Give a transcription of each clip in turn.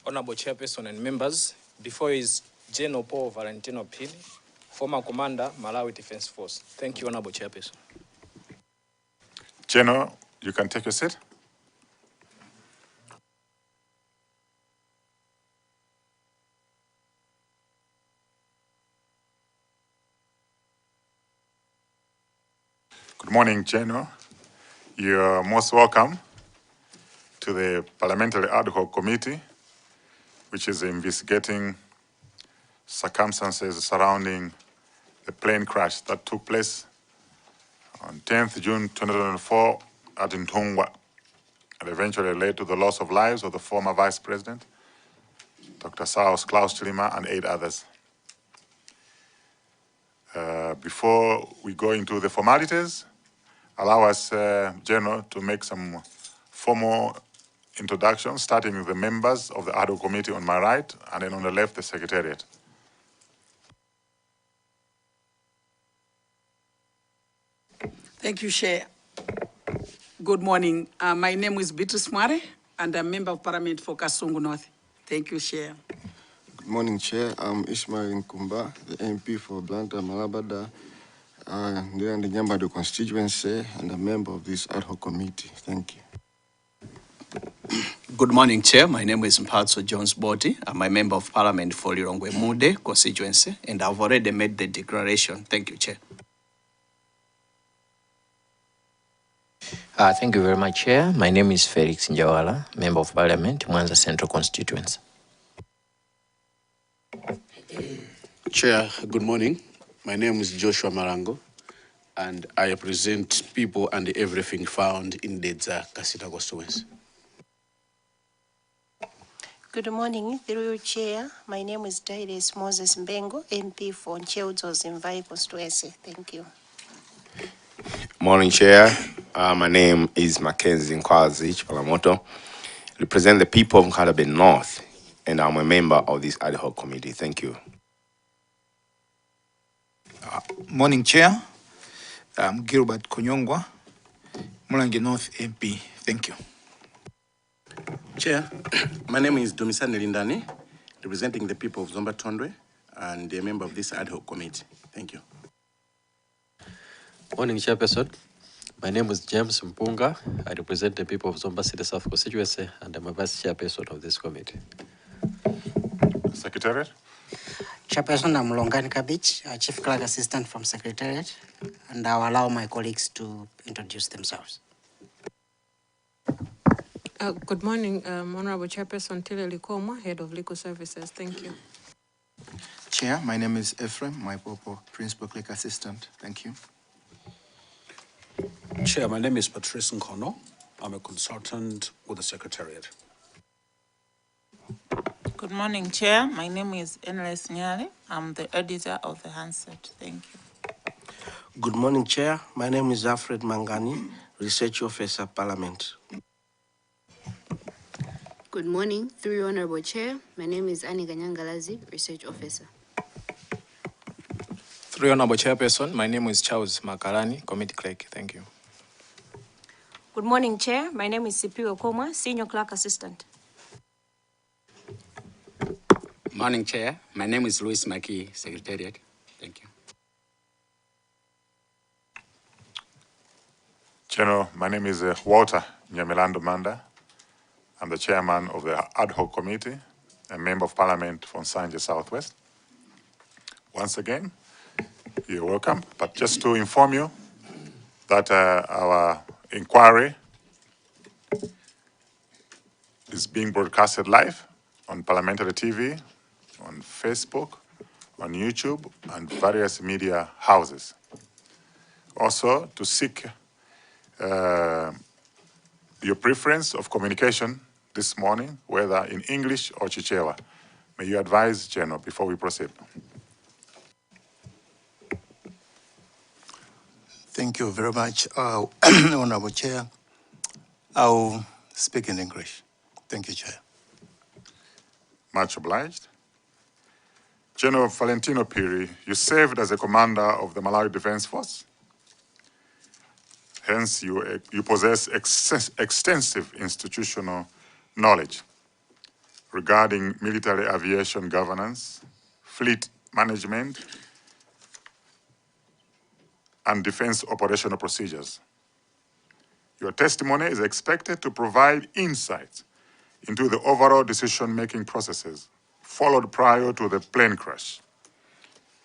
Honorable Chairperson and members, before is General Paul Valentino Phiri, former Commander, Malawi Defense Force. Thank you, Honorable Chairperson. General, you can take your seat. Good morning, General. You're most welcome to the Parliamentary Ad Hoc Committee, which is investigating circumstances surrounding the plane crash that took place on 10th June 2024 at Ntungwa, and eventually led to the loss of lives of the former Vice President, Dr. Klaus Chilima, and 8 others. Before we go into the formalities, allow us, General, to make some formal introductions, starting with the members of the Ad Hoc Committee on my right, and then on the left, the Secretariat. Thank you, Chair. Good morning. My name is Beatrice Mware, and I'm Member of Parliament for Kasungu North. Thank you, Chair. Good morning, Chair. I'm Ishmael Nkumba, the MP for Blantyre Malabada, and the Nyambado constituency, and a member of this ad hoc committee. Thank you. Good morning, Chair. My name is Mphatso Jones Boti. I'm a Member of Parliament for Lilongwe Mude constituency, and I've already made the declaration. Thank you, Chair. Thank you very much, Chair. My name is Felix Njawala, Member of Parliament, Mwanza Central Constituency. Chair, good morning. My name is Joshua Marango, and I represent people and everything found in Dedza Kasita constituency. Good morning, through you, Chair. My name is Daides Moses Mbengo, MP for Ncheuzos in Vai constituency. Thank you. Morning, Chair. My name is Mackenzie Nkwazi Chipalamoto. Represent the people of Nkalabe North, and I'm a member of this ad hoc committee. Thank you. Morning, Chair. I'm Gilbert Konyongwa, Mulangi North MP. Thank you. Chair, my name is Domisani Lindani, representing the people of Zomba Tondwe, and a member of this ad hoc committee. Thank you. Morning, Chairperson. My name is James Mpunga. I represent the people of Zomba City South constituency, and I'm a Vice Chairperson of this committee. Secretariat. Chairperson, I'm Longani Kabich, Chief Clerk Assistant from Secretariat, and I'll allow my colleagues to introduce themselves. Good morning, Honorable Chairperson Tile Likoma, Head of Legal Services. Thank you. Chair, my name is Ephraim Maipopo, Principal Clerk Assistant. Thank you. Chair, my name is Patrice Nkono. I'm a consultant with the Secretariat. Good morning, Chair. My name is Enles Nyale. I'm the editor of the handset. Thank you. Good morning, Chair. My name is Alfred Mangani, Research Officer, Parliament. Good morning, through you, Honorable Chair. My name is Annie Ganyangalazi, Research Officer. Through you, Honorable Chairperson, my name is Charles Makalani, Committee Clerk. Thank you. Good morning, Chair. My name is Sipiwe Okoma, Senior Clerk Assistant. Morning, Chair. My name is Louis Maki, Secretariat. Thank you. General, my name is Walter Nyamelando Manda. I'm the chairman of the ad hoc committee, a member of Parliament from Sanje Southwest. Once again, you're welcome. But just to inform you that our inquiry is being broadcasted live on Parliamentary TV, on Facebook, on YouTube, and various media houses. Also, to seek your preference of communication this morning, whether in English or Chichewa. May you advise, General, before we proceed. Thank you very much, Honorable Chair. I'll speak in English. Thank you, Chair. Much obliged. General Valentino Phiri, you served as a commander of the Malawi Defense Force. Hence, you possess extensive institutional knowledge regarding military aviation governance, fleet management, and defense operational procedures. Your testimony is expected to provide insights into the overall decision-making processes followed prior to the plane crash,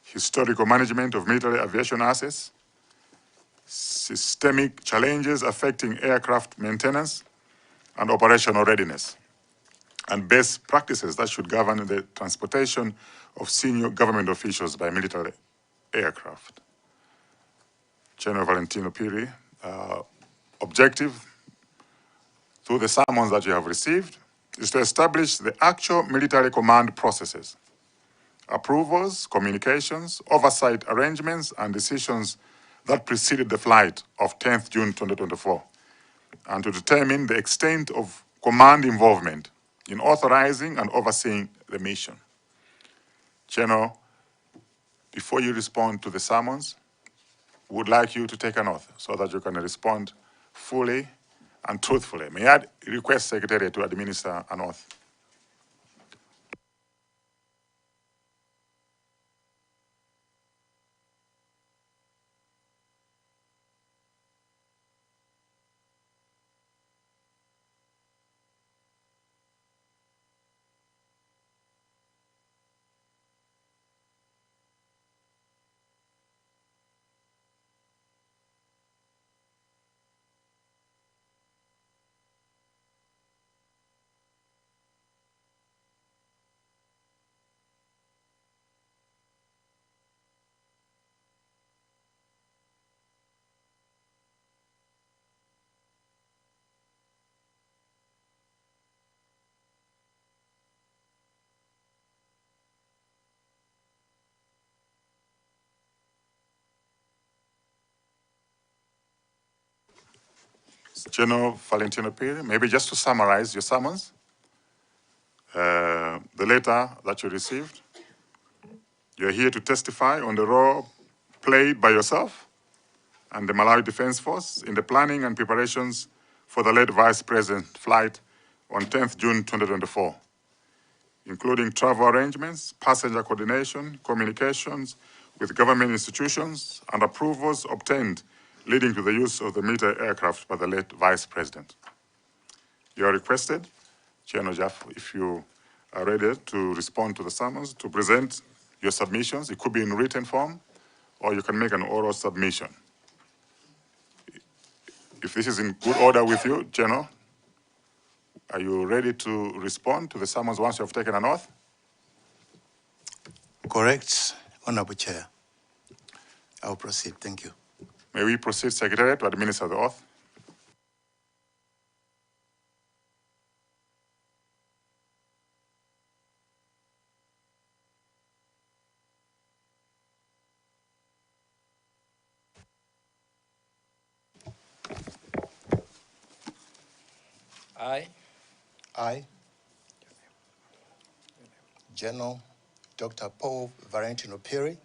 historical management of military aviation assets, systemic challenges affecting aircraft maintenance and operational readiness, and best practices that should govern the transportation of senior government officials by military aircraft. General Valentino Phiri, objective through the summons that you have received is to establish the actual military command processes, approvals, communications, oversight arrangements, and decisions that preceded the flight of 10th June 2024, and to determine the extent of command involvement in authorizing and overseeing the mission. General, before you respond to the summons, we would like you to take an oath so that you can respond fully and truthfully. May I request Secretary to administer an oath? General Valentino Phiri, maybe just to summarize your summons, the letter that you received, you're here to testify on the role played by yourself and the Malawi Defense Force in the planning and preparations for the late Vice President flight on 10th June 2024, including travel arrangements, passenger coordination, communications with government institutions, and approvals obtained leading to the use of the military aircraft by the late Vice President. You are requested, General Jaff, if you are ready to respond to the summons, to present your submissions. It could be in written form, or you can make an oral submission. If this is in good order with you, General, are you ready to respond to the summons once you have taken an oath? Correct, Honorable Chair. I'll proceed. Thank you. May we proceed, Secretary, to administer the oath? I, General Dr. Paul Valentino Phiri,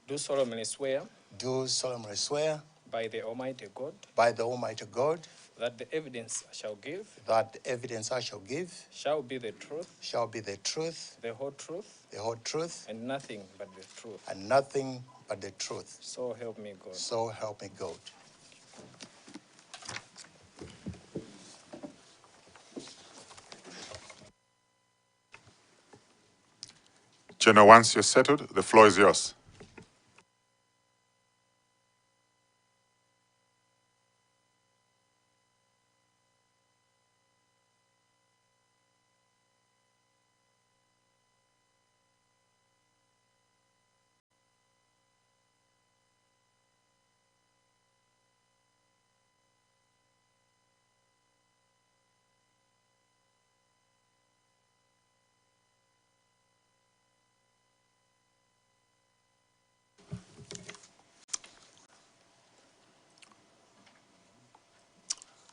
do solemnly swear do solemnly swear by the Almighty God by the Almighty God that the evidence I shall give that the evidence I shall give shall be the truth, the whole truth, and nothing but the truth. and nothing but the truth. So help me God. So help me God. General, once you're settled, the floor is yours.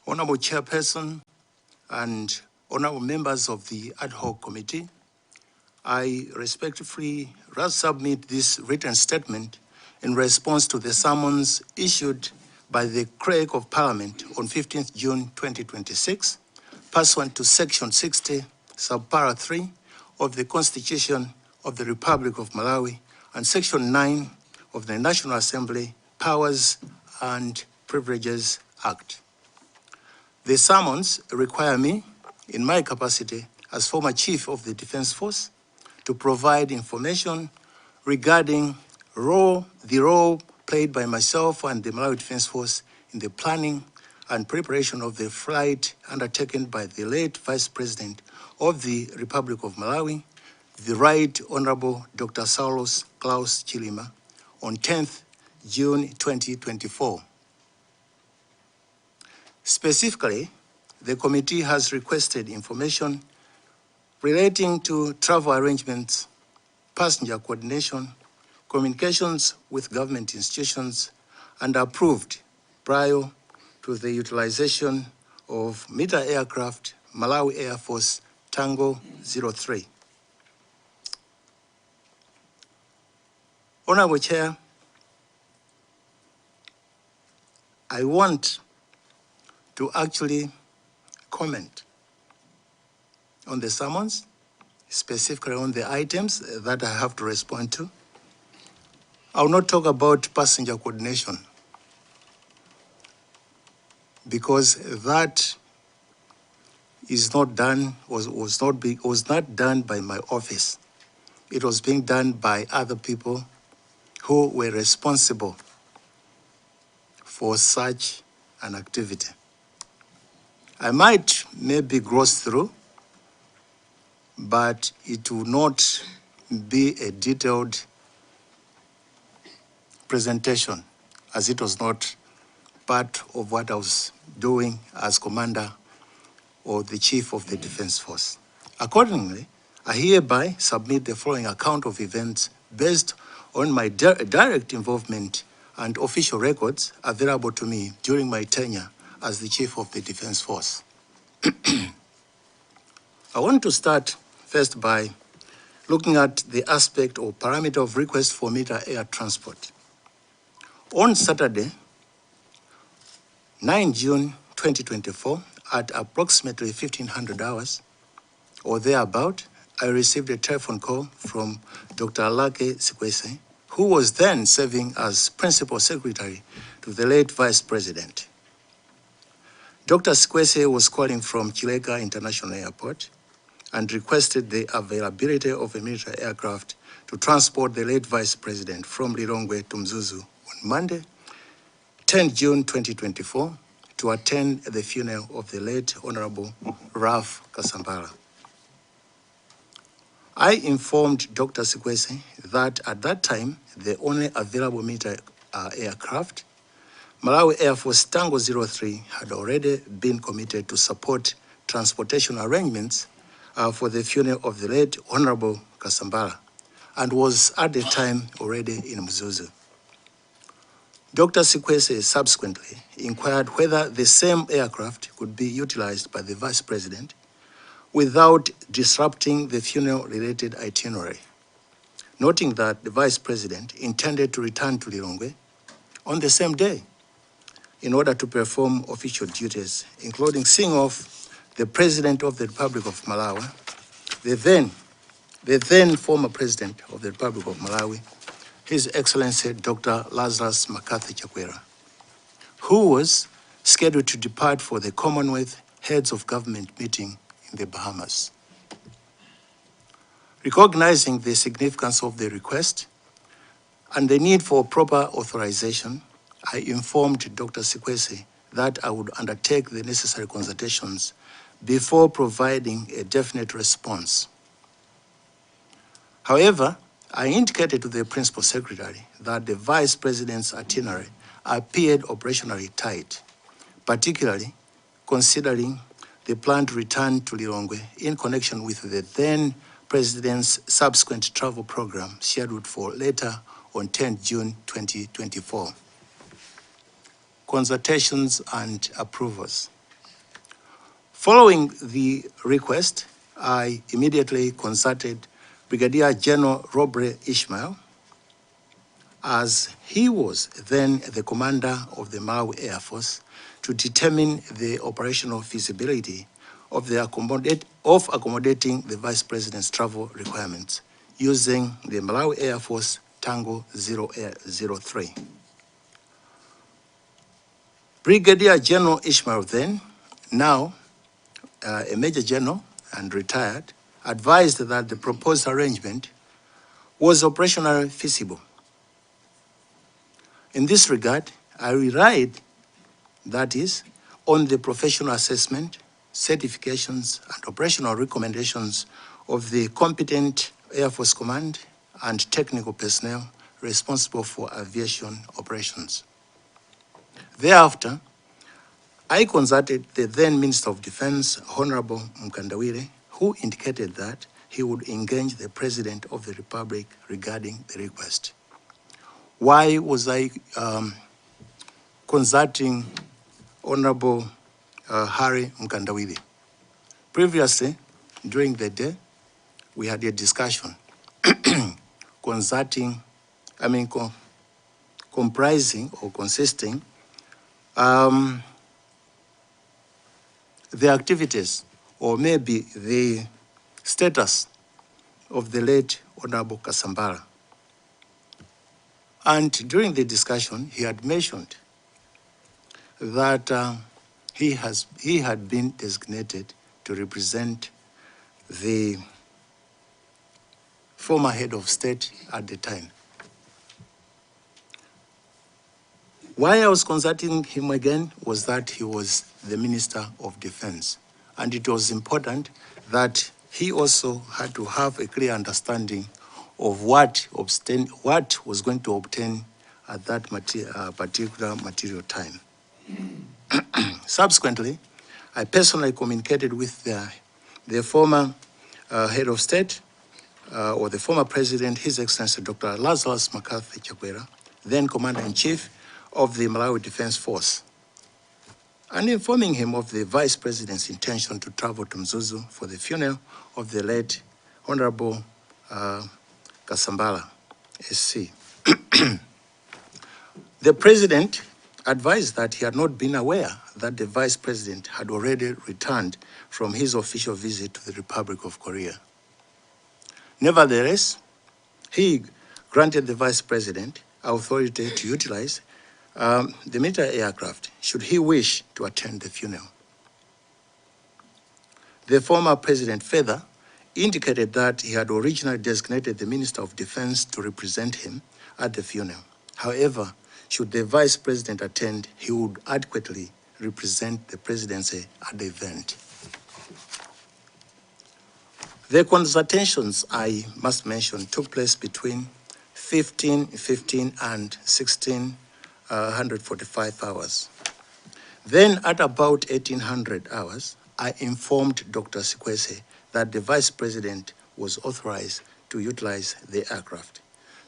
Honorable Chairperson and honorable members of the Ad hoc Committee, I respectfully submit this written statement in response to the summons issued by the Clerk of Parliament on 15th June 2026, pursuant to Section 60 subpara 3 of the Constitution of the Republic of Malawi and Section 9 of the National Assembly Powers and Privileges Act. The summons require me, in my capacity as former Chief of the Defense Force, to provide information regarding the role played by myself and the Malawi Defense Force in the planning and preparation of the flight undertaken by the late Vice President of the Republic of Malawi, the Right Honorable Dr. Saulos Klaus Chilima, on 10th June 2024. Specifically, the committee has requested information relating to travel arrangements, passenger coordination, communications with government institutions, and approved prior to the utilization of Mita aircraft, Malawi Air Force Tango 03. Honorable Chair, I want to actually comment on the summons, specifically on the items that I have to respond to. I will not talk about passenger coordination because that is not done, was not done by my office. It was being done by other people who were responsible for such an activity. I might maybe gloss through, but it will not be a detailed presentation, as it was not part of what I was doing as commander or the chief of the Defense Force. Accordingly, I hereby submit the following account of events based on my direct involvement and official records available to me during my tenure as the chief of the Defense Force. I want to start first by looking at the aspect or parameter of request for Mita air transport. On Saturday, 9 June 2024, at approximately 1500 hours or thereabout, I received a telephone call from Dr. Alake Sikwese, who was then serving as Principal Secretary to the late Vice President. Dr. Sikwese was calling from Chileka International Airport and requested the availability of a military aircraft to transport the late Vice President from Lilongwe to Mzuzu on Monday, 10 June 2024, to attend the funeral of the late Honorable Ralph Kasambala. I informed Dr. Sikwese that at that time, the only available military aircraft, Malawi Air Force Tango 03, had already been committed to support transportation arrangements for the funeral of the late Honorable Kasambala, and was at the time already in Mzuzu. Dr. Sikwese subsequently inquired whether the same aircraft could be utilized by the Vice President without disrupting the funeral-related itinerary, noting that the Vice President intended to return to Lilongwe on the same day in order to perform official duties, including seeing off the President of the Republic of Malawi, the then former President of the Republic of Malawi, His Excellency Dr. Lazarus McCarthy Chakwera, who was scheduled to depart for the Commonwealth Heads of Government meeting in the Bahamas. Recognizing the significance of the request and the need for proper authorization, I informed Dr. Sikwese that I would undertake the necessary consultations before providing a definite response. However, I indicated to the Principal Secretary that the Vice President's itinerary appeared operationally tight, particularly considering the planned return to Lilongwe in connection with the then President's subsequent travel program scheduled for later on 10 June 2024. Consultations and approvals. Following the request, I immediately consulted Brigadier General Robre Ishmael, as he was then the commander of the Malawi Air Force, to determine the operational feasibility of accommodating the Vice President's travel requirements using the Malawi Air Force Tango 003. Brigadier General Ishmael then, now a Major General and retired, advised that the proposed arrangement was operationally feasible. In this regard, I relied, that is, on the professional assessment, certifications, and operational recommendations of the competent Air Force Command and technical personnel responsible for aviation operations. Thereafter, I consulted the then Minister of Defense, Honorable Mkandawire, who indicated that he would engage the President of the Republic regarding the request. Why was I consulting Honorable Harry Mkandawire? Previously, during the day, we had a discussion comprising or consisting the activities or maybe the status of the late Honorable Kasambara. And during the discussion, he had mentioned that he had been designated to represent the former head of state at the time. Why I was consulting him again was that he was the Minister of Defense, and it was important that he also had to have a clear understanding of what was going to obtain at that particular material time. Subsequently, I personally communicated with the former head of state, or the former president, His Excellency Dr. Lazarus McCarthy Chakwera, then Commander-in-Chief of the Malawi Defense Force, and informing him of the Vice President's intention to travel to Mzuzu for the funeral of the late Honorable Kasambala, SC. The President advised that he had not been aware that the Vice President had already returned from his official visit to the Republic of Korea. Nevertheless, he granted the Vice President authority to utilize the military aircraft should he wish to attend the funeral. The former President further indicated that he had originally designated the Minister of Defense to represent him at the funeral. However, should the Vice President attend, he would adequately represent the presidency at the event. The consultations, I must mention, took place between 15 and 1645 hours. Then at about 1800 hours, I informed Dr. Sikwese that the Vice President was authorized to utilize the aircraft,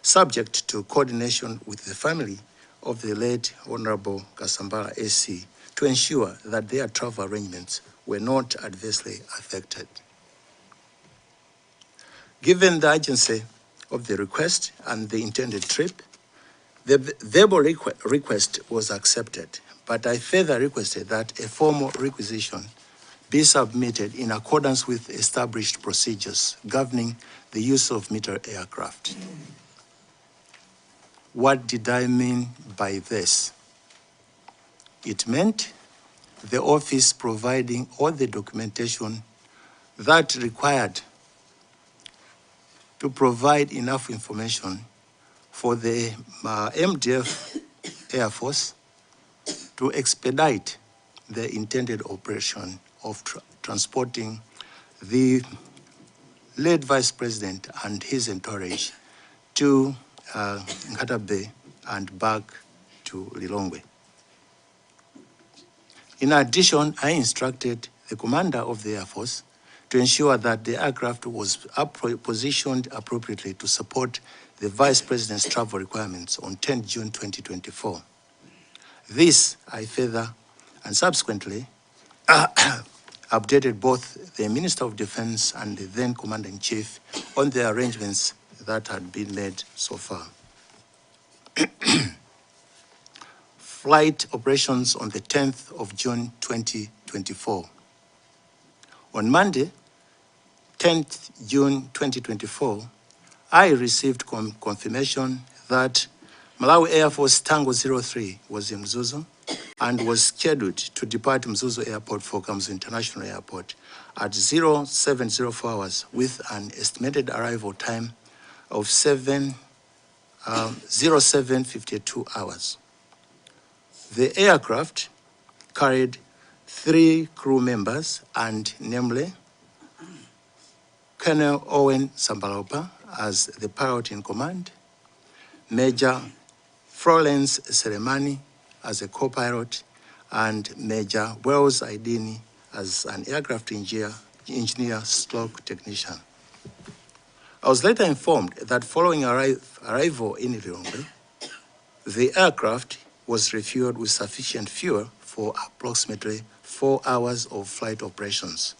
subject to coordination with the family of the late Honorable Kasambara SC to ensure that their travel arrangements were not adversely affected. Given the urgency of the request and the intended trip, the verbal request was accepted, but I further requested that a formal requisition be submitted in accordance with established procedures governing the use of military aircraft. What did I mean by this? It meant the office providing all the documentation that required to provide enough information for the MDF Air Force to expedite the intended operation of transporting the late Vice President and his entourage to Ngata Bay and back to Lilongwe. In addition, I instructed the commander of the Air Force to ensure that the aircraft was positioned appropriately to support the Vice President's travel requirements on 10 June 2024. This, I further and subsequently updated both the Minister of Defense and the then Commander-in-Chief on the arrangements that had been made so far. Flight operations on the 10th of June 2024. On Monday, 10th June 2024, I received confirmation that Malawi Air Force Tango 03 was in Mzuzu and was scheduled to depart Mzuzu Airport for Kamzu International Airport at 0704 hours with an estimated arrival time of 0752 hours. The aircraft carried 3 crew members, and namely Colonel Owen Sambalopa as the pilot in command, Major Florence Seremani as a co-pilot, and Major Wells Aidini as an aircraft engineer stroke technician. I was later informed that following arrival in Lilongwe, the aircraft was refueled with sufficient fuel for approximately 4 hours of flight operations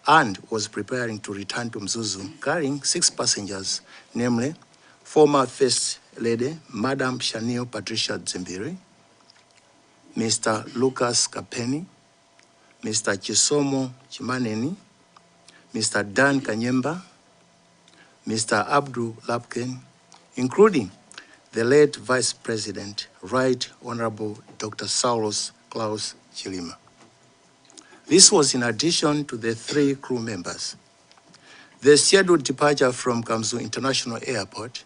and was preparing to return to Mzuzu carrying 6 passengers, namely former First Lady, Madam Shanil Patricia Zimbiri, Mr. Lucas Kapeni, Mr. Chisomo Chimaneni, Mr. Dan Kanyemba, Mr. Abdul Lapken, including the late Vice President, Right Honorable Dr. Saulos Klaus Chilima. This was in addition to the 3 crew members. The scheduled departure from Kamzu International Airport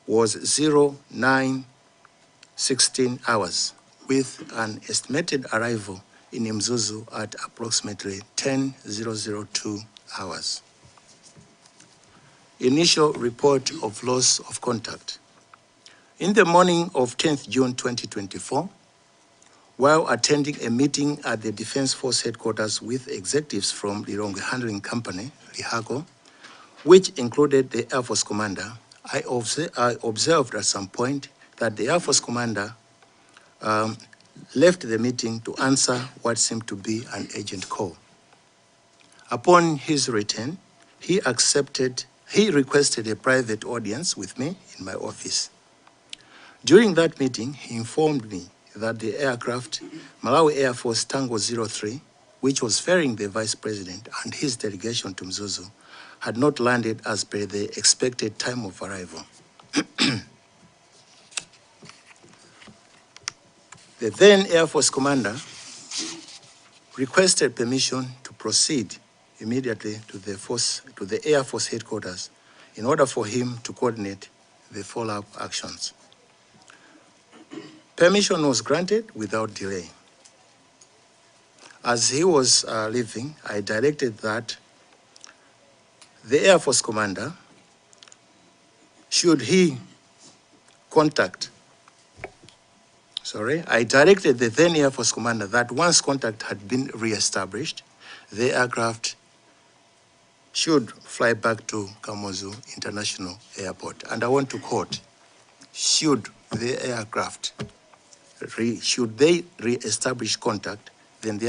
was 0916 hours, with an estimated arrival in Mzuzu at approximately 10:002 hours. Initial report of loss of contact. In the morning of 10th June 2024, while attending a meeting at the Defense Force headquarters with executives from the Lilongwe Handling Company, Lihago, which included the Air Force commander, I observed at some point that the Air Force commander left the meeting to answer what seemed to be an urgent call. Upon his return, he requested a private audience with me in my office. During that meeting, he informed me that the aircraft, Malawi Air Force Tango 03, which was ferrying the Vice President and his delegation to Mzuzu, had not landed as per the expected time of arrival. The then Air Force commander requested permission to proceed immediately to the Air Force headquarters in order for him to coordinate the follow-up actions. Permission was granted without delay. As he was leaving, I directed that the Air Force commander, I directed the then Air Force commander that once contact had been re-established, the aircraft should fly back to Kamuzu International Airport. And I want to quote, should they re-establish contact, then the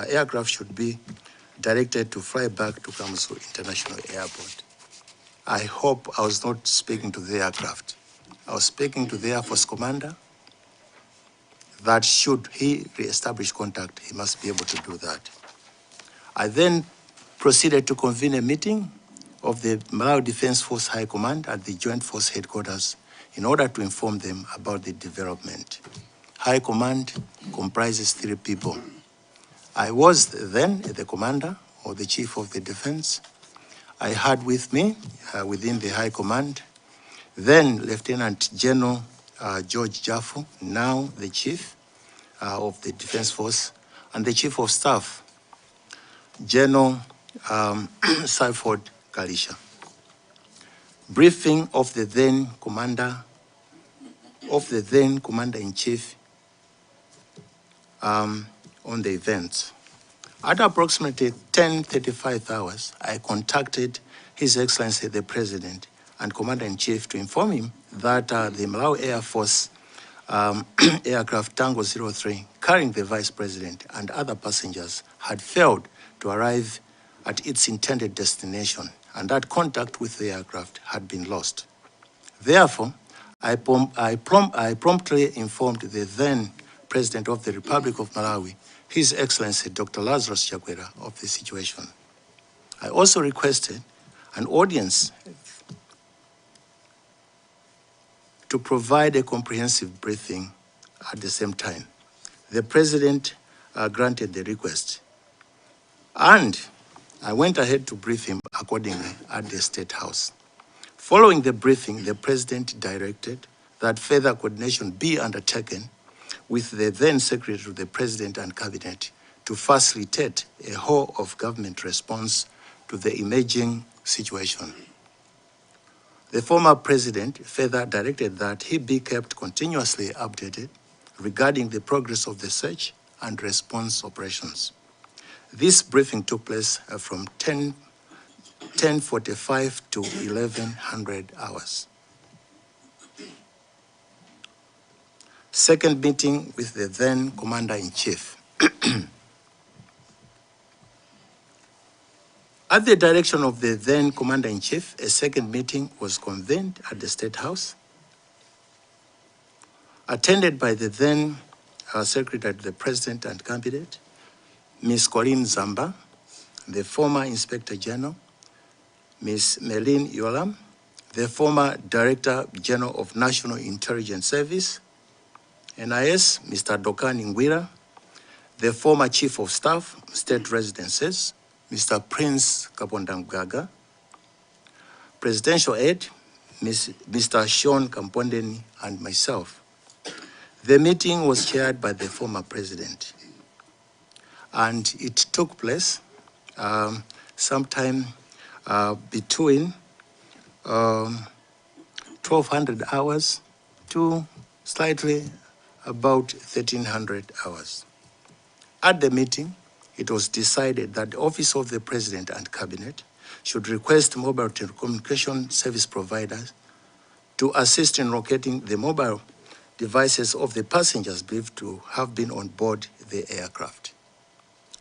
aircraft should be directed to fly back to Kamuzu International Airport. I hope I was not speaking to the aircraft. I was speaking to the Air Force commander that should he re-establish contact, he must be able to do that. I then proceeded to convene a meeting of the Malawi Defense Force High Command at the Joint Force Headquarters in order to inform them about the development. High Command comprises 3 people. I was then the commander or the chief of the defense. I had with me, within the High Command, then Lieutenant General George Jaffu, now the chief of the Defense Force, and the Chief of Staff, General Seiford Kalisha. Briefing of the then Commander-in-Chief on the events. At approximately 10:35 hours, I contacted His Excellency the President and Commander-in-Chief to inform him that the Malawi Air Force aircraft Tango 03 carrying the Vice President and other passengers had failed to arrive at its intended destination and that contact with the aircraft had been lost. Therefore, I promptly informed the then President of the Republic of Malawi His Excellency Dr. Lazarus Chakwera of the situation. I also requested an audience to provide a comprehensive briefing at the same time. The President granted the request, and I went ahead to brief him accordingly at the State House. Following the briefing, the President directed that further coordination be undertaken with the then Secretary to the President and Cabinet to facilitate a whole of government response to the emerging situation. The former President further directed that he be kept continuously updated regarding the progress of the search and response operations. This briefing took place from 10:45 to 1100 hours. Second meeting with the then Commander-in-Chief. At the direction of the then Commander-in-Chief, a second meeting was convened at the State House, attended by the then Secretary to the President and Cabinet, Ms. Corinne Zamba, the former Inspector General, Ms. Meline Yolam, the former Director General of National Intelligence Service, NIS, Mr. Dokani Ngwira, the former Chief of Staff, State Residences, Mr. Prince Kapondangaga, Presidential Aide, Mr. Sean Kampondeni, and myself. The meeting was chaired by the former President, and it took place sometime between 1200 hours to slightly about 1300 hours. At the meeting, it was decided that the Office of the President and Cabinet should request mobile telecommunication service providers to assist in locating the mobile devices of the passengers believed to have been on board the aircraft.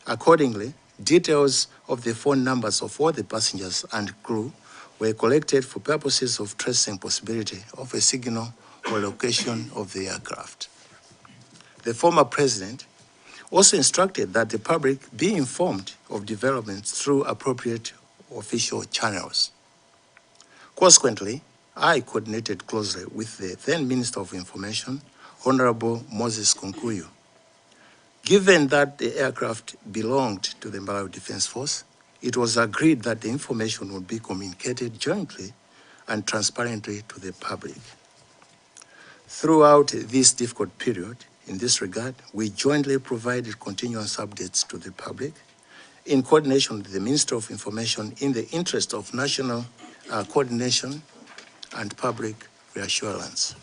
Accordingly, details of the phone numbers of all the passengers and crew were collected for purposes of tracing possibility of a signal or location of the aircraft. The former President also instructed that the public be informed of developments through appropriate official channels. Consequently, I coordinated closely with the then Minister of Information, Honorable Moses Kunkuyu. Given that the aircraft belonged to the Malawi Defense Force, it was agreed that the information would be communicated jointly and transparently to the public. Throughout this difficult period, in this regard, we jointly provided continuous updates to the public in coordination with the Minister of Information in the interest of national coordination and public reassurance.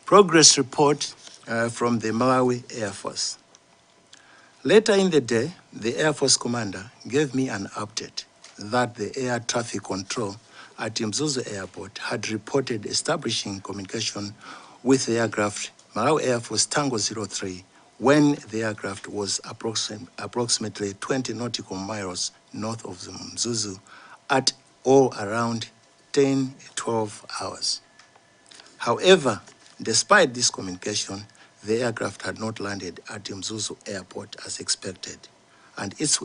Progress report from the Malawi Air Force. Later in the day, the Air Force commander gave me an update that the air traffic control at Mzuzu Airport had reported establishing communication with the aircraft Malawi Air Force Tango 03 when the aircraft was approximately 20 nautical miles north of the Mzuzu at or around 10-12 hours. However, despite this communication, the aircraft had not landed at Mzuzu Airport as expected, and its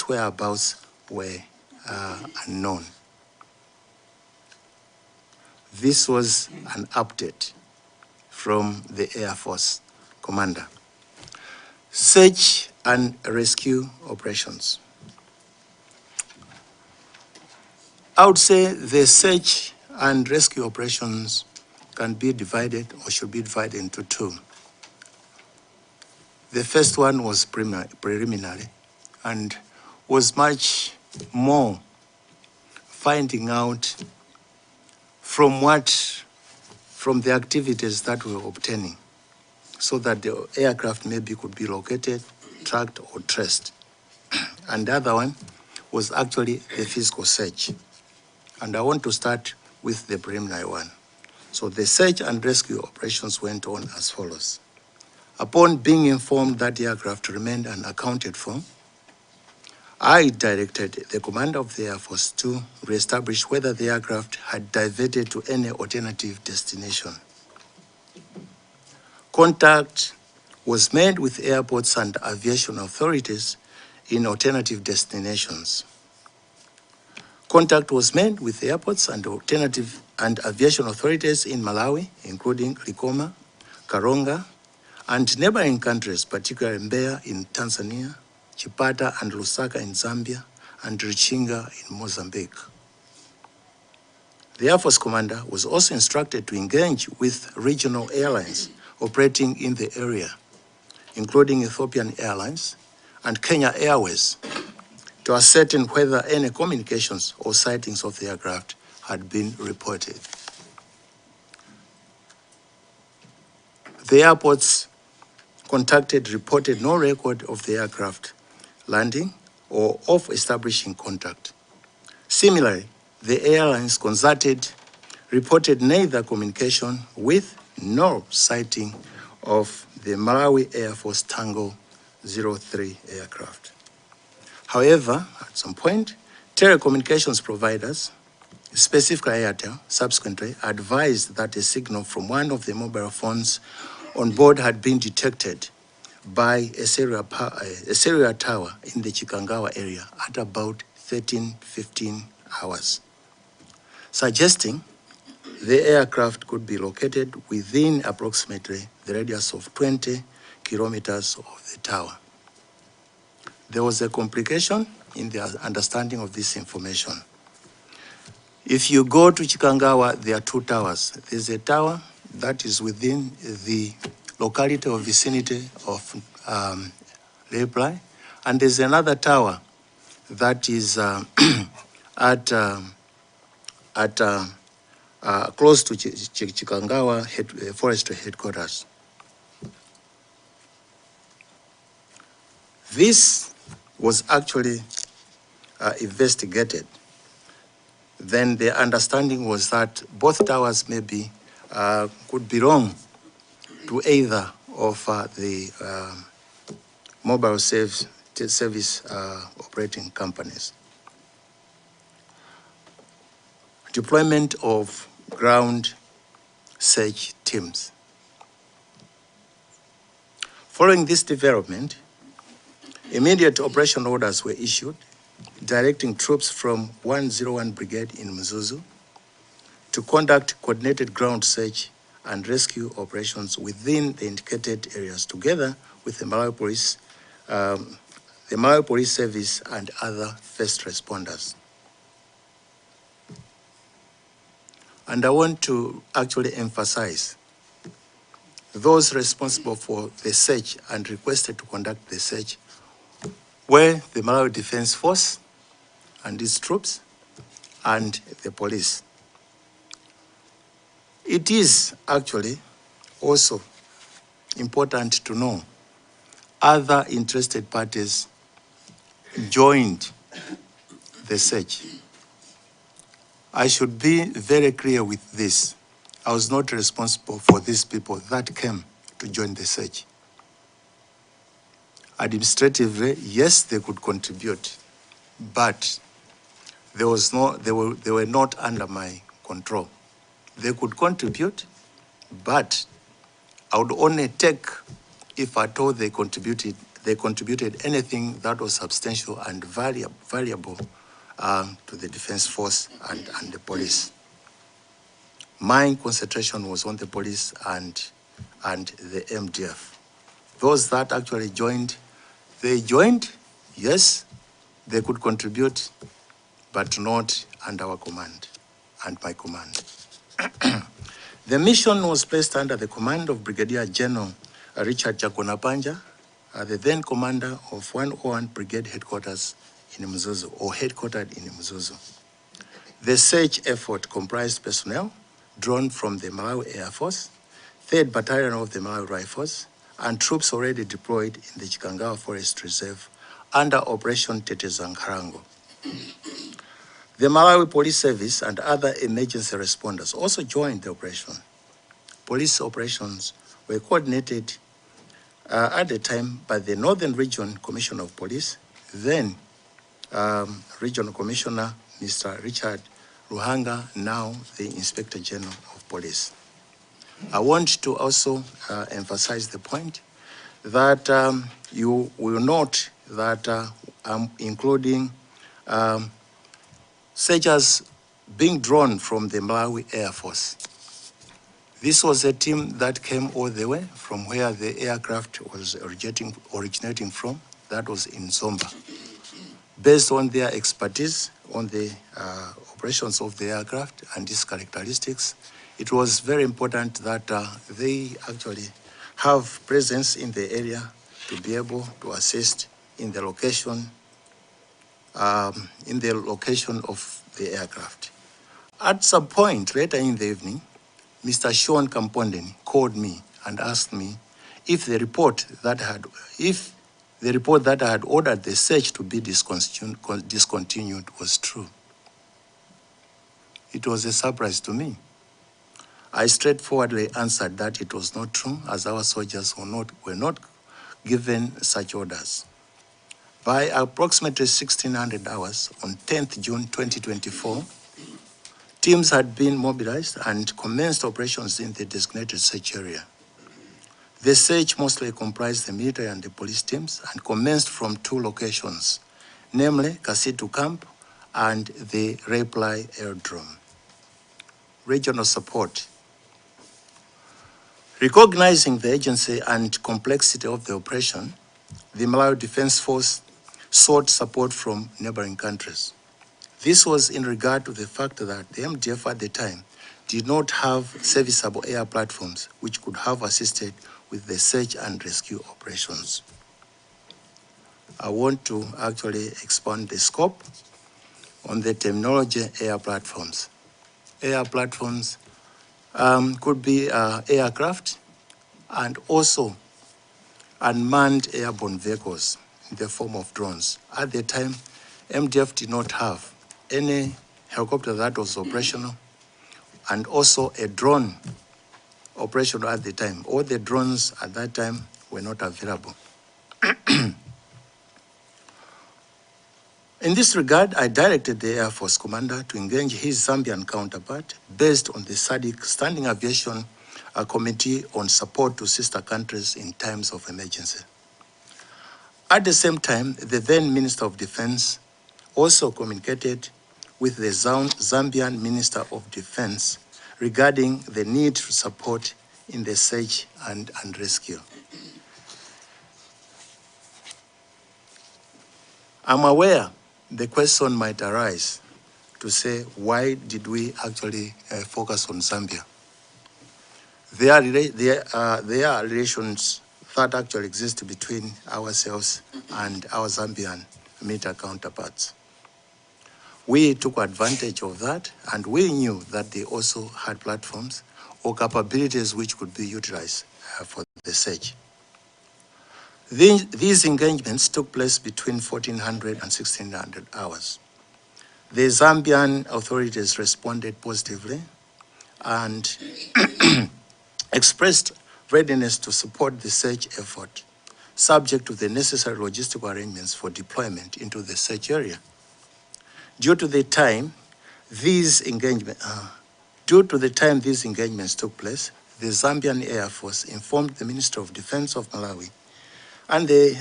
whereabouts were unknown. This was an update from the Air Force commander. Search and rescue operations. I would say the search and rescue operations can be divided or should be divided into two. The first one was preliminary and was much more finding out from the activities that we were obtaining so that the aircraft maybe could be located, tracked, or traced. And the other one was actually the physical search. And I want to start with the preliminary one. So the search and rescue operations went on as follows. Upon being informed that the aircraft remained unaccounted for, I directed the commander of the Air Force to reestablish whether the aircraft had diverted to any alternative destination. Contact was made with airports and aviation authorities in alternative destinations. Contact was made with airports and alternative and aviation authorities in Malawi, including Likoma, Karonga, and neighboring countries, particularly Mbeya in Tanzania, Chipata and Lusaka in Zambia, and Richinga in Mozambique. The Air Force commander was also instructed to engage with regional airlines operating in the area, including Ethiopian Airlines and Kenya Airways, to ascertain whether any communications or sightings of the aircraft had been reported. The airports contacted reported no record of the aircraft landing or of establishing contact. Similarly, the airlines consulted reported neither communication with nor sighting of the Malawi Air Force Tango 03 aircraft. However, at some point, telecommunications providers, specifically Airtel, subsequently advised that a signal from one of the mobile phones on board had been detected by a cellular tower in the Chikangawa area at about 13:15 hours, suggesting the aircraft could be located within approximately the radius of 20 kilometers of the tower. There was a complication in the understanding of this information. If you go to Chikangawa, there are two towers. There's a tower that is within the locality or vicinity of Reply, and there's another tower that is close to Chikangawa forestry headquarters. This was actually investigated. Then the understanding was that both towers maybe could belong to either of the mobile service operating companies. Deployment of ground search teams. Following this development, immediate operation orders were issued directing troops from 101 Brigade in Mzuzu to conduct coordinated ground search and rescue operations within the indicated areas, together with the Malawi Police Service and other first responders. And I want to actually emphasize those responsible for the search and requested to conduct the search were the Malawi Defense Force and its troops and the police. It is actually also important to know other interested parties joined the search. I should be very clear with this. I was not responsible for these people that came to join the search. Administratively, yes, they could contribute, but they were not under my control. They could contribute, but I would only take if at all they contributed anything that was substantial and valuable to the Defense Force and the police. My concentration was on the police and the MDF. Those that actually joined, they joined, yes, they could contribute, but not under our command and my command. The mission was placed under the command of Brigadier General Richard Chakonapanja, the then commander of 101 Brigade Headquarters in Mzuzu, or headquartered in Mzuzu. The search effort comprised personnel drawn from the Malawi Air Force, 3rd Battalion of the Malawi Rifles, and troops already deployed in the Chikangawa Forest Reserve under Operation Tetezankarango. The Malawi Police Service and other emergency responders also joined the operation. Police operations were coordinated at the time by the Northern Region Commission of Police, then Regional Commissioner, Mr. Richard Ruhanga, now the Inspector General of Police. I want to also emphasize the point that you will note that I'm including searchers being drawn from the Malawi Air Force. This was a team that came all the way from where the aircraft was originating from, that was in Zomba. Based on their expertise on the operations of the aircraft and its characteristics, it was very important that they actually have presence in the area to be able to assist in the location of the aircraft. At some point later in the evening, Mr. Sean Kampondeni called me and asked me if the report that I had ordered the search to be discontinued was true. It was a surprise to me. I straightforwardly answered that it was not true, as our soldiers were not given such orders. By approximately 1600 hours on 10th June 2024, teams had been mobilized and commenced operations in the designated search area. The search mostly comprised the military and the police teams and commenced from two locations, namely Kasitu Camp and the Reply Airdrome. Regional support. Recognizing the agency and complexity of the operation, the Malawi Defense Force sought support from neighboring countries. This was in regard to the fact that the MDF at the time did not have serviceable air platforms which could have assisted with the search and rescue operations. I want to actually expand the scope on the terminology air platforms. Air platforms could be aircraft and also unmanned airborne vehicles in the form of drones. At the time, MDF did not have any helicopter that was operational and also a drone operational at the time. All the drones at that time were not available. In this regard, I directed the Air Force Commander to engage his Zambian counterpart based on the SADC Standing Aviation Committee on Support to Sister Countries in Times of Emergency. At the same time, the then Minister of Defense also communicated with the Zambian Minister of Defense regarding the need to support in the search and rescue. I'm aware the question might arise to say, why did we actually focus on Zambia? There are relations that actually exist between ourselves and our Zambian military counterparts. We took advantage of that, and we knew that they also had platforms or capabilities which could be utilized for the search. These engagements took place between 1400 and 1600 hours. The Zambian authorities responded positively and expressed readiness to support the search effort, subject to the necessary logistical arrangements for deployment into the search area. Due to the time these engagements took place, the Zambian Air Force informed the Minister of Defense of Malawi and the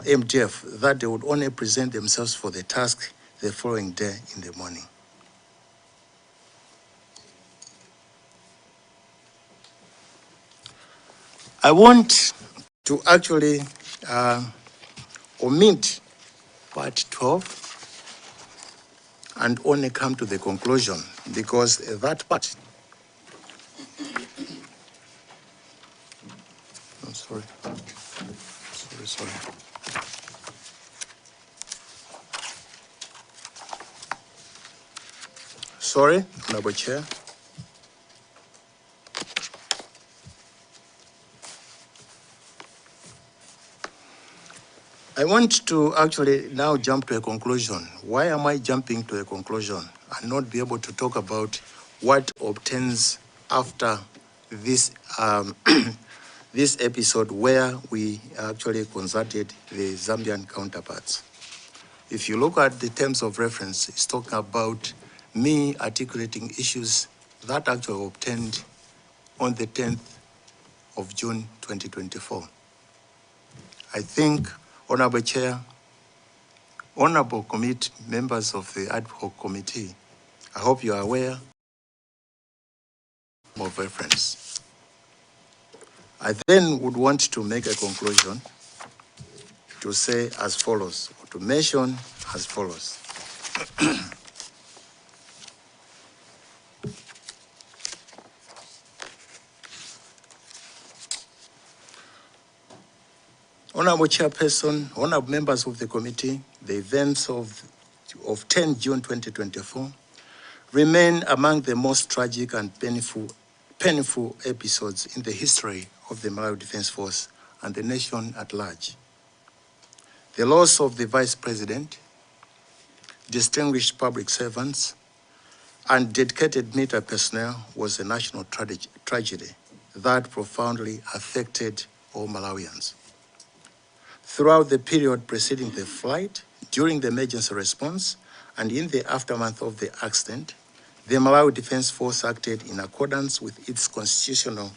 MDF that they would only present themselves for the task the following day in the morning. I want to actually omit part 12 and only come to the conclusion, because that part, I'm sorry. Sorry. Sorry, Honorable Chair. I want to actually now jump to a conclusion. Why am I jumping to a conclusion and not be able to talk about what obtains after this this episode where we actually consulted the Zambian counterparts? If you look at the terms of reference, it's talking about me articulating issues that actually obtained on the 10th of June 2024. I think, Honorable Chair, Honorable members of the ad hoc committee, I hope you are aware of reference. I then would want to make a conclusion to say as follows, or to mention as follows. Honorable Chairperson, honorable members of the committee, the events of 10 June 2024 remain among the most tragic and painful episodes in the history of the Malawi Defense Force and the nation at large. The loss of the Vice President, distinguished public servants, and dedicated military personnel was a national tragedy that profoundly affected all Malawians. Throughout the period preceding the flight, during the emergency response, and in the aftermath of the accident, the Malawi Defense Force acted in accordance with its constitutional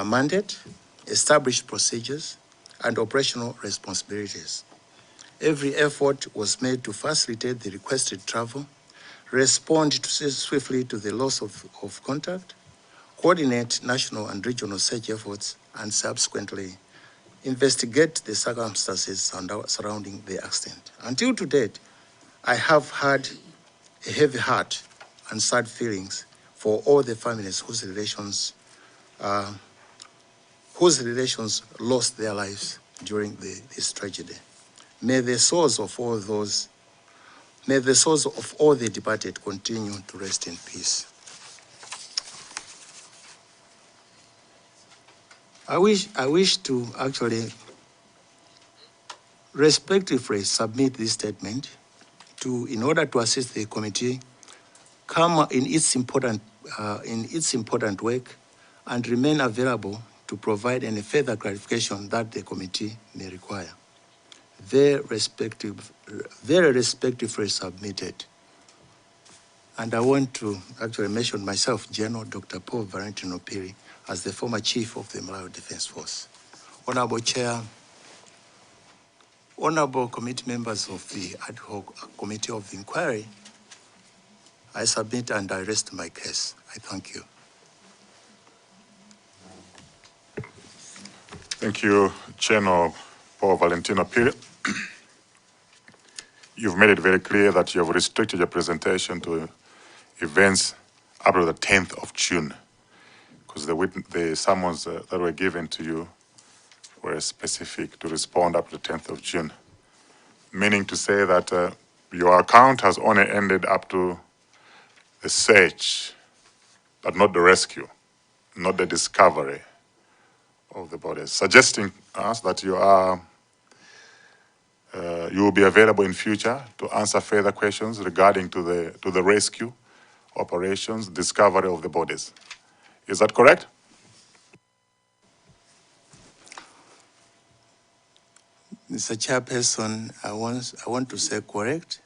mandate, established procedures, and operational responsibilities. Every effort was made to facilitate the requested travel, respond swiftly to the loss of contact, coordinate national and regional search efforts, and subsequently investigate the circumstances surrounding the accident. Until to date, I have had a heavy heart and sad feelings for all the families whose relations lost their lives during this tragedy. May the souls of all the departed continue to rest in peace. I wish to actually respectfully submit this statement in order to assist the committee come in its important work and remain available to provide any further clarification that the committee may require. Very respectfully submitted. And I want to actually mention myself, General Dr. Paul Valentino Phiri, as the former chief of the Malawi Defense Force. Honorable Chair, honorable committee members of the ad hoc committee of the inquiry, I submit and I rest my case. I thank you. Thank you, General Paul Valentino Phiri. You've made it very clear that you have restricted your presentation to events up to the 10th of June, because the summons that were given to you were specific to respond up to the 10th of June, meaning to say that your account has only ended up to the search, but not the rescue, not the discovery of the bodies, suggesting us that you will be available in future to answer further questions regarding to the rescue operations, discovery of the bodies. Is that correct? Mr. Chairperson, I want to say correct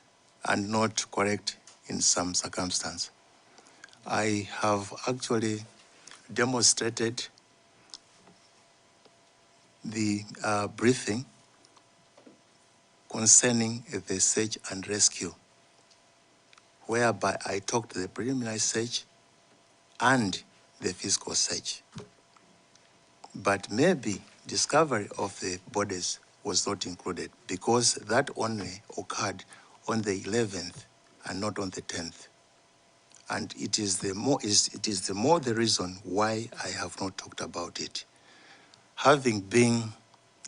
and not correct in some circumstance. I have actually demonstrated the briefing concerning the search and rescue, whereby I talked the preliminary search and the physical search. But maybe discovery of the bodies was not included because that only occurred on the 11th and not on the 10th. And it is the more the reason why I have not talked about it. Having been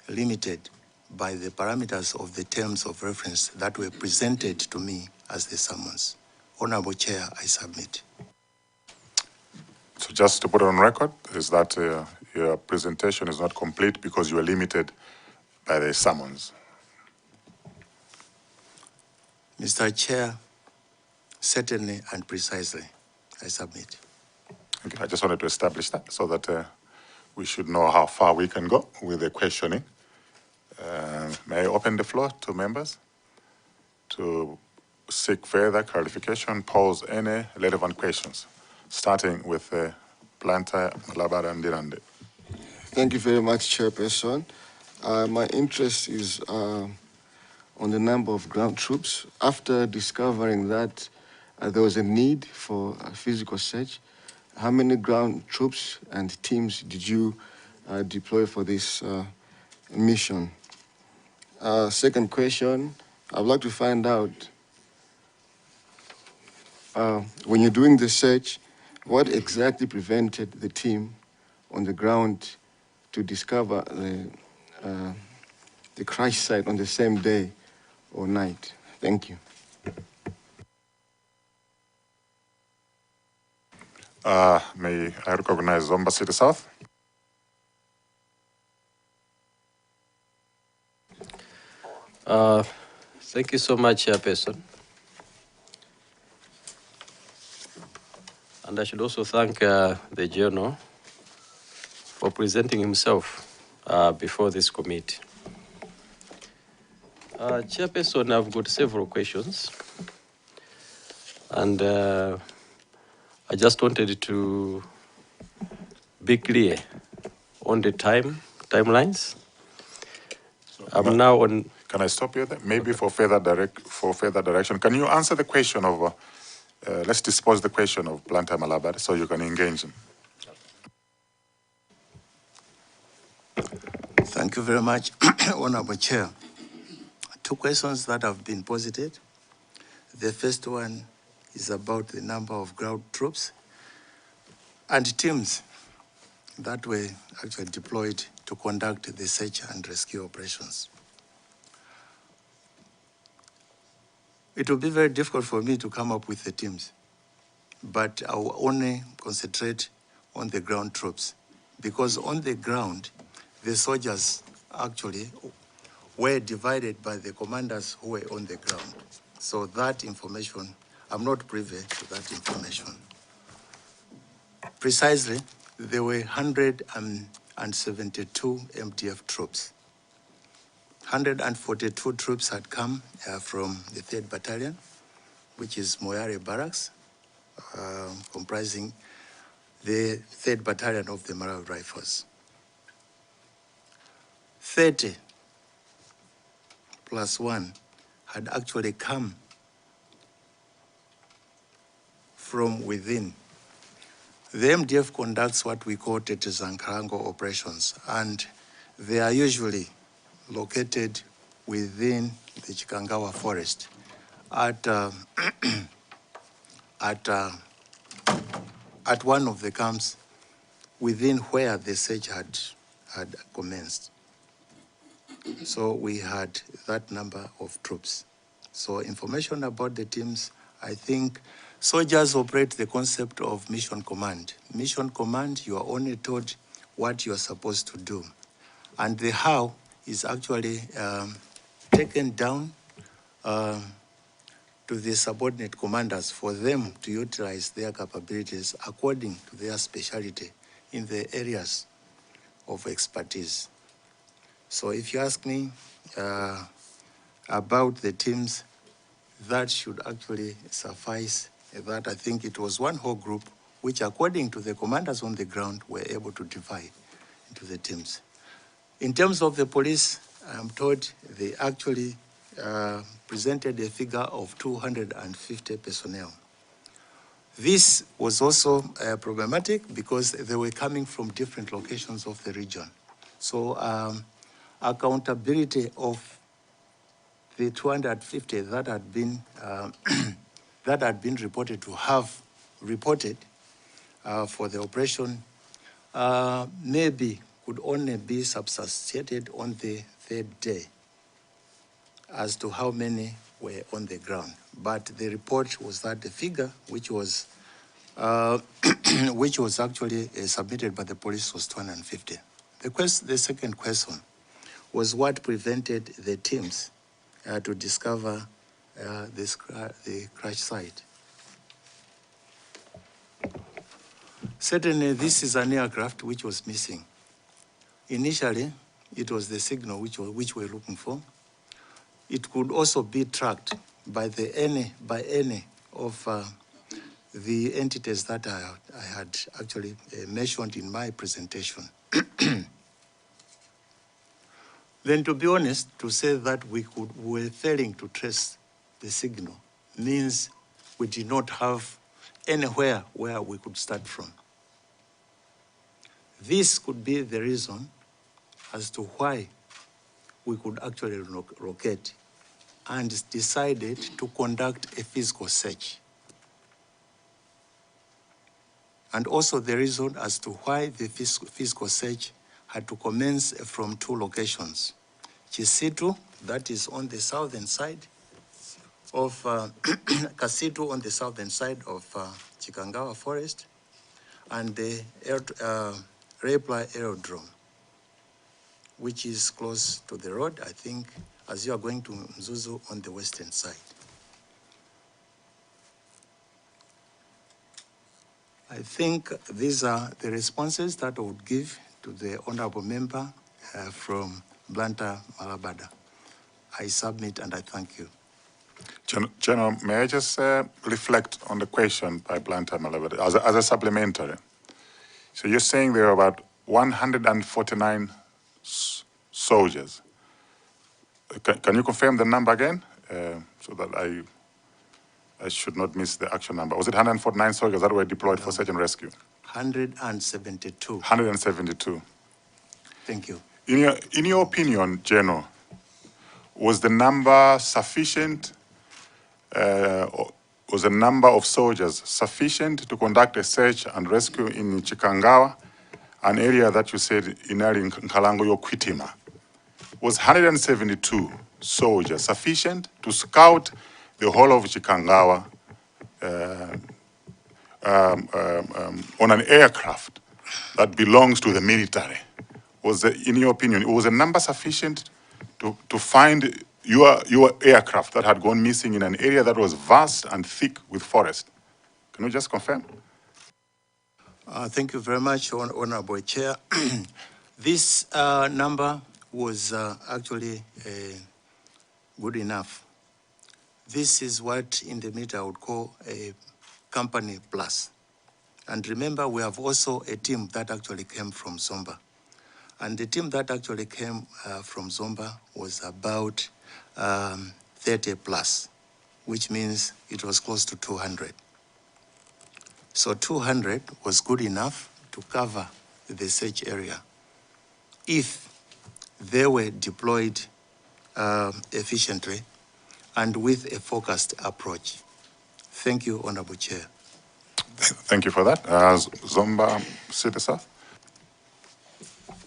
limited by the parameters of the terms of reference that were presented to me as the summons. Honorable Chair, I submit. So just to put it on record, is that your presentation is not complete because you are limited by the summons. Mr. Chair, certainly and precisely, I submit. Okay, I just wanted to establish that so that we should know how far we can go with the questioning. May I open the floor to members? to seek further clarification, pose any relevant questions, starting with Blantyre, Malabada, and Dirande. Thank you very much, Chairperson. My interest is on the number of ground troops. After discovering that there was a need for a physical search, how many ground troops and teams did you deploy for this mission? Second question, I'd like to find out, when you're doing the search, what exactly prevented the team on the ground to discover the crash site on the same day or night? Thank you. May I recognize Zomba City South? Thank you so much, Chairperson. And I should also thank the General for presenting himself before this committee. Chairperson, I've got several questions. And I just wanted to be clear on the timelines. I'm now on. Can I stop you there? Maybe for further direction. Can you answer the question of, let's dispose the question of Blantyre Malabada so you can engage him. Thank you very much, Honorable Chair. Two questions that have been posited. The first one is about the number of ground troops and teams that were actually deployed to conduct the search and rescue operations. It will be very difficult for me to come up with the teams, but I will only concentrate on the ground troops, because on the ground, the soldiers actually were divided by the commanders who were on the ground. So that information, I'm not privy to that information. Precisely, there were 172 MDF troops. 142 troops had come from the 3rd Battalion, which is Moyare Barracks, comprising the 3rd Battalion of the Malawi Rifles. 30 plus 1 had actually come from within. The MDF conducts what we call Tetezankarango operations, and they are usually located within the Chikangawa forest at one of the camps within where the search had commenced. So we had that number of troops. So information about the teams, I think soldiers operate the concept of mission command. Mission command, you are only told what you are supposed to do. And the how is actually taken down to the subordinate commanders for them to utilize their capabilities according to their specialty in the areas of expertise. So if you ask me about the teams, that should actually suffice. That I think it was one whole group which, according to the commanders on the ground, were able to divide into the teams. In terms of the police, I'm told they actually presented a figure of 250 personnel. This was also problematic because they were coming from different locations of the region. So accountability of the 250 that had been that had been reported to have reported for the operation maybe could only be substantiated on the 3rd day as to how many were on the ground. But the report was that the figure, which was actually submitted by the police, was 250. The second question was what prevented the teams to discover the crash site. Certainly, this is an aircraft which was missing. Initially, it was the signal which we're looking for. It could also be tracked by any of the entities that I had actually mentioned in my presentation. Then, to be honest, to say that we were failing to trace the signal means we did not have anywhere where we could start from. This could be the reason as to why we could actually locate and decided to conduct a physical search. And also the reason as to why the physical search had to commence from 2 locations. Chisitu, that is on the southern side of Kasitu on the southern side of Chikangawa forest, and the Reply aerodrome, which is close to the road, I think, as you are going to Mzuzu on the western side. I think these are the responses that I would give to the honorable member from Blantyre, Malabada. I submit and I thank you. General, may I just reflect on the question by Blantyre, Malawi as a supplementary? So you're saying there are about 149 soldiers. Can you confirm the number again, so that I should not miss the actual number? Was it 149 soldiers that were deployed for search and rescue? 172. 172. Thank you. In your opinion, General, was the number sufficient? Was the number of soldiers sufficient to conduct a search and rescue in Chikangawa, an area that you said in Nkalango Yokwitima? Was 172 soldiers sufficient to scout the whole of Chikangawa on an aircraft that belongs to the military? In your opinion, was a number sufficient to find your aircraft that had gone missing in an area that was vast and thick with forest? Can you just confirm? Thank you very much, Honorable Chair. This number was actually good enough. This is what in the military I would call a company plus. And remember, we have also a team that actually came from Zomba. And the team that actually came from Zomba was about 30 plus, which means it was close to 200. So 200 was good enough to cover the search area if they were deployed efficiently and with a focused approach. Thank you, Honorable Chair. Thank you for that. Zomba City South.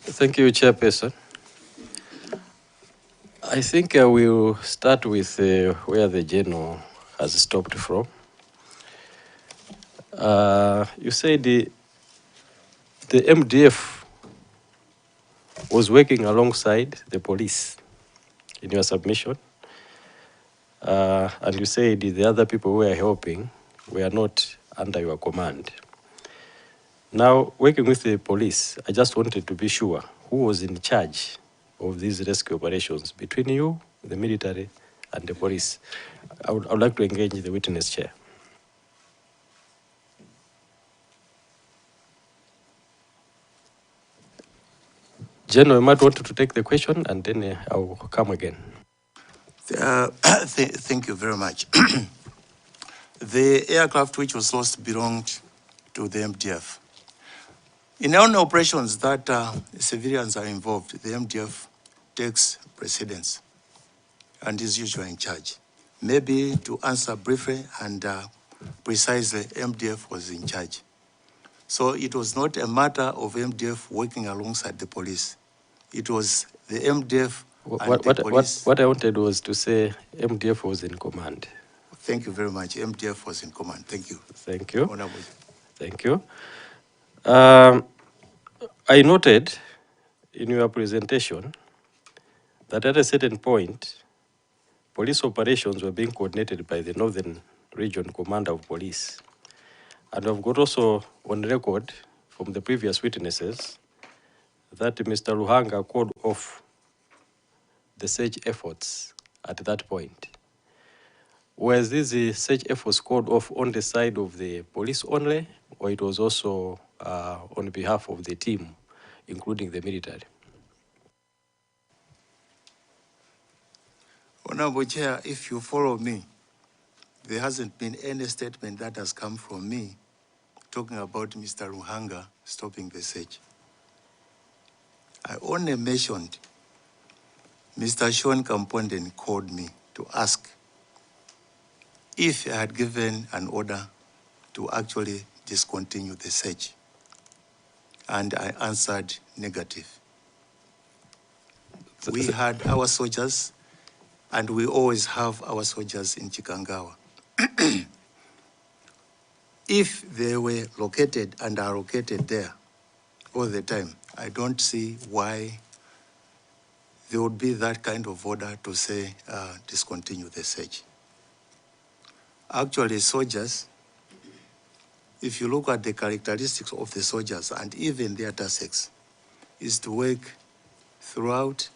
Thank you, Chairperson. I think we'll start with where the General has stopped from. You said the MDF was working alongside the police in your submission. And you said the other people who were helping were not under your command. Now, working with the police, I just wanted to be sure who was in charge of these rescue operations between you, the military, and the police. I would like to engage the witness chair. General, you might want to take the question and then I will come again. Thank you very much. The aircraft which was lost belonged to the MDF. In all operations that civilians are involved, the MDF takes precedence and is usually in charge. Maybe to answer briefly and precisely, MDF was in charge. So it was not a matter of MDF working alongside the police. It was the MDF and the police. What I wanted was to say MDF was in command. Thank you very much. MDF was in command. Thank you. Thank you. Honorable. Thank you. I noted in your presentation that at a certain point, police operations were being coordinated by the Northern Region Commander of Police. And I've got also on record from the previous witnesses that Mr. Luhanga called off the search efforts at that point. was this search efforts called off on the side of the police only, or it was also on behalf of the team, including the military? Honorable Chair, if you follow me, there hasn't been any statement that has come from me talking about Mr. Ruhanga stopping the search. I only mentioned Mr. Sean Kamponden called me to ask if I had given an order to actually discontinue the search. And I answered negative. We had our soldiers, and we always have our soldiers in Chikangawa. If they were located and are located there all the time, I don't see why there would be that kind of order to say discontinue the search. Actually, soldiers, if you look at the characteristics of the soldiers and even their tasks, is to work throughout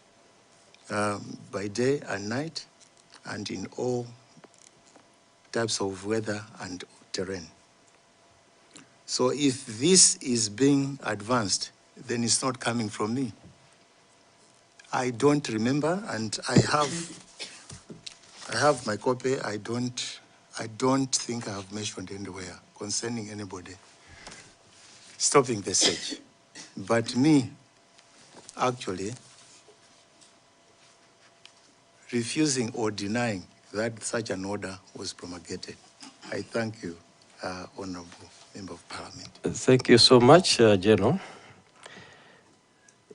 by day and night and in all types of weather and terrain. So if this is being advanced, then it's not coming from me. I don't remember, and I have my copy. I don't think I have mentioned anywhere concerning anybody stopping the search. But me, actually, refusing or denying that such an order was promulgated. I thank you, Honorable Member of Parliament. Thank you so much, General.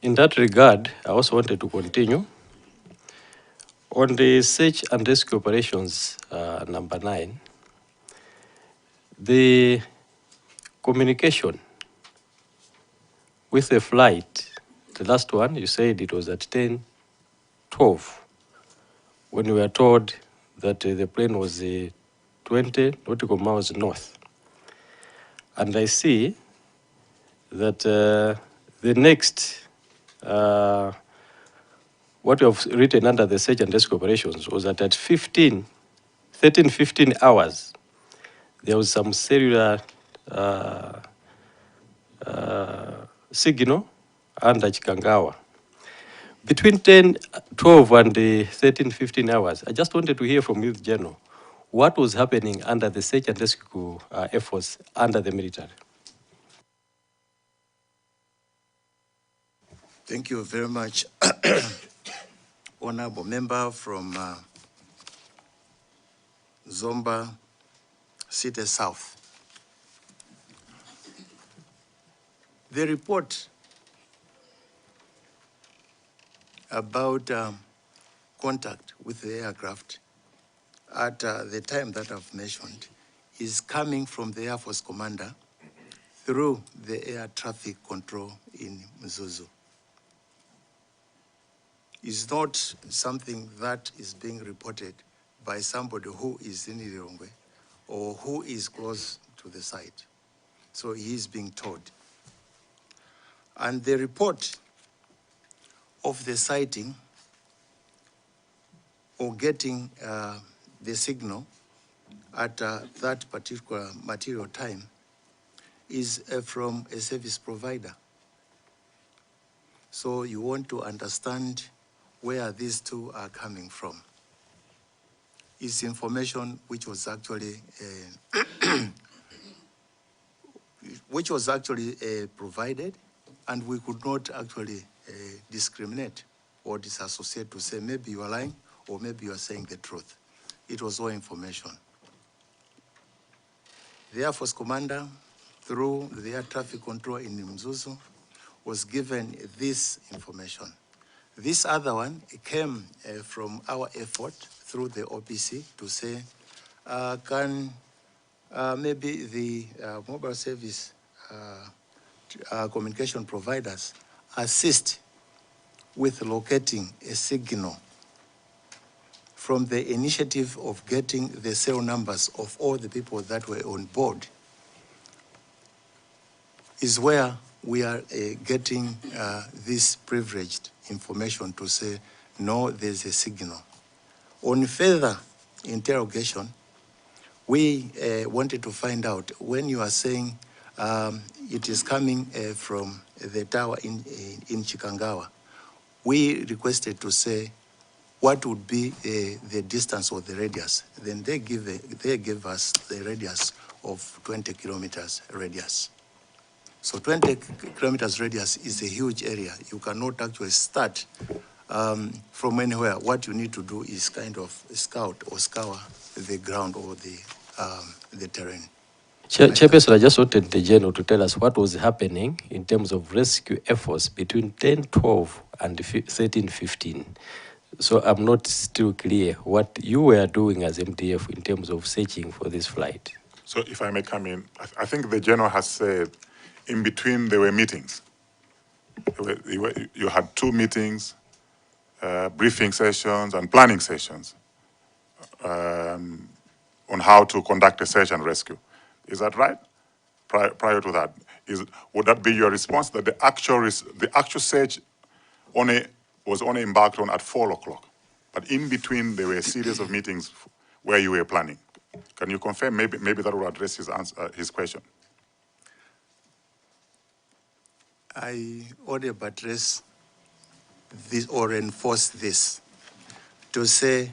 In that regard, I also wanted to continue. On the search and rescue operations, number 9, the communication with the flight, the last one, you said it was at 10:12, when we were told that the plane was 20 nautical miles north. And I see that the next, what you have written under the search and rescue operations was that at 15 hours, there was some cellular signal under Chikangawa. Between 10:12 and 15 hours, I just wanted to hear from you, General, what was happening under the search and rescue efforts under the military? Thank you very much, Honorable Member from Zomba City South. The report about contact with the aircraft at the time that I've mentioned is coming from the Air Force Commander through the air traffic control in Mzuzu. It's not something that is being reported by somebody who is in Lilongwe or who is close to the site. So he is being told. And the report of the sighting or getting the signal at that particular material time is from a service provider. So you want to understand where these two are coming from. It's information which was actually provided, and we could not actually discriminate or disassociate to say maybe you are lying or maybe you are saying the truth. It was all information. The Air Force Commander, through the air traffic control in Mzuzu, was given this information. This other one came from our effort through the OPC to say, can maybe the mobile service communication providers assist with locating a signal from the initiative of getting the cell numbers of all the people that were on board, is where we are getting this privileged information to say, no, there's a signal. On further interrogation, we wanted to find out when you are saying it is coming from the tower in Chikangawa, we requested to say what would be the distance or the radius. Then they gave us the radius of 20 kilometers radius. So 20 kilometers radius is a huge area. You cannot actually start from anywhere. What you need to do is kind of scout or scour the ground or the terrain. Chairperson, I just wanted the General to tell us what was happening in terms of rescue efforts between 10:12 and 13:15. So I'm not still clear what you were doing as MDF in terms of searching for this flight. So if I may come in, I think the General has said in between there were meetings. You had 2 meetings, briefing sessions and planning sessions on how to conduct a search and rescue. Is that right? Prior to that, would that be your response that the actual search was only embarked on at 4 o'clock, but in between there were a series of meetings where you were planning? Can you confirm? Maybe that will address his question. I ought to address this or reinforce this to say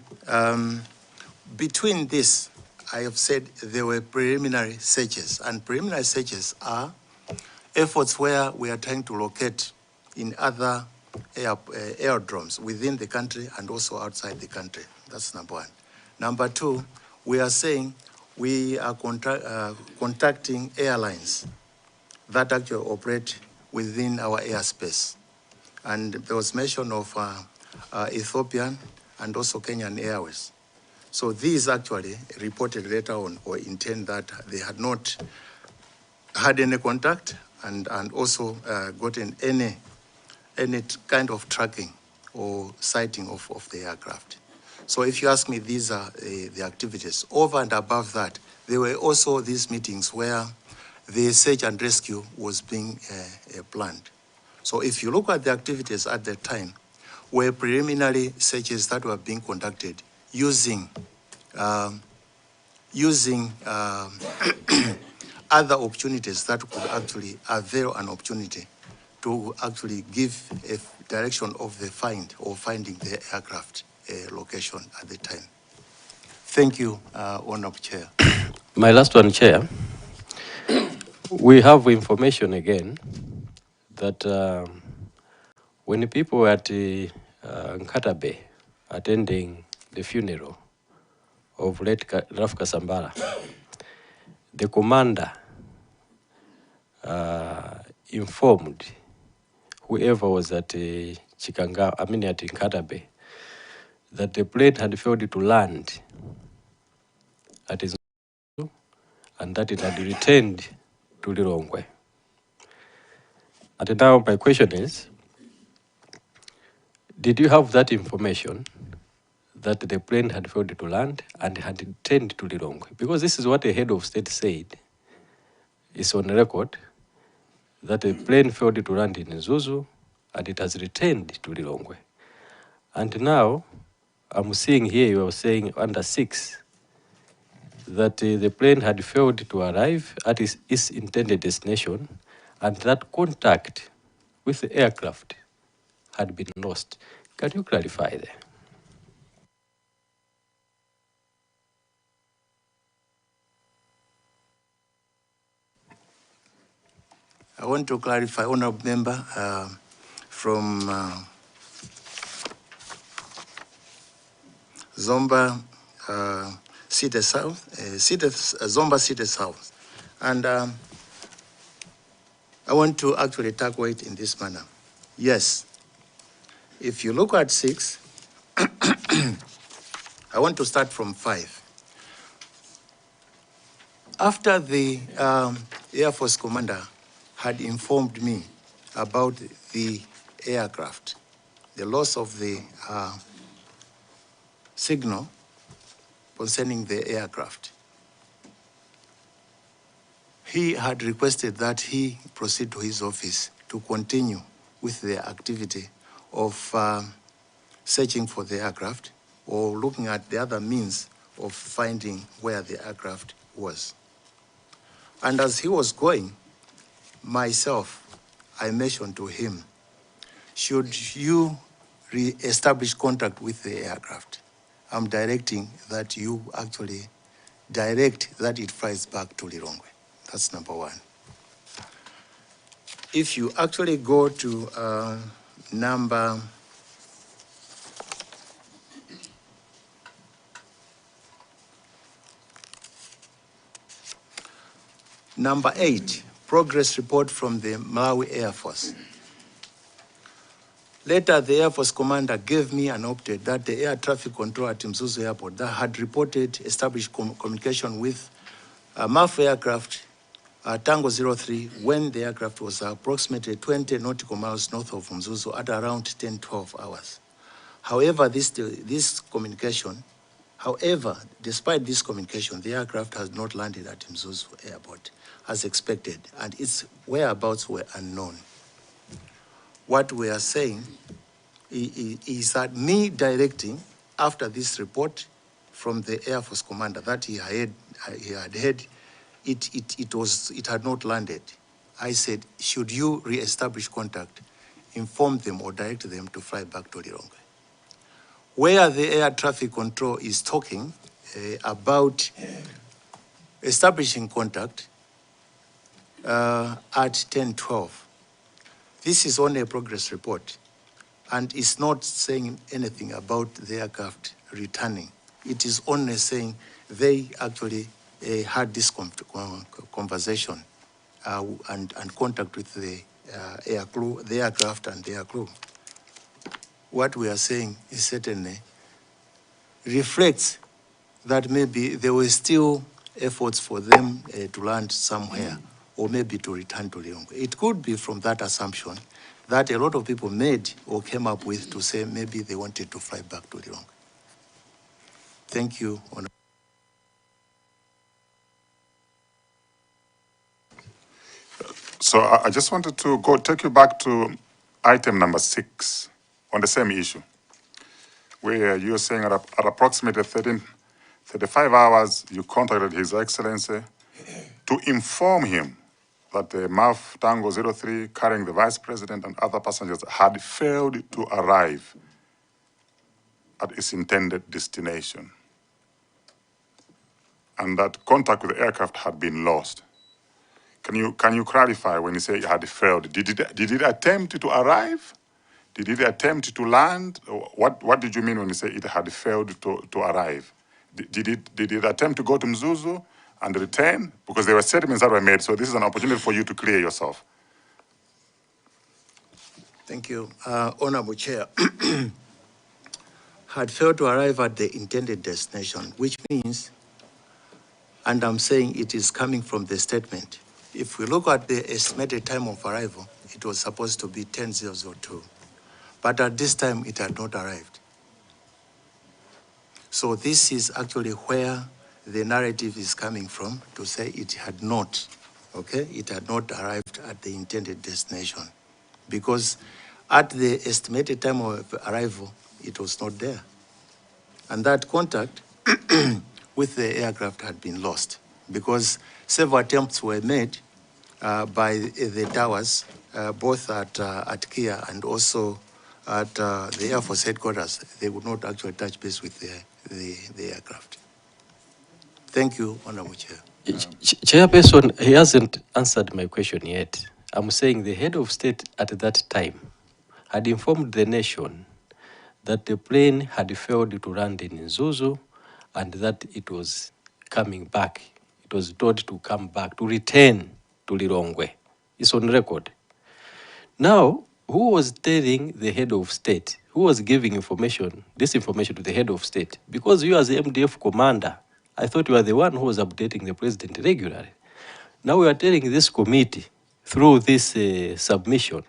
between this, I have said there were preliminary searches, and preliminary searches are efforts where we are trying to locate in other aerodromes within the country and also outside the country. That's number one. Number two, we are saying we are contacting airlines that actually operate within our airspace. And there was mention of Ethiopian and also Kenyan Airways. So these actually reported later on or intend that they had not had any contact and also gotten any kind of tracking or sighting of the aircraft. So if you ask me, these are the activities. Over and above that, there were also these meetings where the search and rescue was being planned. So if you look at the activities at the time, were preliminary searches that were being conducted using other opportunities that could actually avail an opportunity to actually give a direction of the find or finding the aircraft location at the time. Thank you, Honorable Chair. My last one, Chair. We have information again that when people were at Nkatabe attending the funeral of late Raf Kasambara, the commander informed whoever was at Chikangawa, at Nkatabe, that the plane had failed to land at his and that it had returned to Lilongwe. And now my question is, did you have that information that the plane had failed to land and had returned to Lilongwe? Because this is what the head of state said. It's on record that the plane failed to land in Zuzu and it has returned to Lilongwe. And now I'm seeing here you are saying under 6 that the plane had failed to arrive at its intended destination and that contact with the aircraft had been lost. Can you clarify there? I want to clarify, Honorable Member, from Zomba City South, Zomba City South. And I want to actually tackle it in this manner. Yes, if you look at 6, I want to start from 5. After the Air Force commander had informed me about the aircraft, the loss of the signal concerning the aircraft, he had requested that he proceed to his office to continue with the activity of searching for the aircraft or looking at the other means of finding where the aircraft was. And as he was going, myself, I mentioned to him, should you re-establish contact with the aircraft, I'm directing that you actually direct that it flies back to Lilongwe. That's number one. If you actually go to number Number 8, progress report from the Malawi Air Force. Later, the Air Force commander gave me an update that the air traffic control at Mzuzu Airport that had reported established communication with MAF aircraft Tango 03 when the aircraft was approximately 20 nautical miles north of Mzuzu at around 10-12 hours. However, despite this communication, the aircraft has not landed at Mzuzu Airport as expected, and its whereabouts were unknown. What we are saying is that me directing, after this report from the Air Force commander that he had heard, it had not landed. I said, should you re-establish contact, inform them or direct them to fly back to Lilongwe. Where the air traffic control is talking about establishing contact at 10-12. This is only a progress report and it's not saying anything about the aircraft returning. It is only saying they actually had this conversation and contact with the aircraft and the air crew. What we are saying is certainly reflects that maybe there were still efforts for them to land somewhere or maybe to return to Lilongwe. It could be from that assumption that a lot of people made or came up with to say maybe they wanted to fly back to Lilongwe. Thank you, Honorable. So I just wanted to take you back to item number 6 on the same issue, where you're saying at approximately 35 hours, you contacted His Excellency to inform him that the MAF Tango 03 carrying the Vice President and other passengers had failed to arrive at its intended destination, and that contact with the aircraft had been lost. Can you clarify when you say it had failed? Did it attempt to arrive? Did it attempt to land? What did you mean when you say it had failed to arrive? Did it attempt to go to Mzuzu and return? Because there were statements that were made, so this is an opportunity for you to clear yourself. Thank you. Honorable Chair, had failed to arrive at the intended destination, which means, and I'm saying it is coming from the statement, if we look at the estimated time of arrival, it was supposed to be 10:02, but at this time it had not arrived. So this is actually where the narrative is coming from, to say it had not, okay? It had not arrived at the intended destination, because at the estimated time of arrival, it was not there. And that contact with the aircraft had been lost, because several attempts were made by the towers, both at Kia and also at the Air Force headquarters. They would not actually touch base with the aircraft. Thank you, Honorable Chair. Chairperson, he hasn't answered my question yet. I'm saying the head of state at that time had informed the nation that the plane had failed to land in Mzuzu and that it was coming back. It was told to come back, to return to Lilongwe. It's on record. Now, who was telling the head of state? Who was giving this information to the head of state? Because you as the MDF commander, I thought you were the one who was updating the president regularly. Now we are telling this committee through this submission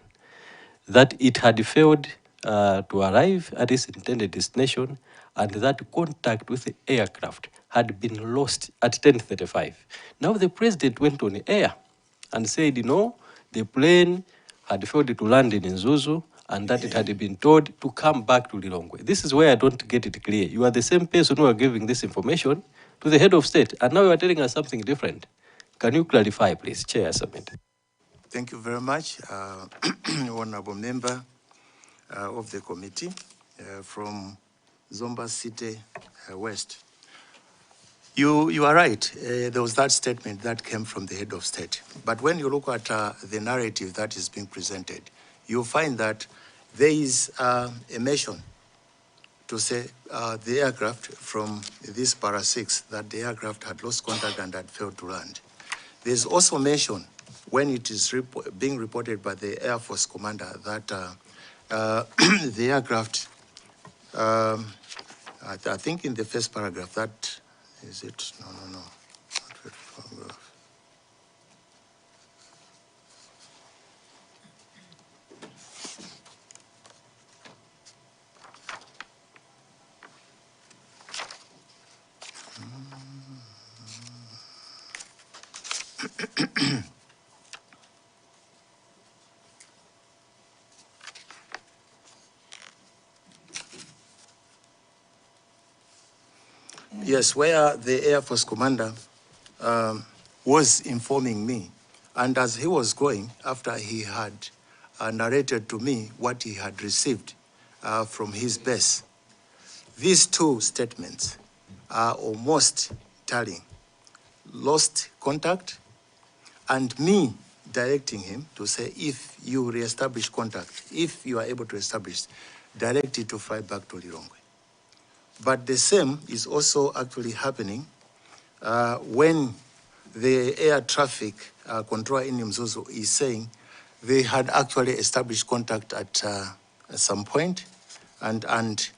that it had failed to arrive at its intended destination and that contact with the aircraft had been lost at 10:35. Now the president went on the air and said, no, the plane had failed to land in Mzuzu and that it had been told to come back to Lilongwe. This is where I don't get it clear. You are the same person who are giving this information to the head of state, and now you are telling us something different. Can you clarify, please? Chair, submit. Thank you very much, honorable member of the committee from Zomba City West. You are right. There was that statement that came from the head of state. But when you look at the narrative that is being presented, you'll find that there is a mention to say the aircraft from this Para 6, that the aircraft had lost contact and had failed to land. There's also mention when it is being reported by the Air Force commander that the aircraft, I think in the first paragraph, that is it? No. Yes, where the Air Force commander was informing me, and as he was going, after he had narrated to me what he had received from his base, these two statements are almost telling: lost contact, and me directing him to say, if you reestablish contact, if you are able to establish, direct it to fly back to Lilongwe. But the same is also actually happening when the air traffic controller in Mzuzu is saying they had actually established contact at some point, and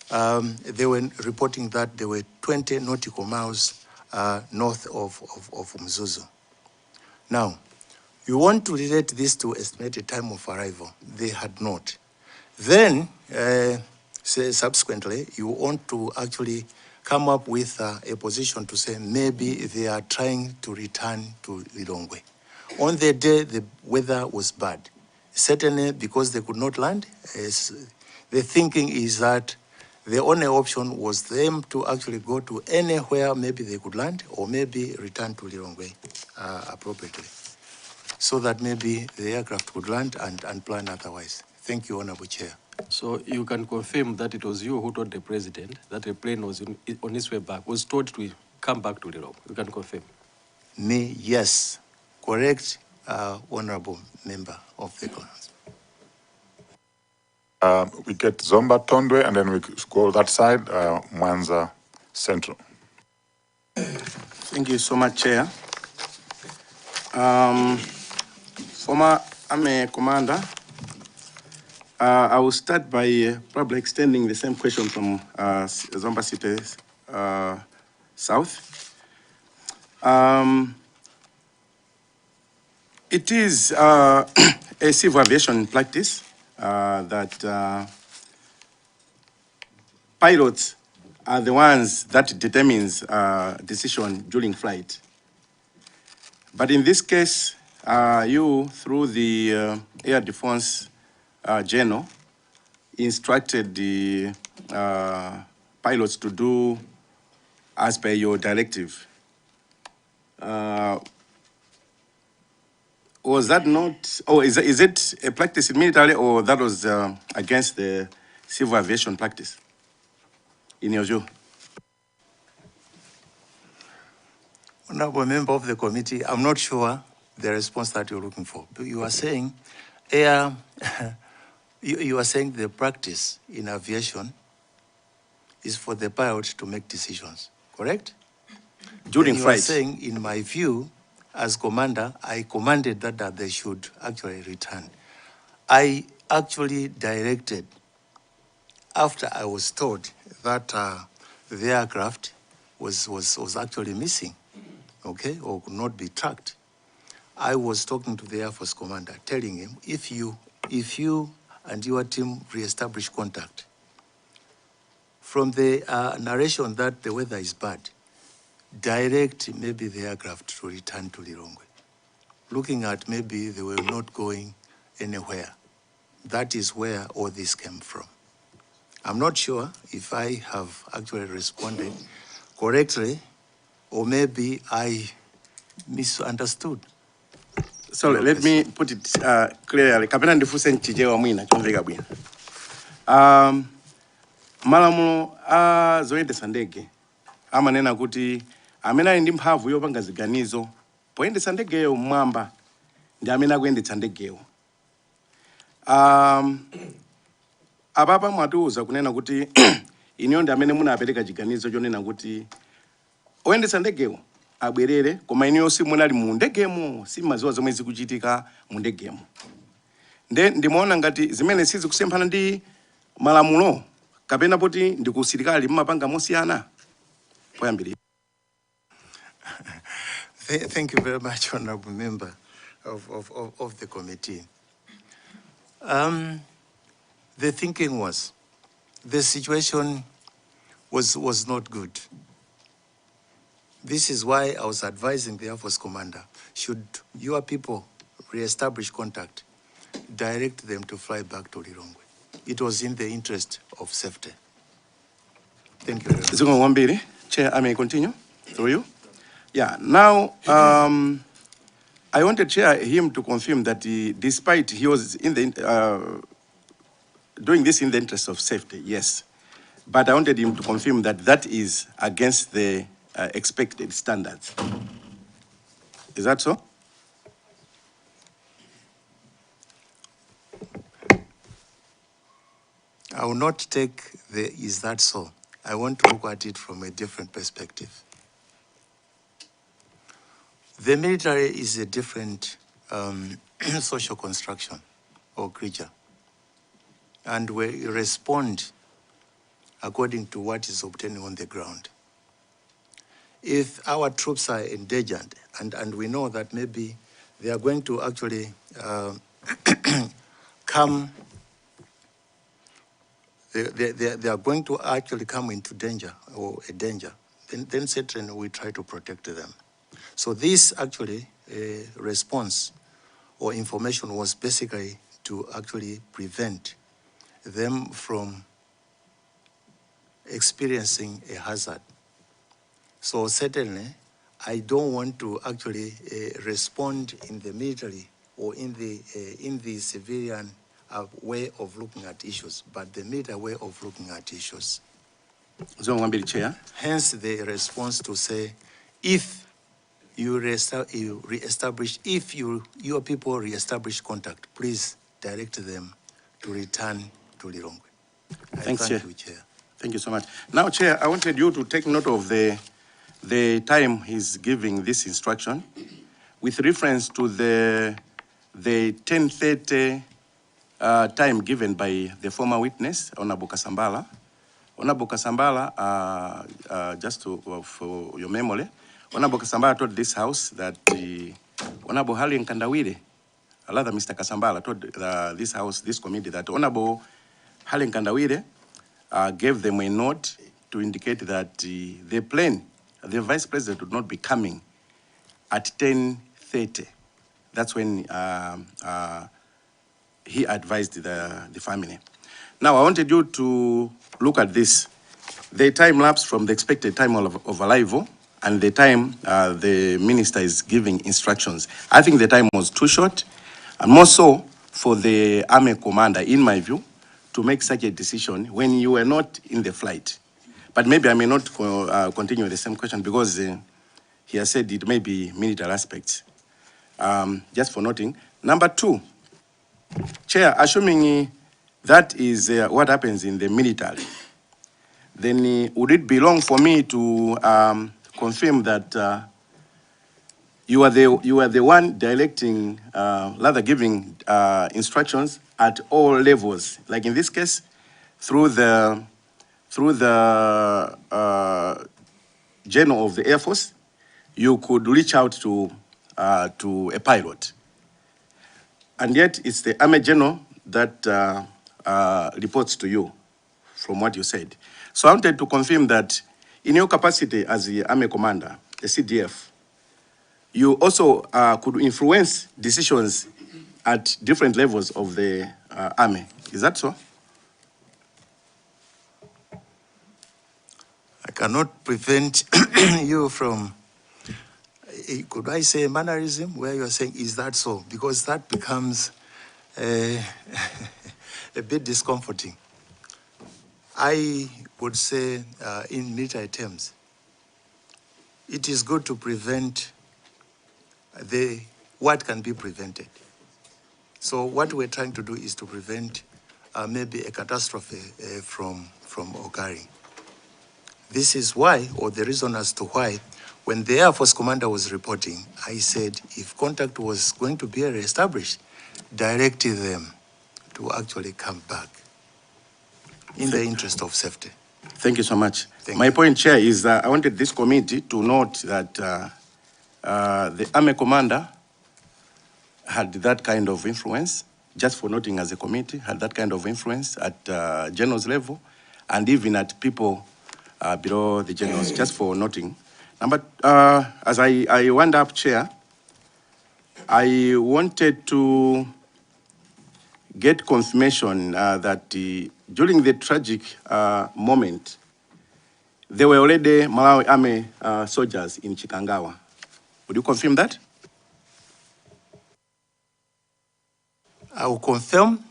they were reporting that they were 20 nautical miles north of Mzuzu. Now, you want to relate this to estimated time of arrival. They had not. Then, subsequently, you want to actually come up with a position to say maybe they are trying to return to Lilongwe. On the day, the weather was bad. Certainly, because they could not land, the thinking is that the only option was them to actually go to anywhere maybe they could land, or maybe return to Lilongwe appropriately, so that maybe the aircraft could land and plan otherwise. Thank you, Honorable Chair. So you can confirm that it was you who told the president that the plane was on its way back, was told to come back to Lilongwe. You can confirm. Me, yes. Correct, Honorable Member of the Council. We get Zomba Tondwe, and then we go that side, Mwanza Central. Thank you so much, Chair. Former Army Commander, I will start by probably extending the same question from Zomba City South. It is a civil aviation practice that pilots are the ones that determines decision during flight. But in this case, you, through the Air Defense General, instructed the pilots to do as per your directive. Was that not, or is it a practice in military, or that was against the civil aviation practice, in your view? Honorable Member of the committee, I'm not sure the response that you're looking for. You are saying you are saying the practice in aviation is for the pilot to make decisions, correct? During flight. You are saying, in my view, as commander, I commanded that they should actually return. I actually directed, after I was told that the aircraft was actually missing, okay, or could not be tracked. I was talking to the Air Force commander, telling him, if you and your team reestablish contact, from the narration that the weather is bad, direct maybe the aircraft to return to Lilongwe, looking at maybe they were not going anywhere, that is where all this came from. I'm not sure if I have actually responded correctly, or maybe I misunderstood. So let me put it clearly. Kapena ndifuse nchijewa mwina chomveka bwino. Malamulo zoyendesa ndege amanena kuti amene ali ndi mphamvu yopanga ziganizo poyendesa ndegeyo mmwamba ndi amene akuyendetsa ndegeyo. Apapa mwatiuza kunena kuti iniyo ndi amene munapereka chiganizo chonena kuti oyendetsa ndegeyo abwerere koma iniyo simunali mu ndegemo, simaziwa zomwe zikuchitika mu ndegemo. Ndimaona ngati zimene sizikusemphana ndi malamulo kapena poti ndi kusilikali mmapanga mosiyana poyambirira. Thank you very much, Honorable Member of the committee. The thinking was, the situation was not good. This is why I was advising the Air Force Commander, should your people re-establish contact, direct them to fly back to Lilongwe. It was in the interest of safety. Thank you very much. Chair, I may continue through you. Yeah, now I wanted Chair him to confirm that despite he was in the doing this in the interest of safety, yes, but I wanted him to confirm that that is against the expected standards. Is that so? I will not take the "is that so." I want to look at it from a different perspective. The military is a different social construction or creature, and we respond according to what is obtained on the ground. If our troops are endangered, and we know that maybe they are going to actually come, they are going to actually come into danger or a danger, then certainly we try to protect them. So this actually response or information was basically to actually prevent them from experiencing a hazard. So certainly, I don't want to actually respond in the military or in the civilian way of looking at issues, but the military way of looking at issues. Hence the response to say, if you reestablish, if your people reestablish contact, please direct them to return to Lilongwe. Thanks, Thank Chair. you, Chair. Thank you so much. Now, Chair, I wanted you to take note of the time he's giving this instruction with reference to the 10:30 time given by the former witness, Honorable Kasambala. Honorable Kasambala, just for your memory, Honorable Kasambala told this House that Honorable Hali Nkandawire, rather Mr. Kasambala told this House, this committee, that Honorable Hali Nkandawire gave them a note to indicate that the plane, the Vice President would not be coming at 10:30. That's when he advised the family. Now, I wanted you to look at this. The time lapse from the expected time of arrival and the time the minister is giving instructions. I think the time was too short, and more so for the army commander, in my view, to make such a decision when you were not in the flight. But maybe I may not continue the same question because he has said it may be military aspects. Just for noting. Number two, Chair, assuming that is what happens in the military, then would it be wrong for me to confirm that you are the one directing, rather giving instructions at all levels, like in this case, through the General of the Air Force, you could reach out to a pilot, and yet it's the Army General that reports to you, from what you said. So I wanted to confirm that in your capacity as the Army Commander, the CDF, you also could influence decisions at different levels of the army. Is that so? I cannot prevent you from, could I say mannerism, where you're saying, is that so? Because that becomes a bit discomforting. I would say, in military terms, it is good to prevent what can be prevented. So what we're trying to do is to prevent maybe a catastrophe from occurring. This is why, or the reason as to why, when the Air Force commander was reporting, I said if contact was going to be reestablished, directed them to actually come back in the interest of safety. Thank you so much. My point, Chair, is I wanted this committee to note that the army commander had that kind of influence, just for noting as a committee, had that kind of influence at general's level, and even at people below the generals, just for noting. But as I wound up, Chair, I wanted to get confirmation that during the tragic moment, there were already Malawi Army soldiers in Chikangawa. Would you confirm that? I will confirm,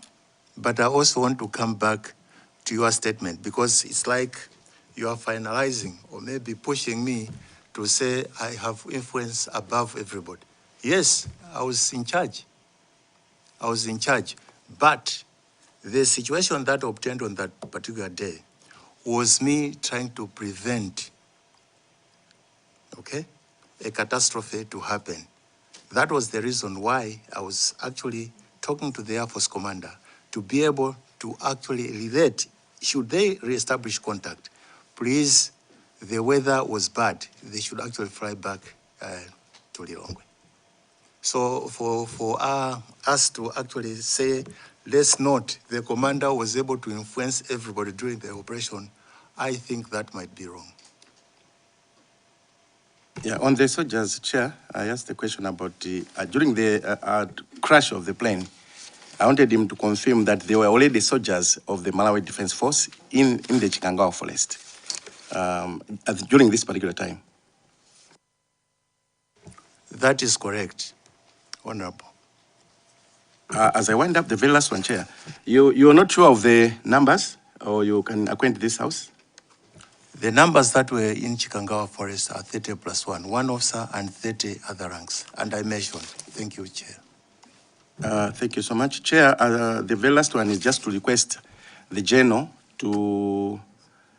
but I also want to come back to your statement because it's like you are finalizing or maybe pushing me to say I have influence above everybody. Yes, I was in charge. I was in charge, but the situation that obtained on that particular day was me trying to prevent, okay, a catastrophe to happen. That was the reason why I was actually talking to the Air Force commander to be able to actually relate, should they reestablish contact, please, the weather was bad, they should actually fly back to Lilongwe. So for us to actually say, let's note, the commander was able to influence everybody during the operation, I think that might be wrong. Yeah, on the soldiers, Chair, I asked the question about during the crash of the plane. I wanted him to confirm that there were already soldiers of the Malawi Defense Force in the Chikangawa forest during this particular time. That is correct, Honorable. As I wind up the very last one, Chair, you're not sure of the numbers, or you can acquaint this House? The numbers that were in Chikangawa Forest are 30 plus 1 officer and 30 other ranks, and I mentioned. Thank you, Chair. Thank you so much. Chair, the very last one is just to request the General to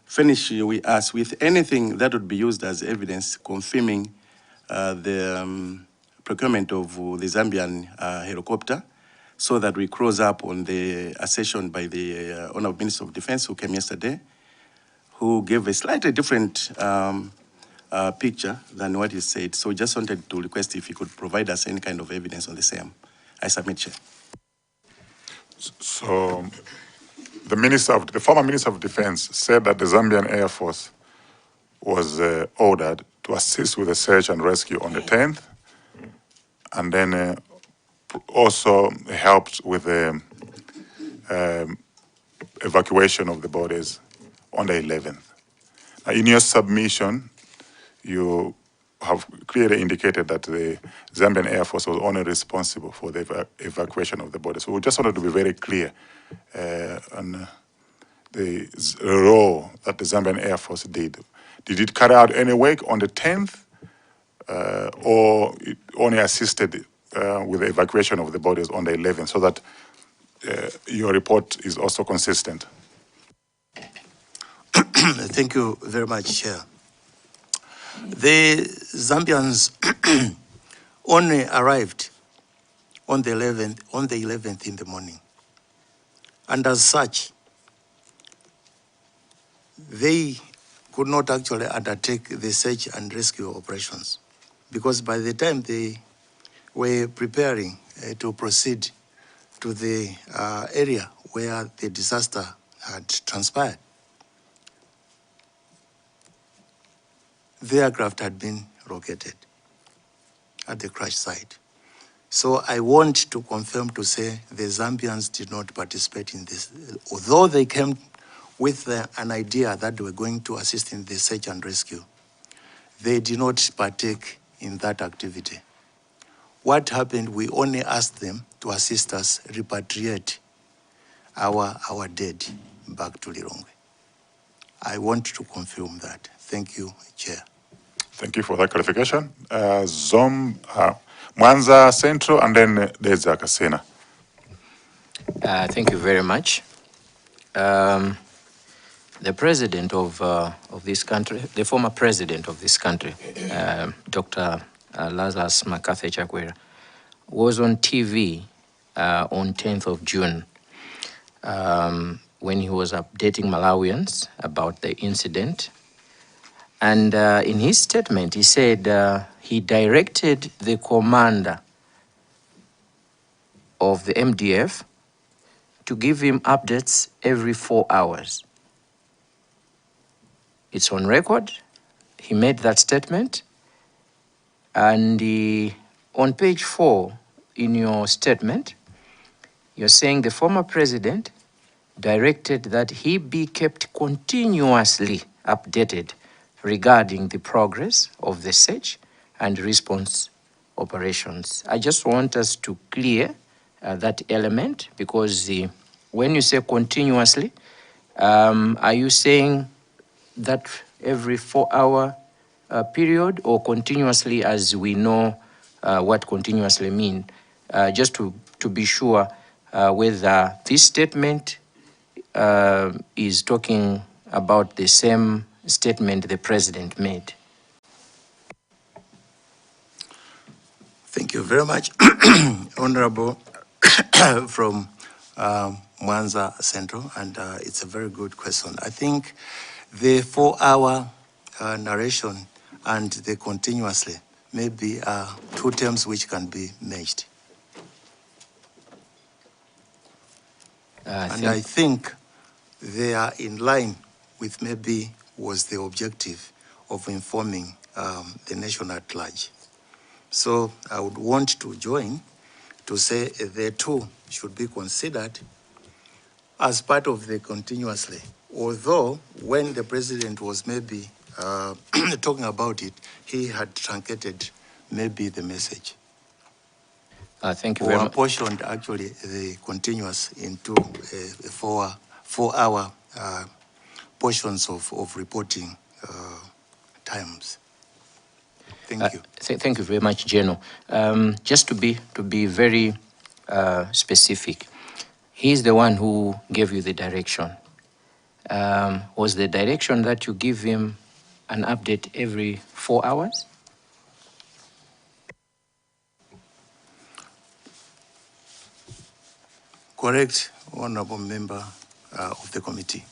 finish with us with anything that would be used as evidence confirming the procurement of the Zambian helicopter, so that we close up on the assertion by the Honorable Minister of Defense who came yesterday, who gave a slightly different picture than what he said. So just wanted to request if he could provide us any kind of evidence on the same. I submit, Chair. So the former Minister of Defense said that the Zambian Air Force was ordered to assist with the search and rescue on the 10th, and then also helped with the evacuation of the bodies on the 11th. Now, in your submission, you have clearly indicated that the Zambian Air Force was only responsible for the evacuation of the bodies. So we just wanted to be very clear on the role that the Zambian Air Force did. Did it carry out any work on the 10th, or it only assisted with the evacuation of the bodies on the 11th, so that your report is also consistent? Thank you very much, Chair. The Zambians only arrived on the 11th in the morning. And as such, they could not actually undertake the search and rescue operations, because by the time they were preparing to proceed to the area where the disaster had transpired, the aircraft had been located at the crash site. So I want to confirm to say the Zambians did not participate in this. Although they came with an idea that they were going to assist in the search and rescue, they did not partake in that activity. What happened, we only asked them to assist us repatriate our dead back to Lilongwe. I want to confirm that. Thank you, Chair. Thank you for that clarification. Mwanza Central, and then there's Kasena. Thank you very much. The president of this country, the former president of this country, Dr. Lazarus Makathi Chakwera, was on TV on 10th of June when he was updating Malawians about the incident. And in his statement, he said he directed the commander of the MDF to give him updates every 4 hours. It's on record. He made that statement. And on page 4 in your statement, you're saying the former president directed that he be kept continuously updated regarding the progress of the search and response operations. I just want us to clear that element, because when you say continuously, are you saying that every 4-hour period, or continuously as we know what continuously mean? Just to be sure whether this statement is talking about the same statement the president made. Thank you very much, Honorable from Mwanza Central, and it's a very good question. I think the 4-hour narration and the continuously may be two terms which can be merged. And I think they are in line with maybe was the objective of informing the nation at large. So I would want to join to say the two should be considered as part of the continuously. Although when the president was maybe talking about it, he had truncated maybe the message. Thank you very much. Or apportioned actually the continuous into 4-hour portions of reporting times. Thank you. Thank you very much, General. Just to be very specific, he's the one who gave you the direction. Was the direction that you give him an update every 4 hours? Correct, honorable member of the committee.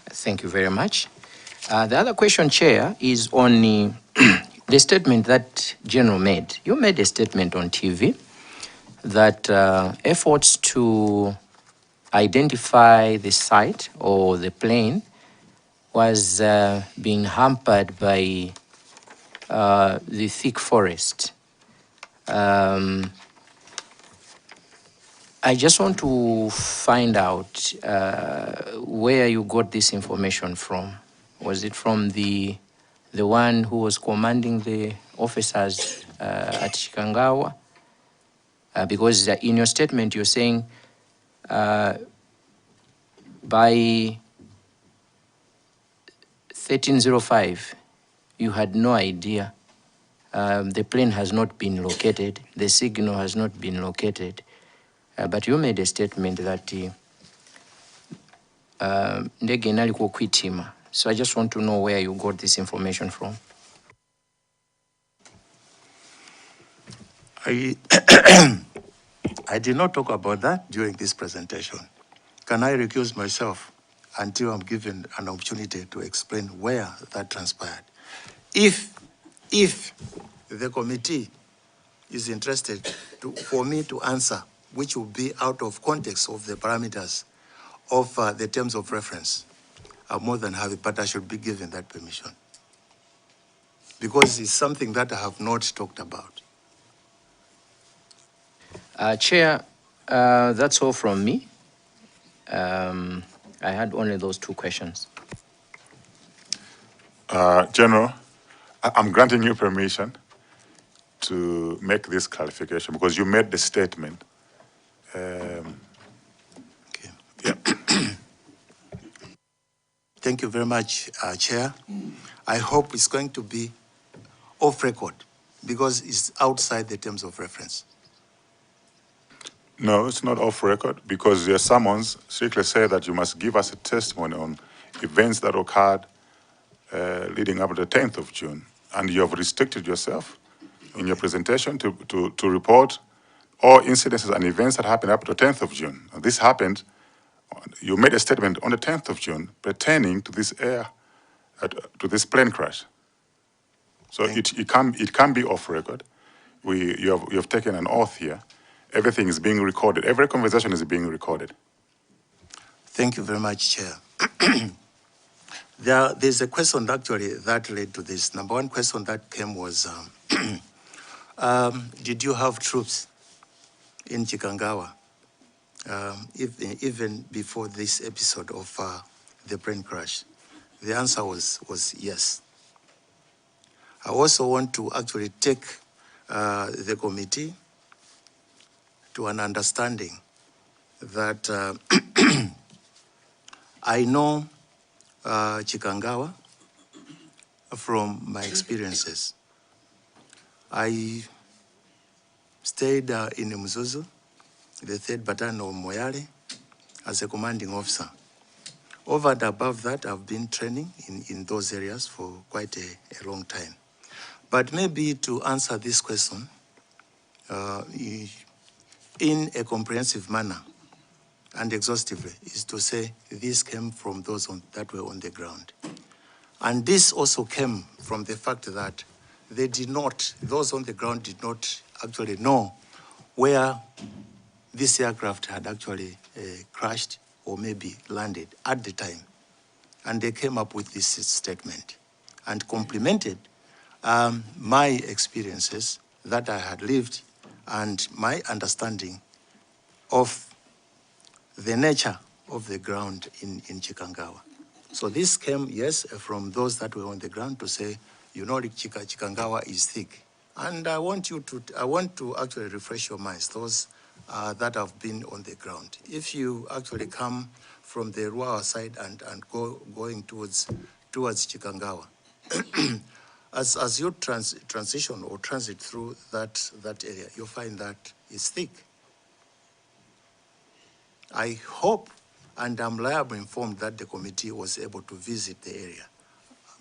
Thank you very much. The other question, Chair, is on the statement that General made. You made a statement on TV that efforts to identify the site or the plane was being hampered by the thick forest. I just want to find out where you got this information from. Was it from the one who was commanding the officers at Chikangawa? Because in your statement you're saying by 1305 you had no idea. The plane has not been located, the signal has not been located. But you made a statement that ndege inaliko kwitima. So I just want to know where you got this information from. I did not talk about that during this presentation. Can I recuse myself until I'm given an opportunity to explain where that transpired? If the committee is interested for me to answer, which will be out of context of the parameters of the terms of reference, I'm more than happy, but I should be given that permission. Because it's something that I have not talked about. Chair, that's all from me. I had only those two questions. General, I'm granting you permission to make this clarification because you made the statement. Thank you very much, Chair. I hope it's going to be off record because it's outside the terms of reference. No, it's not off record because your summons strictly say that you must give us a testimony on events that occurred leading up to the 10th of June. And you have restricted yourself in your presentation to report all incidences and events that happened up to the 10th of June. And this happened, you made a statement on the 10th of June pertaining to this to this plane crash. So it can be off record. You have taken an oath here. Everything is being recorded. Every conversation is being recorded. Thank you very much, Chair. There's a question actually that led to this. Number one question that came was, did you have troops in Chikangawa even before this episode of the plane crash? The answer was yes. I also want to actually take the committee to an understanding that I know Chikangawa from my experiences. I stayed in Mzuzu, the 3rd Battalion of Moyale, as a commanding officer. Over and above that, I've been training in those areas for quite a long time. But maybe to answer this question in a comprehensive manner and exhaustively is to say this came from those that were on the ground. And this also came from the fact that those on the ground did not actually know where this aircraft had actually crashed or maybe landed at the time. And they came up with this statement and complemented my experiences that I had lived and my understanding of the nature of the ground in Chikangawa. So this came, yes, from those that were on the ground to say, you know, Chikangawa is thick. And I want to actually refresh your minds, those that have been on the ground. If you actually come from the Ruawa side and going towards Chikangawa, as you transition or transit through that area, you'll find that it's thick. I hope and I'm reliably informed that the committee was able to visit the area.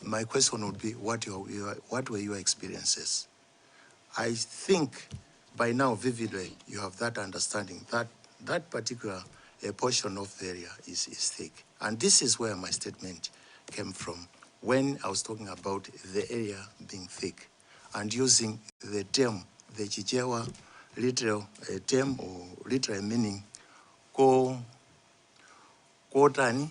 My question would be, what were your experiences? I think by now, vividly, you have that understanding that that particular portion of the area is thick. And this is where my statement came from when I was talking about the area being thick and using the term, the Chichewa literal term or literal meaning, Kotani,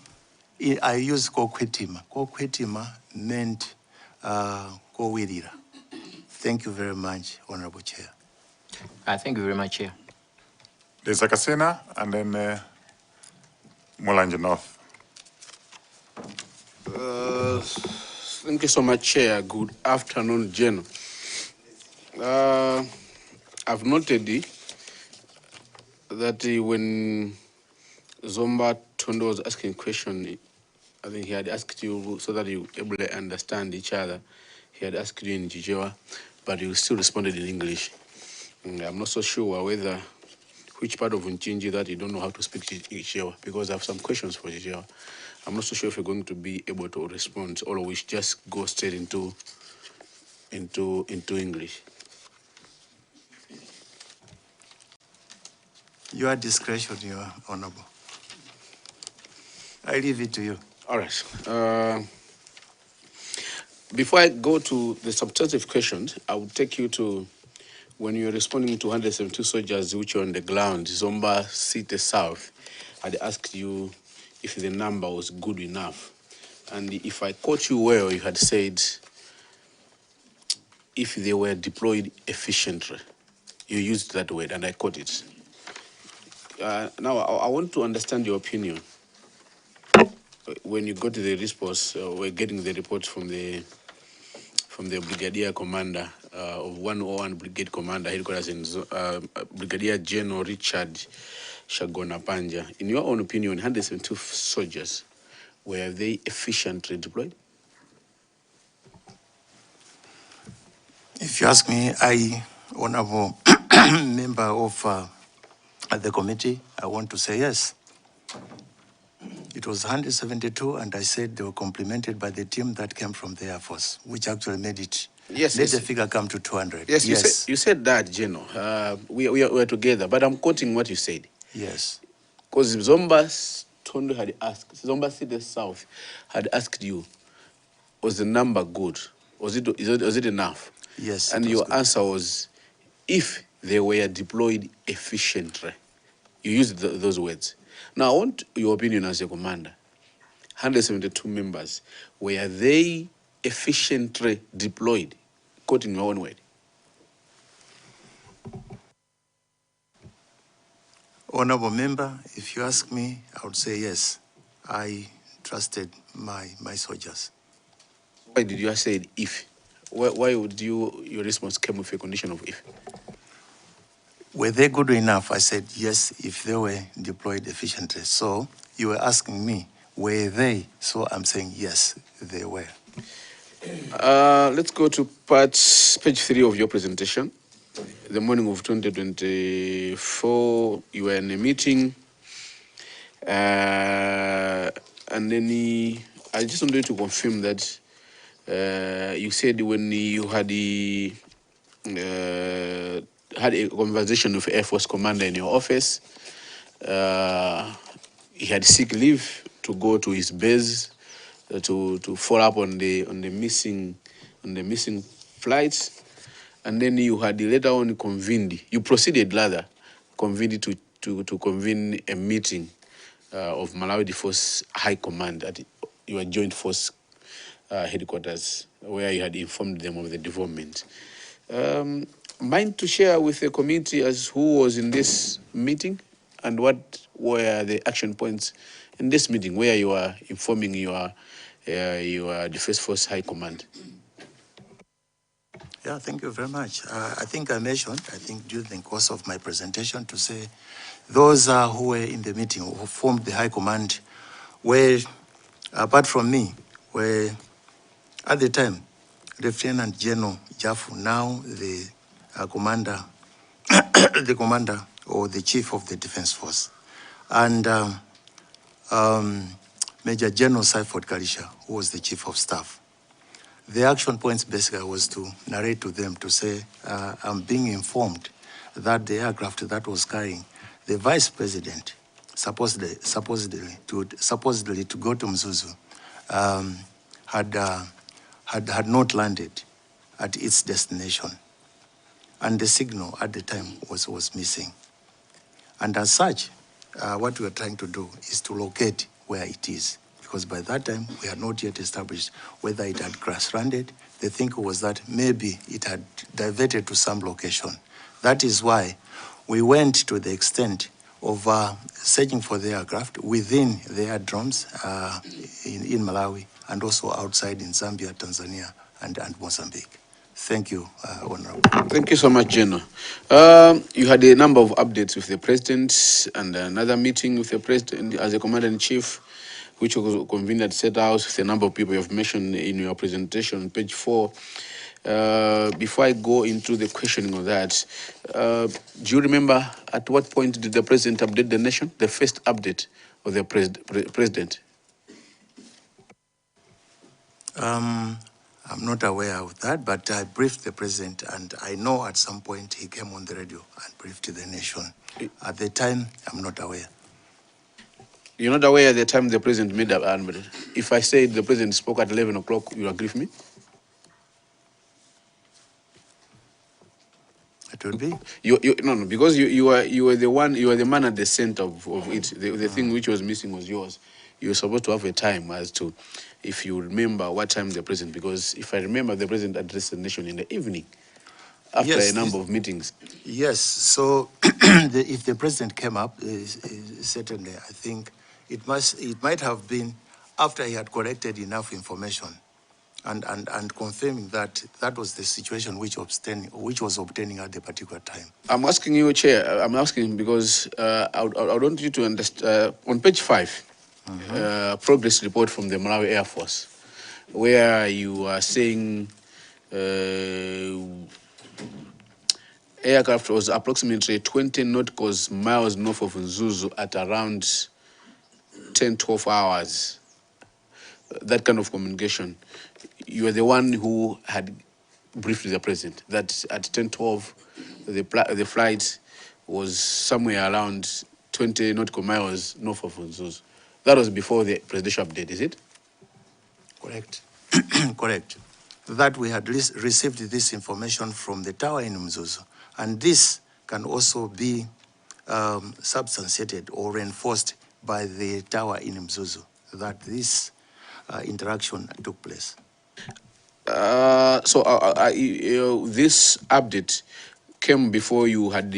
I use Kokwetima. Kokwetima meant Kowirira. Thank you very much, Honorable Chair. Thank you very much, Chair. There's Akasena and then Mulanje North. Thank you so much, Chair. Good afternoon, General. I've noted that when Zomba Tondo was asking a question, I think he had asked you so that you were able to understand each other. He had asked you in Chichewa, but you still responded in English. I'm not so sure whether which part of Unchinji that you don't know how to speak Chichewa, because I have some questions for Chichewa. I'm not so sure if you're going to be able to respond, all of which just go straight into English. Your discretion, Your Honorable. I leave it to you. All right. Before I go to the substantive questions, I will take you to when you're responding to 172 soldiers which are on the ground, Zomba City South. I'd asked you if the number was good enough. And if I caught you well, you had said if they were deployed efficiently. You used that word, and I caught it. Now, I want to understand your opinion. When you got the response, we're getting the report from the Brigadier Commander of 101 Brigade Commander, headquarters in Brigadier General Richard Shagona Panja. In your own opinion, 172 soldiers, were they efficiently deployed? If you ask me, honorable member of the committee, I want to say yes. It was 172, and I said they were complemented by the team that came from the Air Force, which actually made it. Yes, Let yes. the figure come to 200. Yes, Yes. you said that, General. We are together, but I'm quoting what you said. Yes. Because Zomba Tondo had asked, Zomba City South had asked you, was the number good? Was it enough? Yes. And your answer was, if they were deployed efficiently. You used those words. Now, I want your opinion as a commander. 172 members, were they efficiently deployed? Quoting your own word. Honorable member, if you ask me, I would say yes. I trusted my soldiers. Why did you say if? Why would your response came with a condition of if? Were they good enough? I said yes, if they were deployed efficiently. So you were asking me, were they? So I'm saying yes, they were. Let's go to page 3 of your presentation. The morning of 2024, you were in a meeting, and then I just wanted to confirm that you said when you had a conversation with Air Force commander in your office, he had sick leave to go to his base to follow up on the missing flights, and then you had later on convened. You proceeded convened to convene a meeting of Malawi Force High Command at your Joint Force headquarters, where you had informed them of the development. Mind to share with the committee as who was in this meeting and what were the action points in this meeting where you are informing your Defense Force High Command? Yeah, thank you very much. I think I mentioned, during the course of my presentation to say those who were in the meeting, who formed the High Command, were, apart from me, were at the time, Lieutenant General Jaffu, now the commander, the commander or the chief of the Defense Force, and Major General Seifert Kalisha, who was the chief of staff. The action points basically was to narrate to them to say, I'm being informed that the aircraft that was carrying the vice president, supposedly to go to Mzuzu, had not landed at its destination, and the signal at the time was missing. And as such, what we are trying to do is to locate where it is, because by that time we had not yet established whether it had crash-landed. The thinking was that maybe it had diverted to some location. That is why we went to the extent of searching for the aircraft within the aerodromes in Malawi and also outside in Zambia, Tanzania, and Mozambique. Thank you, Honorable. Thank you so much, General. You had a number of updates with the President and another meeting with the President as a Commander-in-Chief, which was convened at State House with a number of people you have mentioned in your presentation on page 4. Before I go into the questioning of that, do you remember at what point did the President update the nation? The first update of the President? I'm not aware of that, but I briefed the President, and I know at some point he came on the radio and briefed the nation. At the time, I'm not aware. You're not aware at the time the President made that admission? If I said the President spoke at 11 o'clock, you agree with me? It would be. No, because you were the man at the center of it. The thing which was missing was yours. You were supposed to have a time as to, if you remember what time the President, because if I remember, the President addressed the nation in the evening. after Yes, a number of meetings. Yes, so if the president came up, certainly, I think it might have been after he had collected enough information and confirming that that was the situation which was obtaining at the particular time. I'm asking you, Chair, I'm asking because I would want you to understand, on page 5, progress report from the Malawi Air Force, where you are saying aircraft was approximately 20 nautical miles north of Nzuzu at around 10-12 hours. That kind of communication. You are the one who had briefed the president that at 10:12 the flight was somewhere around 20 nautical miles north of Nzuzu. That was before the presidential update, is it? Correct. Correct. That we had received this information from the tower in Mzuzu. And this can also be substantiated or reinforced by the tower in Mzuzu, that this interaction took place. This update came before you had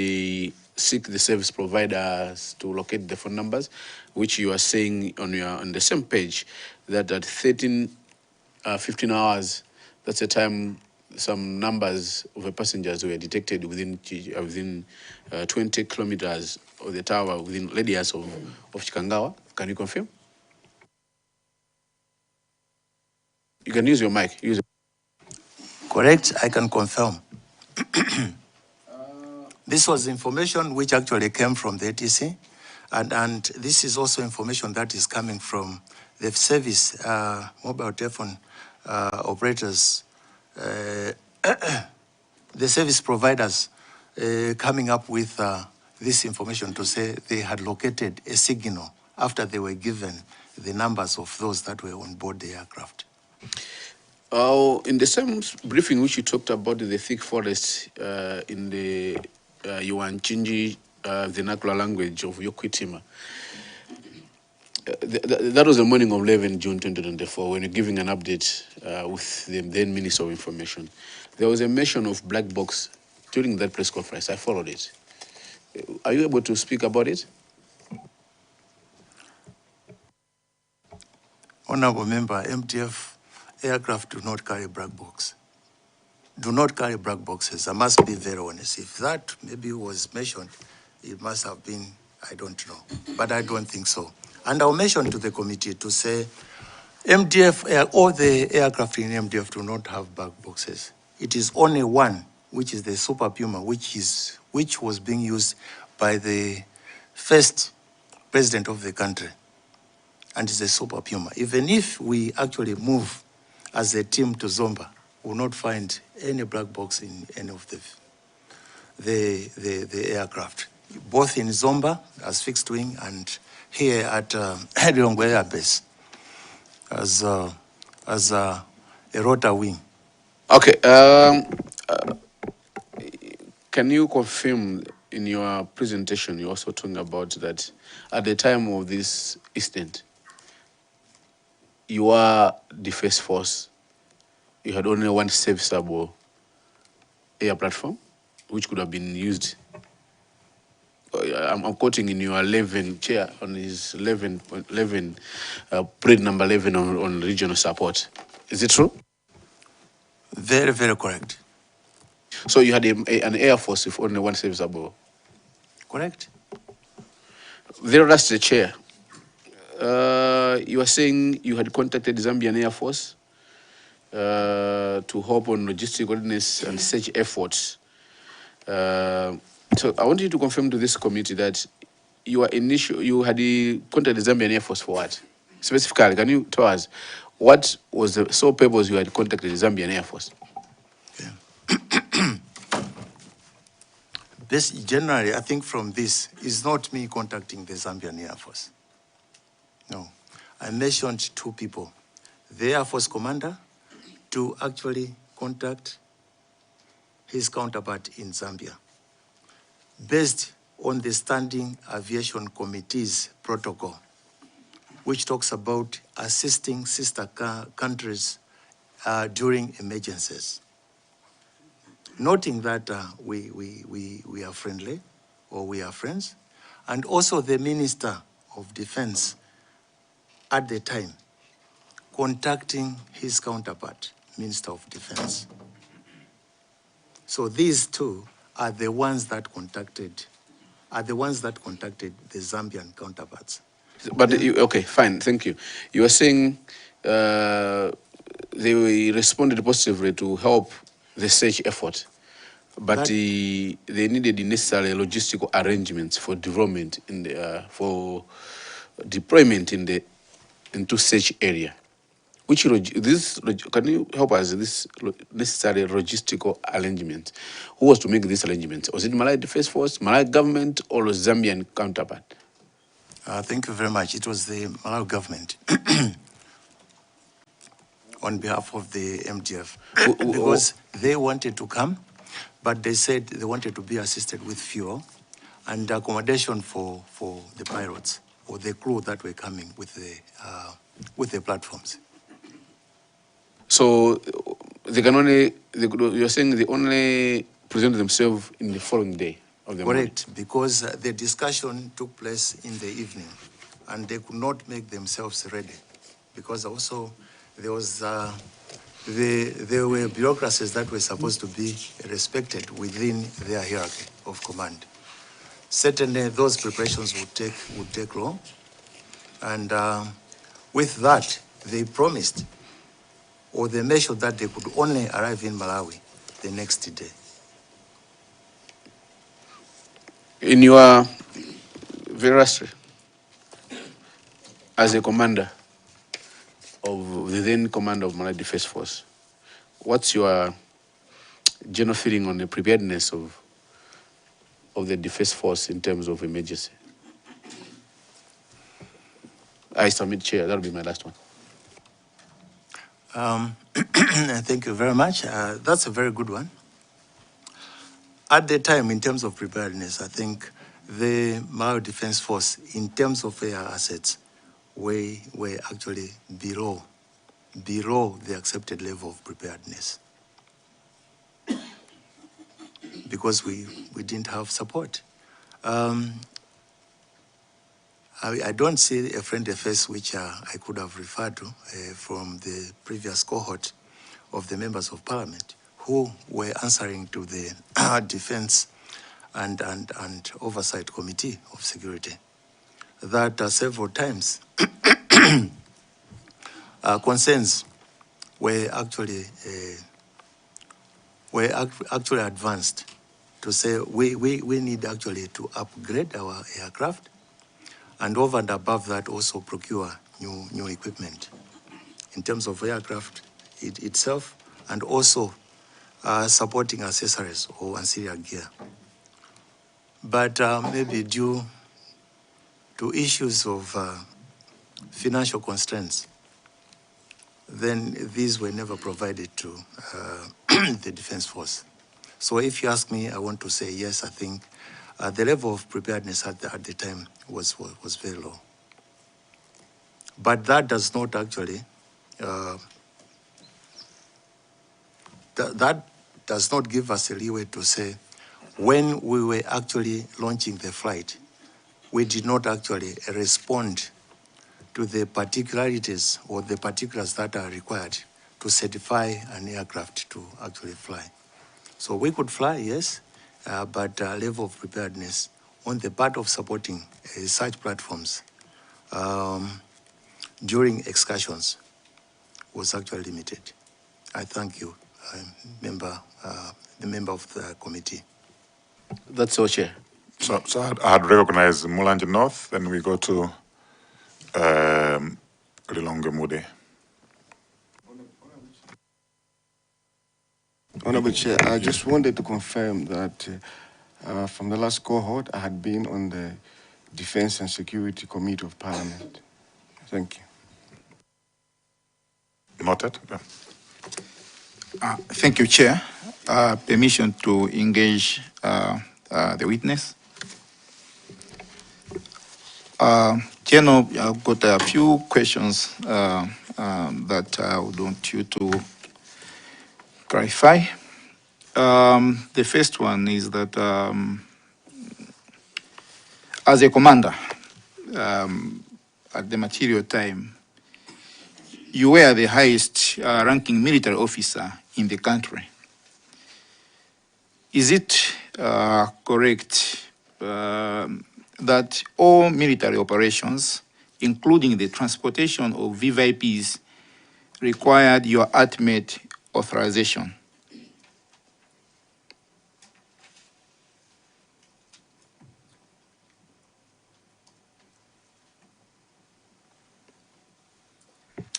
seek the service providers to locate the phone numbers, which you are saying on the same page that at 15 hours, that's the time some numbers of the passengers were detected within 20 kilometers of the tower within radius of Chikangawa. Can you confirm? You can use your mic. Use it. Correct, I can confirm. This was information which actually came from the ATC, and this is also information that is coming from the service, mobile telephone operators, the service providers coming up with this information to say they had located a signal after they were given the numbers of those that were on board the aircraft. In the same briefing which you talked about the thick forest in the Yuanchinji vernacular language of Yokwitima, that was the morning of 11 June 2024 when you're giving an update with the then Minister of Information. There was a mention of black box during that press conference. I followed it. Are you able to speak about it? Honorable Member, MTF aircraft do not carry black box. Do not carry black boxes. I must be very honest. If that maybe was mentioned, it must have been, I don't know. But I don't think so. And I'll mention to the committee to say MTF, all the aircraft in MTF do not have black boxes. It is only one, which is the Super Puma, which was being used by the first president of the country. And it's a Super Puma. Even if we actually move as a team to Zomba, we will not find any black box in any of the aircraft, both in Zomba as fixed wing and here at Lilongwe Air Base as a rota wing. Okay. Can you confirm in your presentation, you also talking about that at the time of this incident, you are the first force, you had only one serviceable air platform, which could have been used. I'm quoting in your 11 chair on his 11 parade number 11 on regional support. Is it true? Very, very correct. So you had an air force with only one serviceable? Correct. Very last, the chair. You are saying you had contacted the Zambian Air Force to help on logistic readiness and search efforts. So I want you to confirm to this committee that you had contacted the Zambian Air Force for what? Specifically, can you tell us what was the sole purpose you had contacted the Zambian Air Force? Generally, I think from this is not me contacting the Zambian Air Force. No, I mentioned two people, the Air Force commander to actually contact his counterpart in Zambia, based on the Standing Aviation Committee's protocol, which talks about assisting sister countries during emergencies. noting that we are friendly or we are friends, and also the Minister of Defense at the time contacting his counterpart, Minister of Defense. So these two are the ones that contacted the Zambian counterparts. But okay, fine, thank you. You were saying they responded positively to help the search effort, but they needed the necessary logistical arrangements for development in the for deployment into search area. Can you help us this necessary logistical arrangement? Who was to make this arrangement? Was it Malawi Defense Force, Malawi government, or Zambian counterpart? Thank you very much. It was the Malawi government on behalf of the MDF, because they wanted to come, but they said they wanted to be assisted with fuel and accommodation for the pilots or the crew that were coming with the platforms. So they can only, you're saying they only present themselves in the following day of the morning? Correct, because the discussion took place in the evening and they could not make themselves ready because also there was there were bureaucracies that were supposed to be respected within their hierarchy of command. Certainly those preparations would take long, and with that they promised or they made sure that they could only arrive in Malawi the next day. In your veracity as a commander of the then commander of Malawi Defense Force, what's your general feeling on the preparedness of the defense force in terms of emergency? I submit, Chair. That'll be my last one. Thank you very much. That's a very good one. At the time, in terms of preparedness, I think the Malawi Defense Force, in terms of air assets, were actually below the accepted level of preparedness, because we didn't have support. I don't see a friendly face which I could have referred to from the previous cohort of the members of parliament who were answering to the Defense and Oversight Committee of Security, that several times concerns were actually advanced to say we need actually to upgrade our aircraft, and over and above that also procure new equipment in terms of aircraft itself, and also supporting accessories or ancillary gear. But maybe due to issues of financial constraints, then these were never provided to the Defense Force. So if you ask me, I want to say yes, I think the level of preparedness at the time was very low. But that does not actually, that does not give us a leeway to say when we were actually launching the flight, we did not actually respond to the particularities or the particulars that are required to certify an aircraft to actually fly. So we could fly, yes, but level of preparedness on the part of supporting such platforms during excursions was actually limited. I thank you, the member of the committee. That's all, Chair. So I had recognized Mulanje North, then we go to Lilongwe Mude. Honorable Chair, I just wanted to confirm that from the last cohort, I had been on the Defense and Security Committee of Parliament. Thank you. Noted. Yeah. Thank you, Chair. Permission to engage the witness. Chair, I've got a few questions that I would want you to clarify. The first one is that as a commander, at the material time, you were the highest ranking military officer in the country. Is it correct that all military operations, including the transportation of VVIPs, required your ultimate authorization?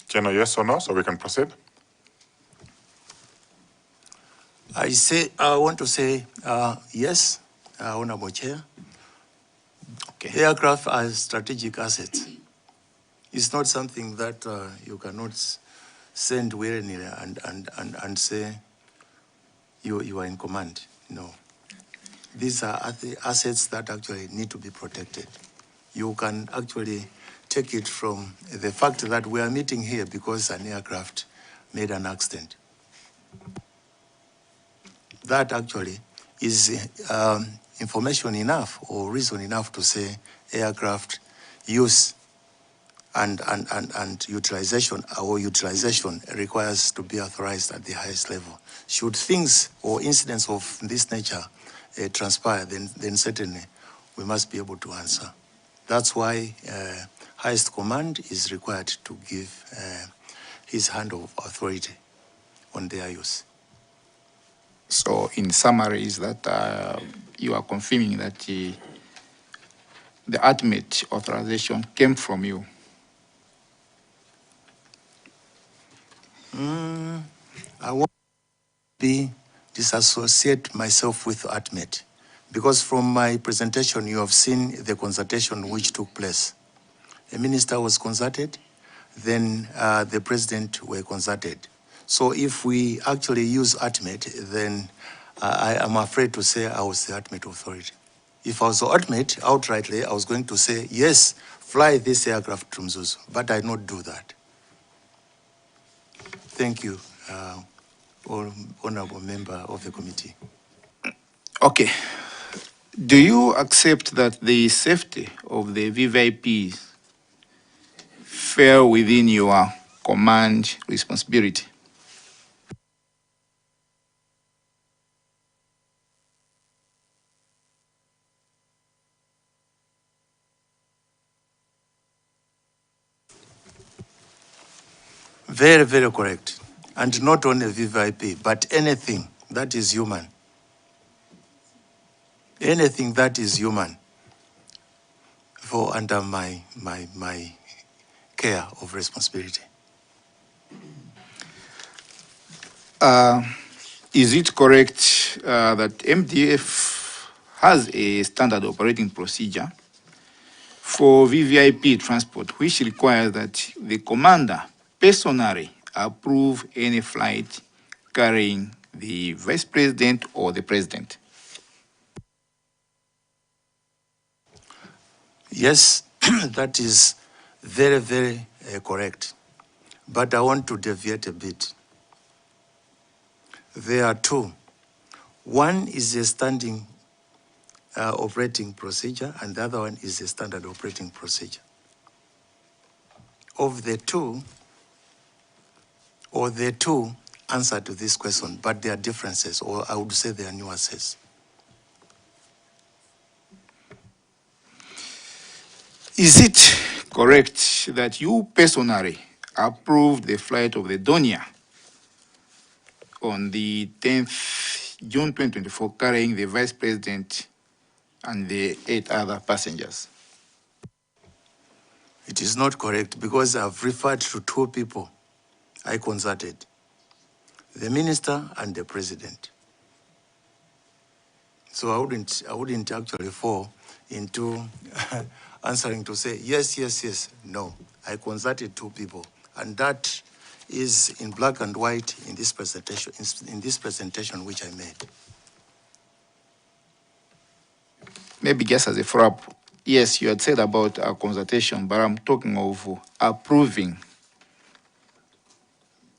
General, yes or no, so we can proceed? I want to say yes, Honorable Chair. Okay. Aircraft are strategic assets. It's not something that you cannot send willingly and say you are in command. No. These are assets that actually need to be protected. You can actually take it from the fact that we are meeting here because an aircraft made an accident. That actually is information enough or reason enough to say aircraft use and utilization requires to be authorized at the highest level. Should things or incidents of this nature transpire, then certainly we must be able to answer. That's why highest command is required to give his hand of authority on their use. So in summary is that you are confirming that the ultimate authorization came from you? I want to disassociate myself with ultimate, because from my presentation you have seen the consultation which took place. The minister was consulted, then the president were consulted. So if we actually use ultimate, then I am afraid to say I was the ultimate authority. If I was the ultimate, outrightly, I was going to say, yes, fly this aircraft to Mzuzu, but I not do that. Thank you, honorable member of the committee. Okay. Do you accept that the safety of the VVIPs fell within your command responsibility? Very, very correct. And not only VVIP, but anything that is human. Anything that is human for under my care of responsibility. Is it correct that MDF has a standard operating procedure for VVIP transport, which requires that the commander personally approve any flight carrying the vice president or the president? Yes, that is very, very correct. But I want to deviate a bit. There are two. One is a standing operating procedure, and the other one is a standard operating procedure. Of the two, or the two answer to this question, but there are differences, or I would say there are nuances. Is it correct that you personally approved the flight of the Donia on the 10th June 2024, carrying the vice president and the 8 other passengers? It is not correct, because I've referred to two people I consulted, the minister and the president. So I wouldn't actually fall into answering to say yes, yes, yes. No, I consulted two people, and that is in black and white in this presentation which I made. Maybe just as a follow-up, yes, you had said about a consultation, but I'm talking of approving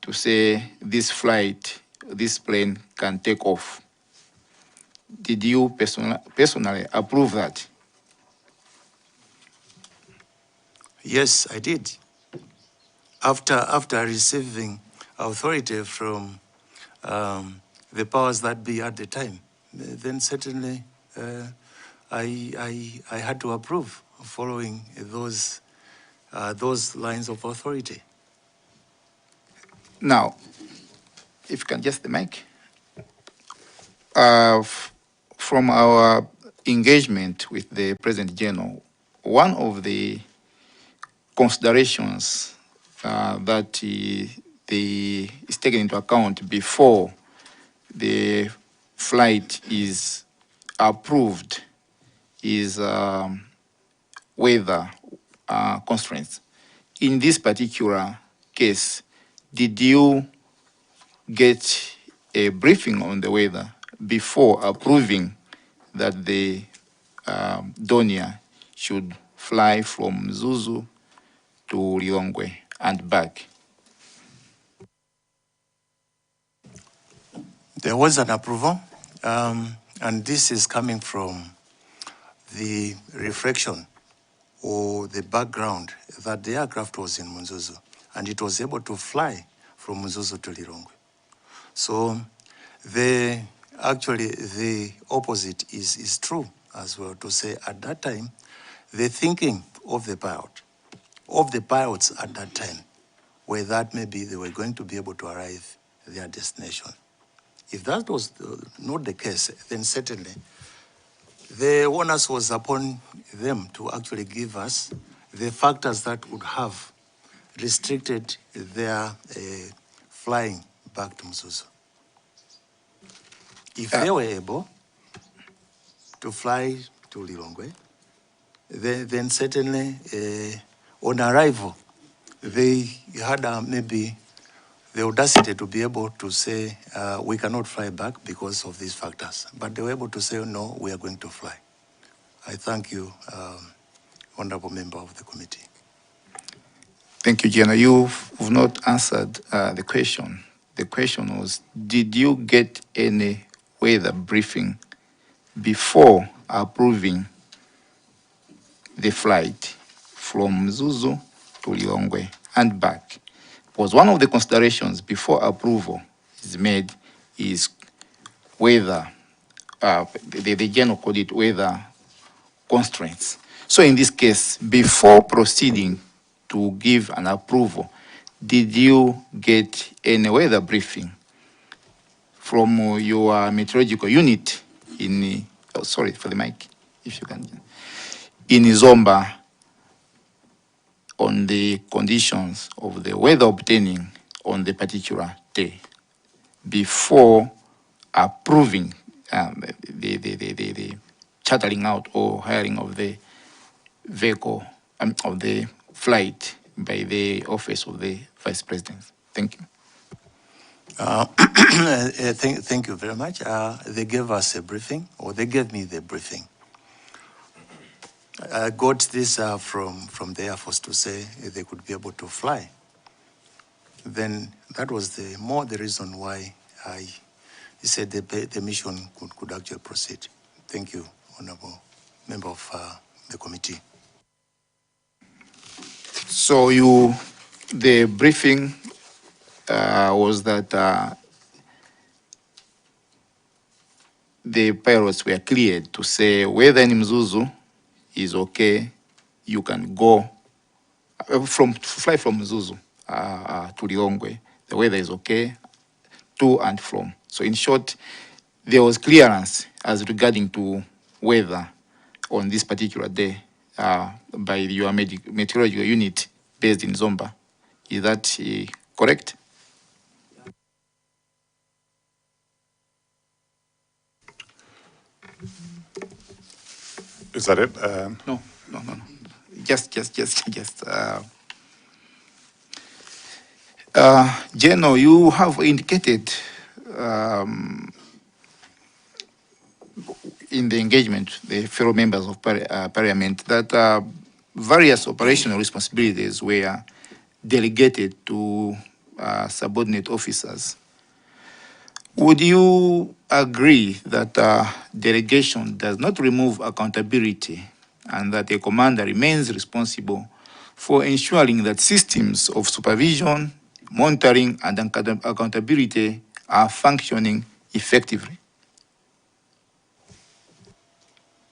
to say this flight, this plane can take off. did you personally approve that? Yes, I did. After receiving authority from the powers that be at the time, then certainly I had to approve following those lines of authority. Now, if you can just the mic. From our engagement with the President General, one of the considerations that is taken into account before the flight is approved is weather constraints. In this particular case, did you get a briefing on the weather before approving that the Donia should fly from Zuzu to Lilongwe and back? There was an approval, and this is coming from the reflection or the background that the aircraft was in Munzuzu, and it was able to fly from Munzuzu to Lilongwe. So actually the opposite is true as well, to say at that time, the thinking of the pilots at that time, were that maybe they were going to be able to arrive at their destination. If that was not the case, then certainly the onus was upon them to actually give us the factors that would have restricted their flying back to Mzuzu. If they were able to fly to Lilongwe, then certainly on arrival, they had maybe the audacity to be able to say, we cannot fly back because of these factors. But they were able to say, no, we are going to fly. I thank you, honorable member of the committee. Thank you, Jenna. You've not answered the question. The question was, did you get any weather briefing before approving the flight from Zuzu to Lilongwe and back? Was one of the considerations before approval is made is weather, the general called it weather constraints. So in this case, before proceeding to give an approval, did you get any weather briefing from your meteorological unit in, oh, sorry for the mic, if you can, in Zomba on the conditions of the weather obtaining on the particular day before approving the chartering out or hiring of the vehicle, of the flight by the office of the Vice President? Thank you. Thank you very much. They gave us a briefing, or they gave me the briefing. I got this from the Air Force to say they could be able to fly. Then that was the reason why I said the mission could actually proceed. Thank you, honorable member of the committee. So the briefing was that the pilots were cleared to say whether in Mzuzu is okay, you can go fly from Mzuzu to Lilongwe. The weather is okay, to and from. So in short, there was clearance as regarding to weather on this particular day by your meteorological unit based in Zomba. Is that correct? Is that it? No. Just. Geno, you have indicated in the engagement, the fellow members of Parliament, that various operational responsibilities were delegated to subordinate officers. Would you agree that delegation does not remove accountability and that a commander remains responsible for ensuring that systems of supervision, monitoring, and accountability are functioning effectively?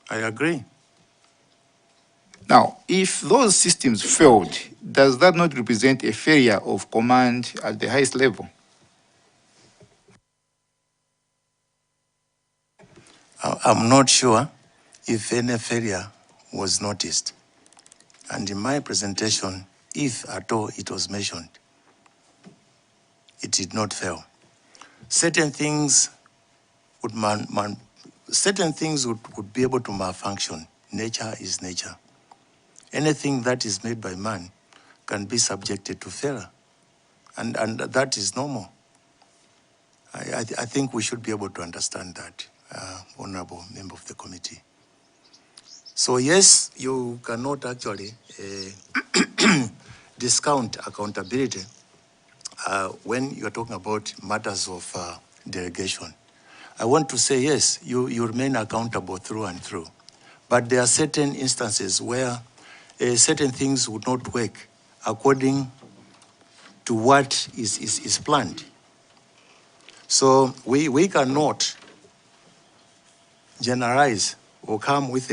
I agree. Now, if those systems failed, does that not represent a failure of command at the highest level? I'm not sure if any failure was noticed. And in my presentation, if at all it was mentioned, it did not fail. Certain things would would be able to malfunction. Nature is nature. Anything that is made by man can be subjected to failure, and that is normal. I think we should be able to understand that, honorable member of the committee. So yes, you cannot actually discount accountability when you're talking about matters of delegation. I want to say, yes, you remain accountable through and through. But there are certain instances where certain things would not work according to what is planned. So we cannot generalize or come with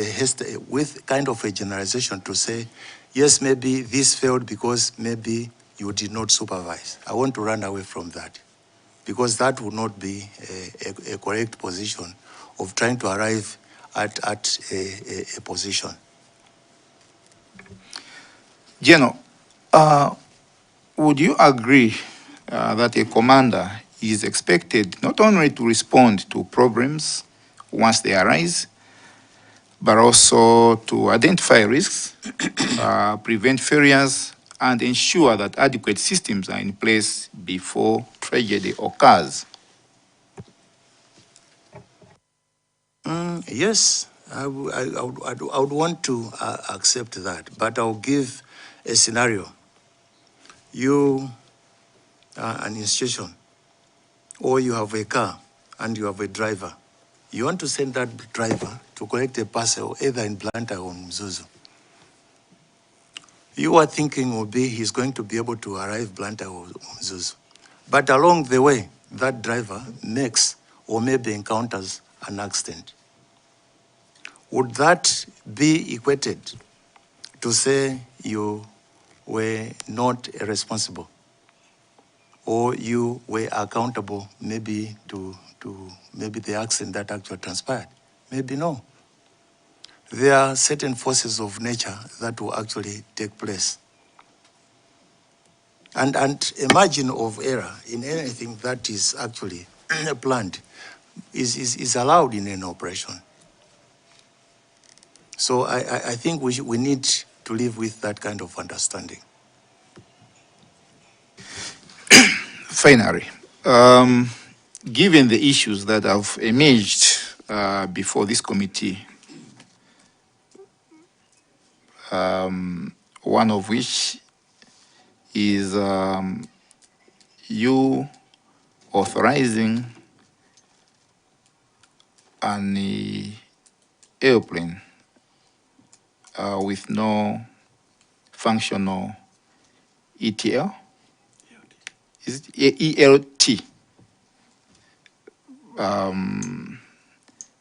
with kind of a generalization to say, yes, maybe this failed because maybe you did not supervise. I want to run away from that, because that would not be a correct position of trying to arrive at a position. General, would you agree that a commander is expected not only to respond to problems once they arise, but also to identify risks, prevent failures, and ensure that adequate systems are in place before tragedy occurs? Yes, I would want to accept that, but I'll give a scenario. You are an institution, or you have a car and you have a driver. You want to send that driver to collect a parcel either in Blantyre or Mzuzu. You are thinking will be he's going to be able to arrive Blantyre or Mzuzu. But along the way, that driver makes or maybe encounters an accident. Would that be equated to say you were not responsible, or you were accountable maybe to maybe the accident that actually transpired? Maybe no. There are certain forces of nature that will actually take place. And a margin of error in anything that is actually planned is allowed in an operation. So I think we need to live with that kind of understanding. Finally, given the issues that have emerged before this committee, one of which is you authorizing an airplane with no functional ETL. Is it ELT?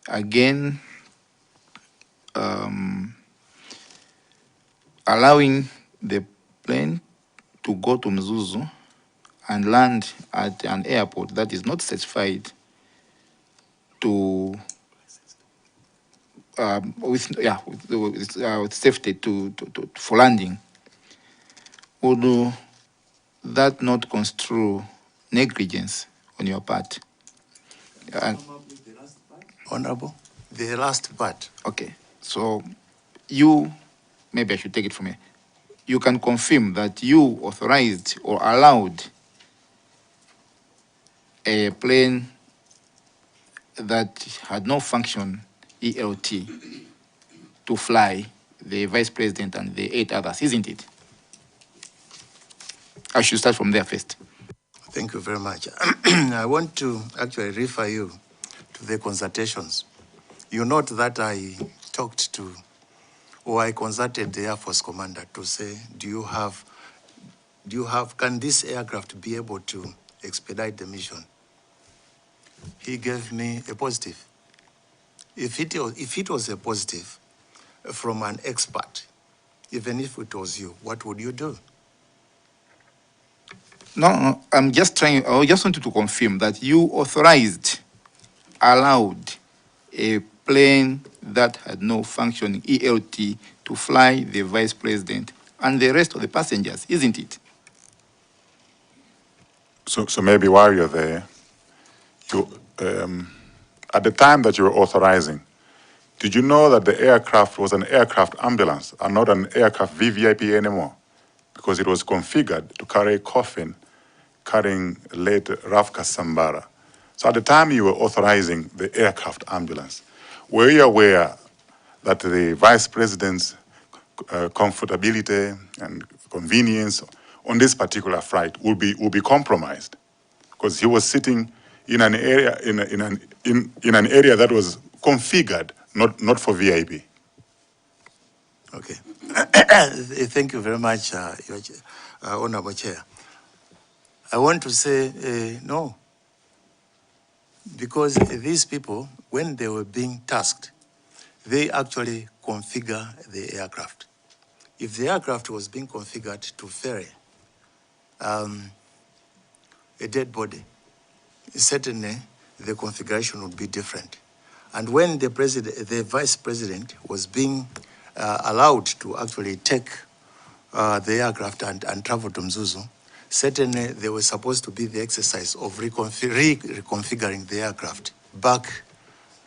Again, allowing the plane to go to Mzuzu and land at an airport that is not certified to with safety for landing. Would that not construe negligence on your part? Honorable, the last part. Okay, so you, maybe I should take it from here. You can confirm that you authorized or allowed a plane that had no function ELT to fly the vice president and the 8 others, isn't it? I should start from there first. Thank Thank you very much. I want to actually refer you to the consultations. You note that I talked to, or I consulted the Air Force commander to say, can this aircraft be able to expedite the mission? He gave me a positive. If it was a positive from an expert, even if it was you, what would you do? No, I'm just trying, I just wanted to confirm that you authorized, allowed a plane that had no functioning ELT to fly the vice president and the rest of the passengers, isn't it? So maybe while you're there, at the time that you were authorizing, did you know that the aircraft was an aircraft ambulance and not an aircraft VVIP anymore? Because it was configured to carry a coffin carrying late Rafka Sambara. So at the time you were authorizing the aircraft ambulance, were you aware that the vice president's comfortability and convenience on this particular flight will be compromised? Because he was sitting in an area in an area that was configured not for VIP. Okay. Thank you very much, Honorable Chair. I want to say no, because these people, when they were being tasked, they actually configure the aircraft. If the aircraft was being configured to ferry a dead body, certainly the configuration would be different. And when the vice president was being allowed to actually take the aircraft and travel to Mzuzu, certainly they were supposed to be the exercise of reconfiguring the aircraft back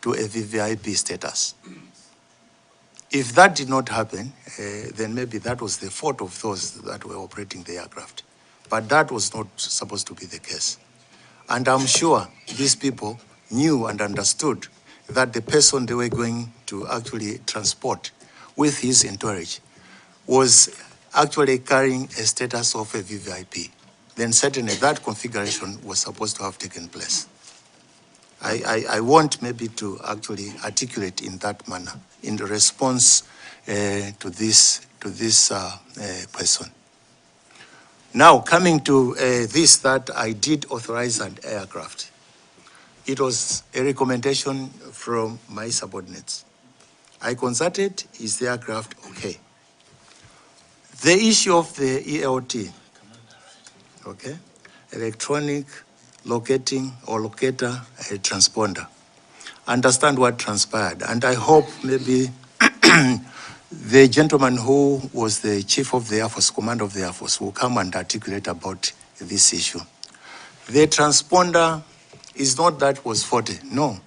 to a VVIP status. If that did not happen, then maybe that was the fault of those that were operating the aircraft. But that was not supposed to be the case. And I'm sure these people knew and understood that the person they were going to actually transport with his entourage was actually carrying a status of a VVIP. Then certainly that configuration was supposed to have taken place. I want maybe to actually articulate in that manner in response to this question. Now, coming to this, that I did authorize an aircraft. It was a recommendation from my subordinates. I consulted, is the aircraft okay? The issue of the ELT, okay, electronic locating or locator transponder. Understand what transpired, and I hope maybe the gentleman who was the chief of the Air Force, commander of the Air Force, will come and articulate about this issue. The transponder is not that was faulty, no.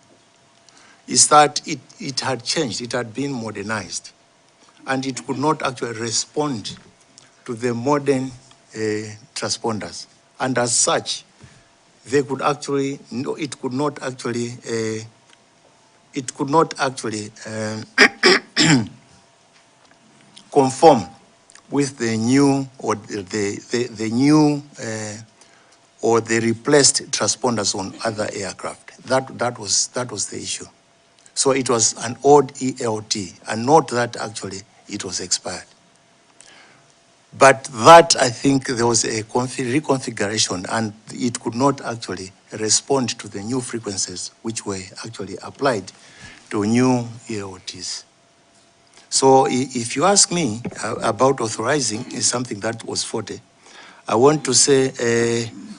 It's that it had changed, it had been modernized, and it could not actually respond to the modern transponders. And as such, they could actually, no, it could not actually conform with the new or the new or the replaced transponders on other aircraft. That was the issue. So it was an old ELT, and not that actually it was expired. But that, I think, there was a reconfiguration, and it could not actually respond to the new frequencies which were actually applied to new ELTs. So if you ask me about authorizing is something that was faulty, I want to say,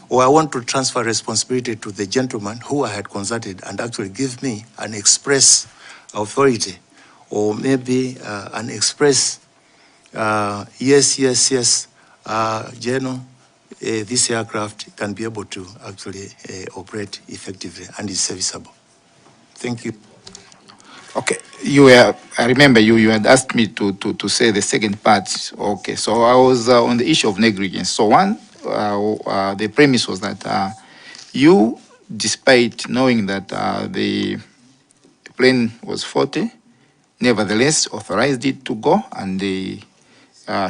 or I want to transfer responsibility to the gentleman who I had consulted and actually give me an express authority, or maybe an express yes, General, this aircraft can be able to actually operate effectively and is serviceable. Thank you. Okay, I remember you had asked me to say the second part. Okay, so I was on the issue of negligence. So one, the premise was that you, despite knowing that the plane was faulty, nevertheless authorized it to go, and the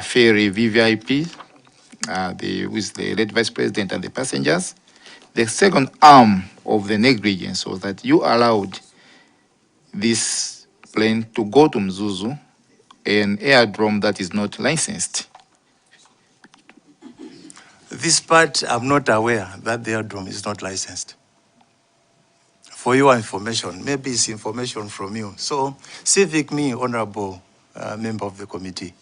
ferry VVIP, with the late vice president and the passengers, The second arm of the negligence was that you allowed this plane to go to Mzuzu, an airdrome that is not licensed. This part, I'm not aware that the airdrome is not licensed. For your information, maybe it's information from you. So, civic me, honorable member of the committee.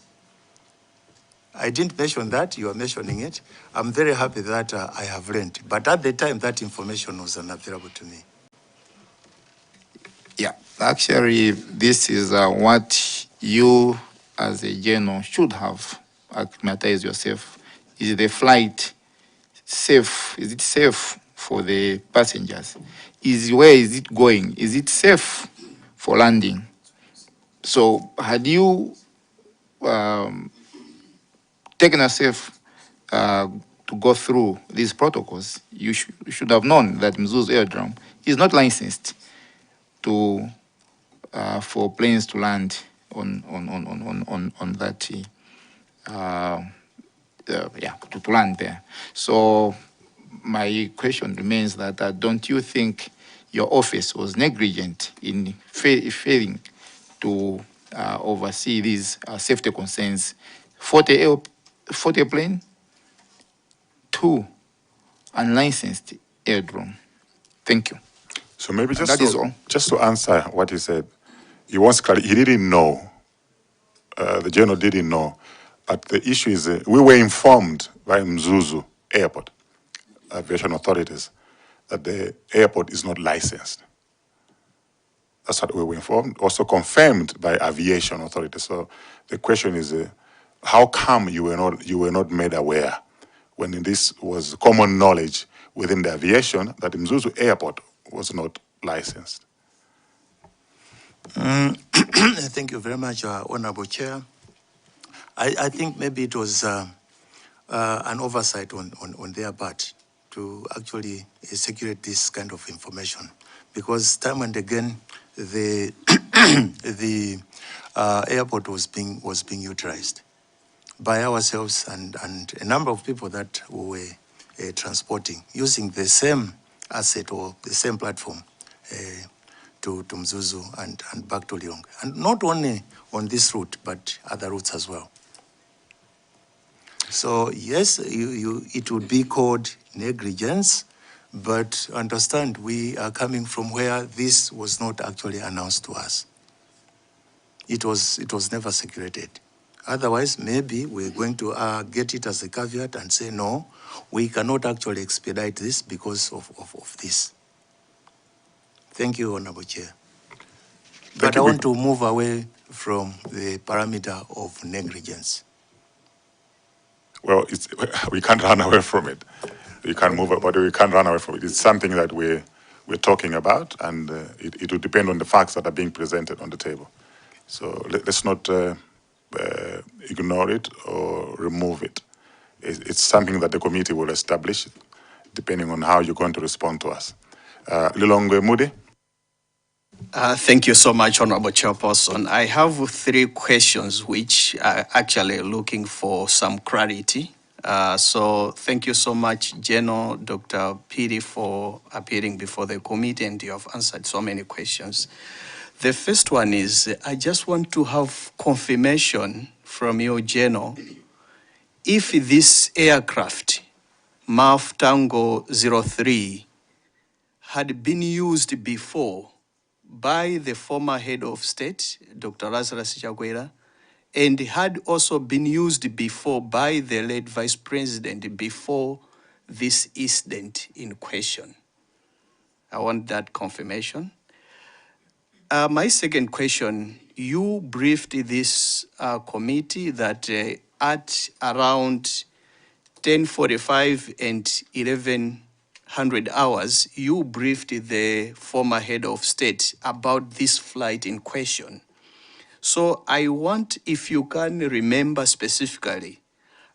I didn't mention that, you are mentioning it. I'm very happy that I have learned. But at the time, that information was unavailable to me. Yeah, actually, this is what you as a general should have acclimatized yourself. Is the flight safe? Is it safe for the passengers? Where is it going? Is it safe for landing? So had you taken a safe to go through these protocols, you should have known that Mzuzu Airdrome is not licensed to for planes to land on that to land there. So my question remains that don't you think your office was negligent in failing to oversee these safety concerns? 40 plane, 2 unlicensed airdrome. Thank you. So maybe And that is all. just to answer what he said, he didn't know, the general didn't know, but the issue is we were informed by Mzuzu Airport, aviation authorities, that the airport is not licensed. That's what we were informed, also confirmed by aviation authorities. So the question is, how come you were not made aware when this was common knowledge within the aviation that Mzuzu Airport was not licensed? Thank you very much, Honorable Chair. I think maybe it was an oversight on their part to actually securate this kind of information, because time and again the airport was being utilized by ourselves and a number of people that we were transporting using the same asset or the same platform to Mzuzu and back to Lilongwe. And not only on this route, but other routes as well. So yes, it would be called negligence, but understand we are coming from where this was not actually announced to us. It was never secreted. Otherwise, maybe we're going to get it as a caveat and say, no, we cannot actually expedite this because of this. Thank you, Honorable Chair. But I want to move away from the parameter of negligence. Well, we can't run away from it. We can't move it, but we can't run away from it. It's something that we're talking about, and it will depend on the facts that are being presented on the table. So let's not ignore it or remove it. It's something that the committee will establish, depending on how you're going to respond to us. Lilongwe Mude. Thank you so much, Honorable Chairperson. I have 3 questions which are actually looking for some clarity. So thank you so much, General Dr. Phiri, for appearing before the committee, and you have answered so many questions. The first one is, I just want to have confirmation from your General if this aircraft, MAF Tango 03, had been used before by the former head of state, Dr. Lazarus Chakwera, and had also been used before by the late vice president before this incident in question. I want that confirmation. My second question, you briefed this committee that at around 10:45 and 1100 hours, you briefed the former head of state about this flight in question. So I want, if you can remember specifically,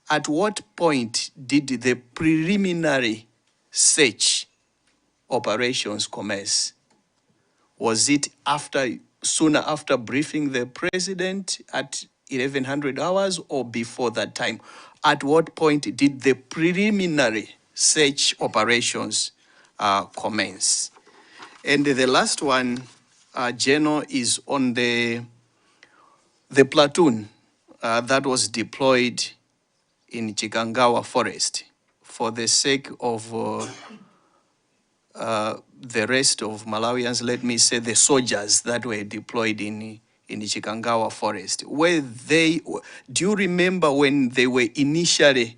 at what point did the preliminary search operations commence? Was it sooner after briefing the president at 1100 hours or before that time? At what point did the preliminary search operations commence. And the last one, General, is on the platoon that was deployed in Chikangawa forest for the sake of the rest of Malawians, let me say the soldiers that were deployed in the Chikangawa forest. Do you remember when they were initially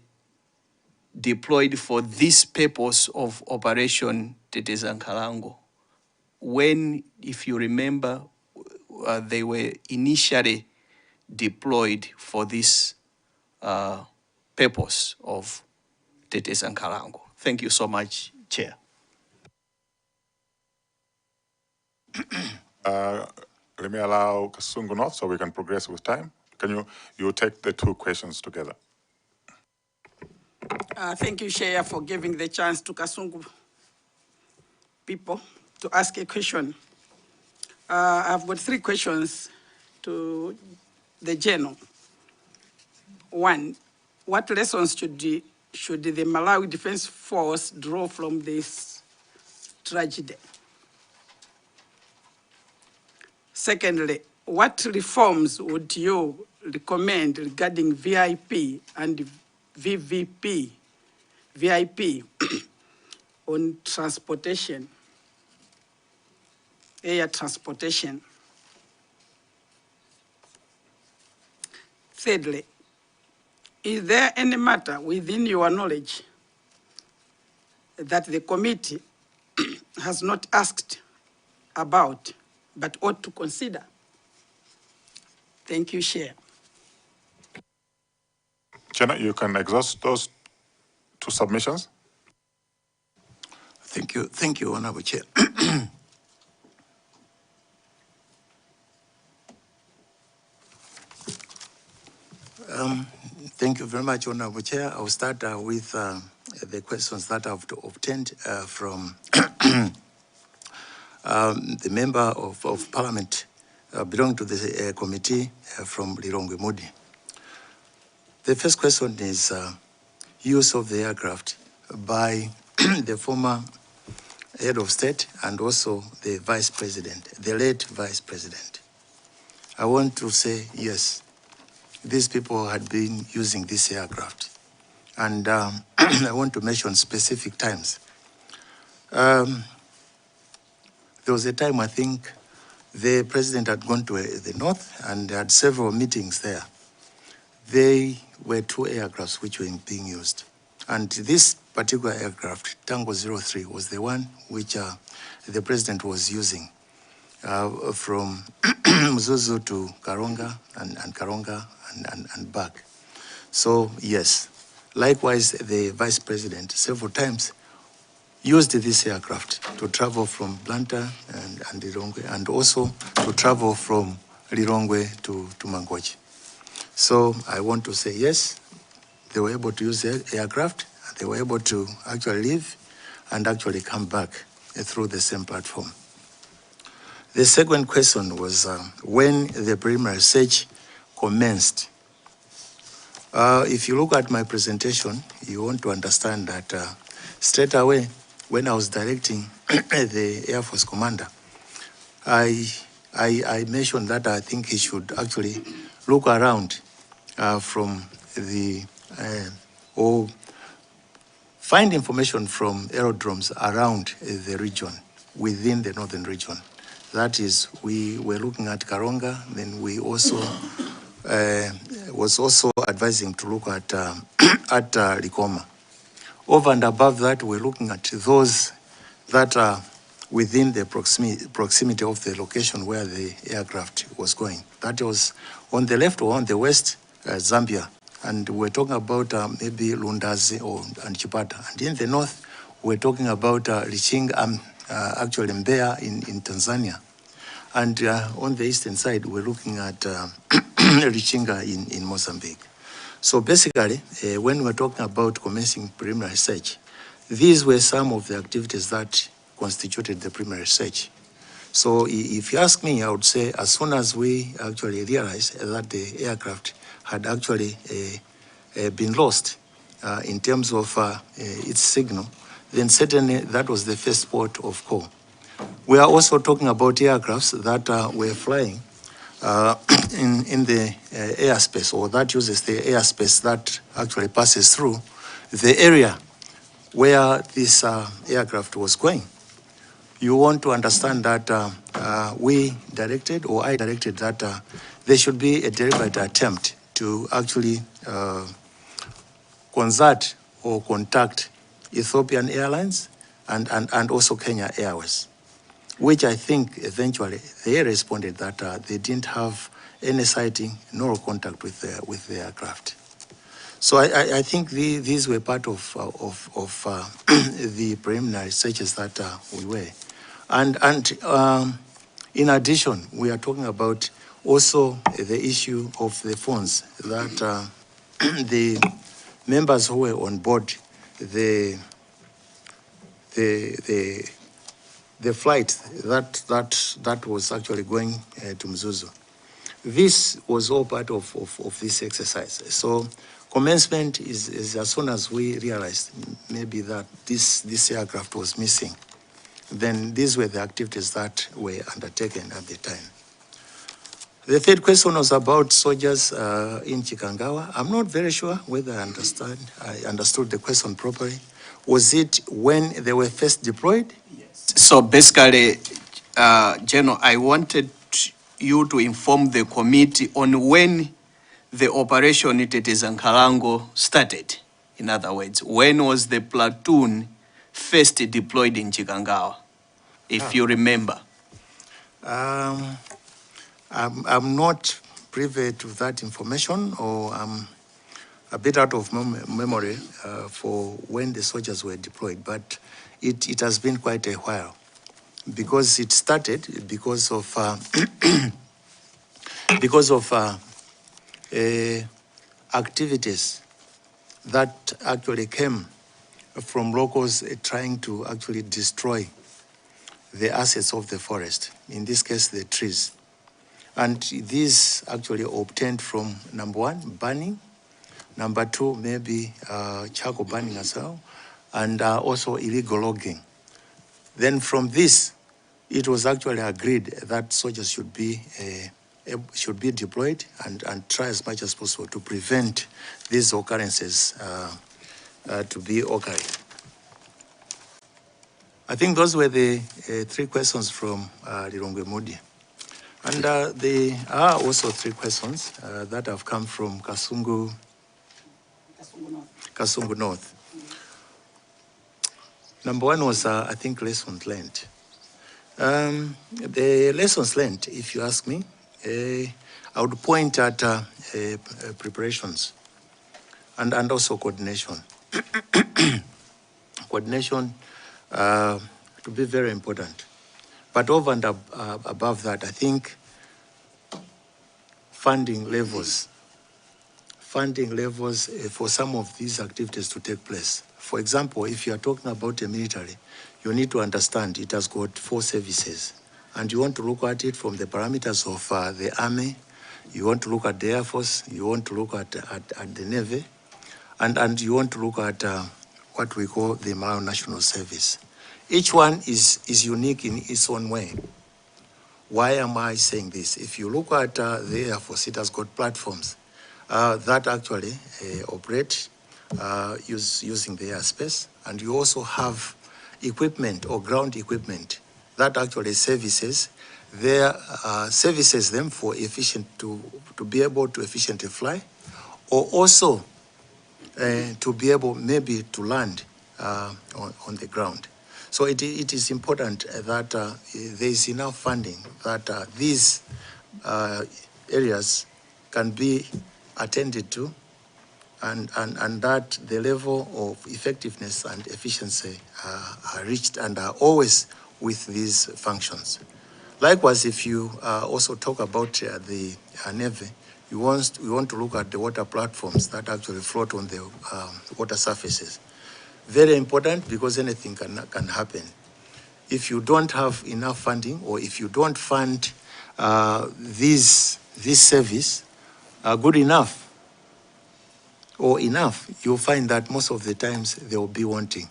deployed for this purpose of Operation Tetezankalango? When, if you remember, they were initially deployed for this purpose of Tetezankalango. Thank you so much, Chair. Let me allow Kasungu North so we can progress with time. Can you take the two questions together? Thank you, Chair, for giving the chance to Kasungu people to ask a question. I've got 3 questions to the General. 1, what lessons should the Malawi Defense Force draw from this tragedy? Secondly, what reforms would you recommend regarding VIP and VIP on transportation, air transportation? Thirdly, is there any matter within your knowledge that the committee has not asked about but ought to consider? Thank you, Chair. Jenna, you can exhaust those 2 submissions. Thank you, Honorable Chair. Thank you very much, Honorable Chair. I'll start with the questions that I've obtained from the member of Parliament belonging to the committee from Lilongwe Mudi. The first question is use of the aircraft by the former head of state and also the vice president, the late vice president. I want to say yes, these people had been using this aircraft. And I want to mention specific times. There was a time I think the president had gone to the north and had several meetings there. They were 2 aircrafts which were being used. And this particular aircraft, Tango 03, was the one which the president was using from Mzuzu to Karonga and Karonga and back. So yes, likewise the vice president several times used this aircraft to travel from Blanta and Lilongwe, and also to travel from Lilongwe to Mangochi. So I want to say yes, they were able to use the aircraft, and they were able to actually leave and actually come back through the same platform. The second question was when the preliminary research commenced. If you look at my presentation, you want to understand that straight away, when I was directing the Air Force commander, I mentioned that I think he should actually look around from the, or find information from aerodromes around the region, within the northern region. That is, we were looking at Karonga, then we also was also advising to look at Likoma. Over and above that, we're looking at those that are within the proximity of the location where the aircraft was going. That was on the left or on the west, Zambia. And we're talking about maybe Lundazi and Chipata. And in the north, we're talking about Lichinga, actually Mbeya in Tanzania. And on the eastern side, we're looking at Lichinga in Mozambique. So basically, when we're talking about commencing preliminary research, these were some of the activities that constituted the preliminary research. So if you ask me, I would say as soon as we actually realized that the aircraft had actually been lost in terms of its signal, then certainly that was the first port of call. We are also talking about aircrafts that were flying in the airspace, or that uses the airspace that actually passes through the area where this aircraft was going. You want to understand that we directed, or I directed, that there should be a deliberate attempt to actually consult or contact Ethiopian Airlines and also Kenya Airways, which I think eventually they responded that they didn't have any sighting nor contact with the aircraft. So I think these were part of the preliminary searches that we were. And in addition, we are talking about also the issue of the phones that the members who were on board the flight that was actually going to Mzuzu. This was all part of this exercise. So commencement is as soon as we realized maybe that this aircraft was missing, then these were the activities that were undertaken at the time. The third question was about soldiers in Chikangawa. I'm not very sure whether I understood the question properly. Was it when they were first deployed? So basically, General, I wanted you to inform the committee on when the operation at Tetesankalango started. In other words, when was the platoon first deployed in Chikangawa, if you remember? I'm not privy to that information, or I'm a bit out of memory for when the soldiers were deployed, but it has been quite a while, because it started because of activities that actually came from locals trying to actually destroy the assets of the forest, in this case the trees. And these actually obtained from, number one, burning, number two, maybe charcoal burning as well, and also illegal logging. Then from this, it was actually agreed that soldiers should be deployed and try as much as possible to prevent these occurrences to be occurring. I think those were the three questions from Lilongwe Mudi. And there are also three questions that have come from Kasungu North. Number one was, I think, lessons learned. The lessons learned, if you ask me, I would point at preparations and also coordination. Coordination to be very important. But over and above that, I think funding levels for some of these activities to take place. For example, if you are talking about a military, you need to understand it has got 4 services. And you want to look at it from the parameters of the Army, you want to look at the Air Force, you want to look at the Navy, and you want to look at what we call the Malawi National Service. Each one is unique in its own way. Why am I saying this? If you look at the Air Force, it has got platforms that actually operate using the airspace, and you also have equipment or ground equipment that actually services them for to be able to efficiently fly, or also to be able maybe to land on the ground. So it is important that there is enough funding that these areas can be attended to, and that the level of effectiveness and efficiency are reached and are always with these functions. Likewise, if you also talk about the Navy, we want to look at the water platforms that actually float on the water surfaces. Very important, because anything can happen. If you don't have enough funding, or if you don't fund this service good enough or enough, you'll find that most of the times they will be wanting.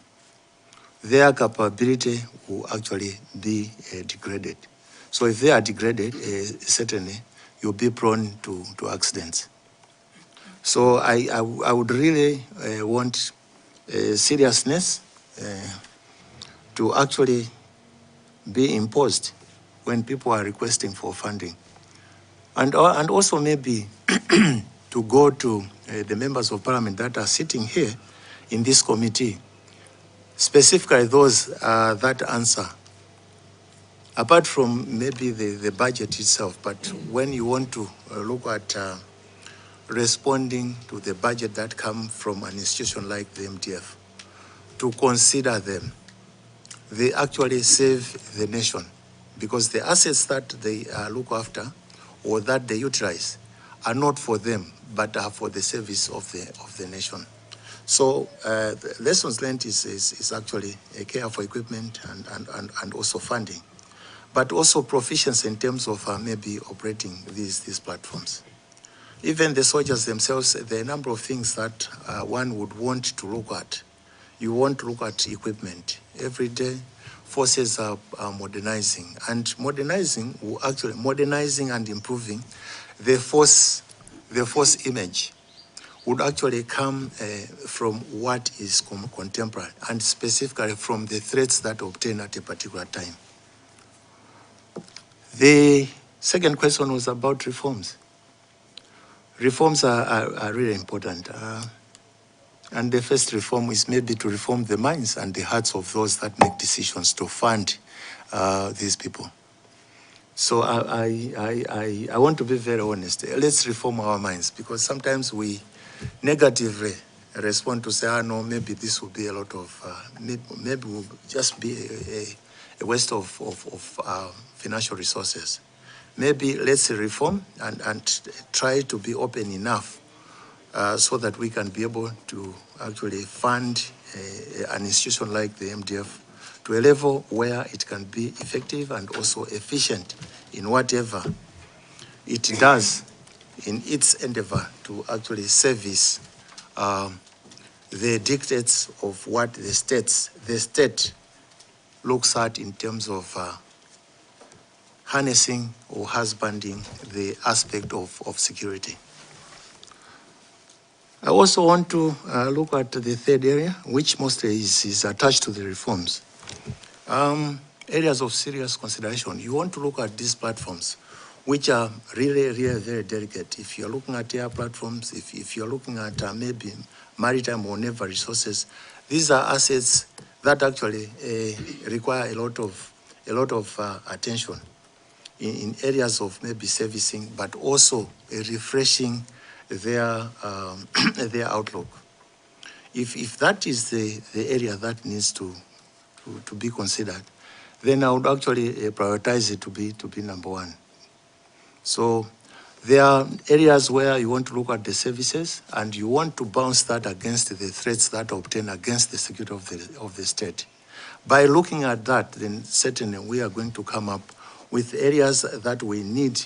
their capability will actually be degraded. So if they are degraded, certainly you'll be prone to accidents. So I would really want seriousness to actually be imposed when people are requesting for funding. And also maybe to go to the members of parliament that are sitting here in this committee, specifically those that answer, apart from maybe the budget itself, but when you want to look at responding to the budget that come from an institution like the MDF, to consider them. They actually save the nation because the assets that they look after or that they utilize are not for them, but are for the service of the nation. So the lessons learned is actually a care for equipment and also funding, but also proficiency in terms of maybe operating these platforms. Even the soldiers themselves, there are a number of things that one would want to look at. You want to look at equipment. Every day, forces are modernizing, and modernizing will actually modernizing and improving the force image would actually come from what is contemporary and specifically from the threats that obtain at a particular time. The second question was about reforms. Reforms are really important. And the first reform is maybe to reform the minds and the hearts of those that make decisions to fund these people. So I want to be very honest. Let's reform our minds, because sometimes we negatively respond to say, no, maybe this will be a lot of, maybe will just be a waste of financial resources. Maybe let's reform and try to be open enough so that we can be able to actually fund an institution like the MDF to a level where it can be effective and also efficient in whatever it does in its endeavor to actually service the dictates of what the state looks at in terms of harnessing or husbanding the aspect of security. I also want to look at the third area, which mostly is attached to the reforms. Areas of serious consideration. You want to look at these platforms, which are really, really very delicate. If you're looking at air platforms, if you're looking at maybe maritime or naval resources, these are assets that actually require a lot of attention in areas of maybe servicing, but also refreshing their outlook. If that is the area that needs to be considered, then I would actually prioritize it to be number one. So there are areas where you want to look at the services and you want to bounce that against the threats that obtain against the security of the state. By looking at that, then certainly we are going to come up with areas that we need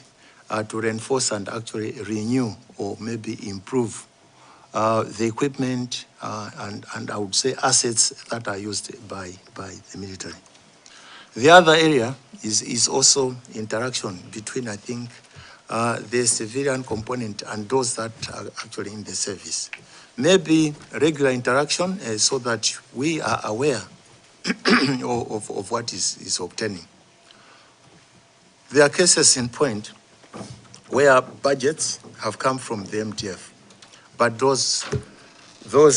to reinforce and actually renew or maybe improve the equipment and I would say assets that are used by the military. The other area is also interaction between, I think, the civilian component and those that are actually in the service. Maybe regular interaction so that we are aware of what is obtaining. There are cases in point where budgets have come from the MTF, but those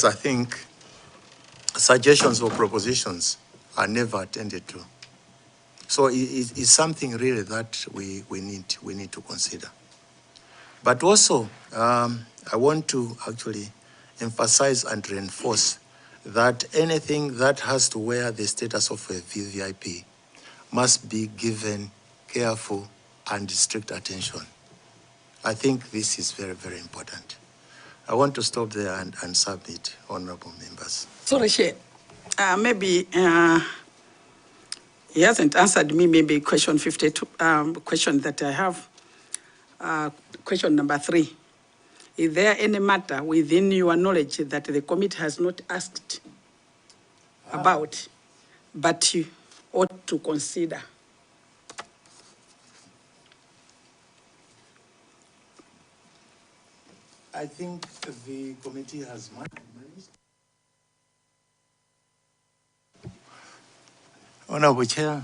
I think, suggestions or propositions are never attended to. So it's something really that we need to consider. But also, I want to actually emphasize and reinforce that anything that has to wear the status of a VVIP must be given careful and strict attention. I think this is very, very important. I want to stop there and submit, honorable members. Sorry, Chair. Maybe he hasn't answered me, maybe question 52, question that I have. Question number 3. Is there any matter within your knowledge that the committee has not asked about but you ought to consider. I think the committee has managed. Honorable Chair,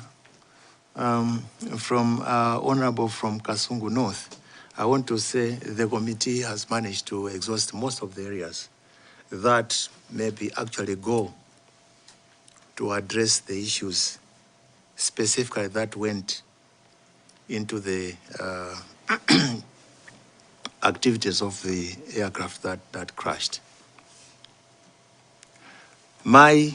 from Honorable from Kasungu North, I want to say the committee has managed to exhaust most of the areas that maybe actually go to address the issues specifically that went into the activities of the aircraft that crashed. My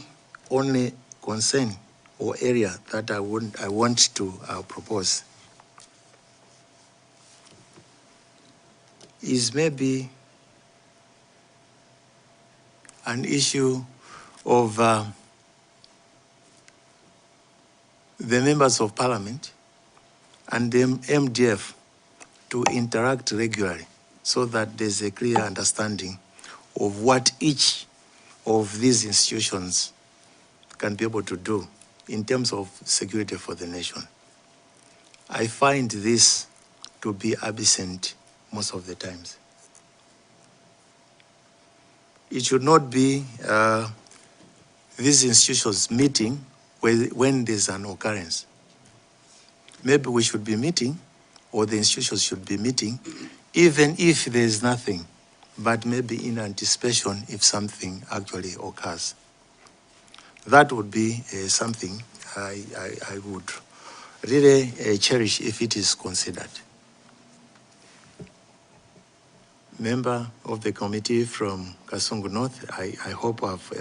only concern or area that I want to propose is maybe an issue of the members of parliament and the MDF to interact regularly so that there's a clear understanding of what each of these institutions can be able to do in terms of security for the nation. I find this to be absent most of the times. It should not be these institutions meeting when there's an occurrence. Maybe we should be meeting, or the institutions should be meeting, even if there's nothing, but maybe in anticipation if something actually occurs. That would be something I would really cherish if it is considered. Member of the committee from Kasungu North, I hope I've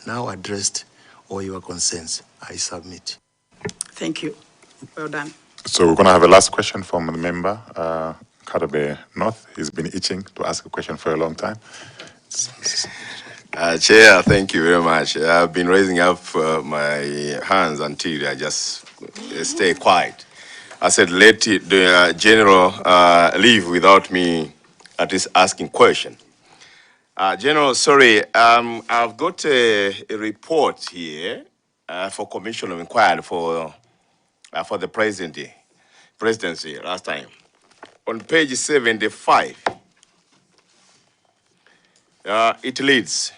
now addressed all your concerns. I submit. Thank you. Well done. So we're going to have a last question from the member, Karabe North. He's been itching to ask a question for a long time. Chair, thank you very much. I've been raising up my hands until I just stay quiet. I said, let the general leave without me at least asking question. General, sorry, I've got a report here for Commission of Inquiry for the presidency last time. On page 75, it reads,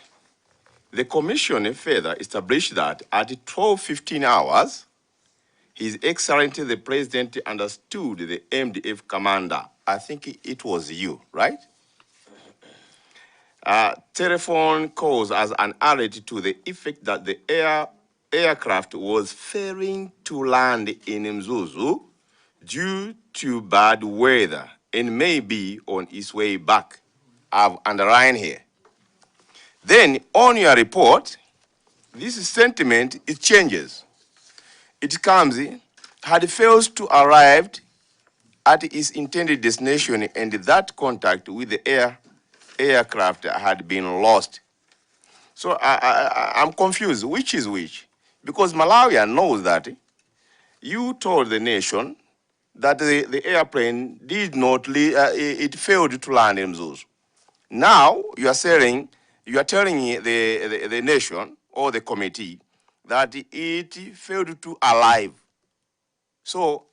the commission further established that at 12:15 hours, His Excellency the President understood the MDF commander. I think it was you, right? Telephone calls as an alert to the effect that the aircraft was failing to land in Mzuzu due to bad weather and may be on its way back. I've underlined here. Then on your report, this sentiment, it changes. It comes, had failed to arrive at its intended destination and that contact with the aircraft had been lost. So I'm confused, which is which? Because Malawi knows that you told the nation that the airplane did not, it failed to land in Mzuzu. Now you are telling the nation or the committee that it failed to arrive. So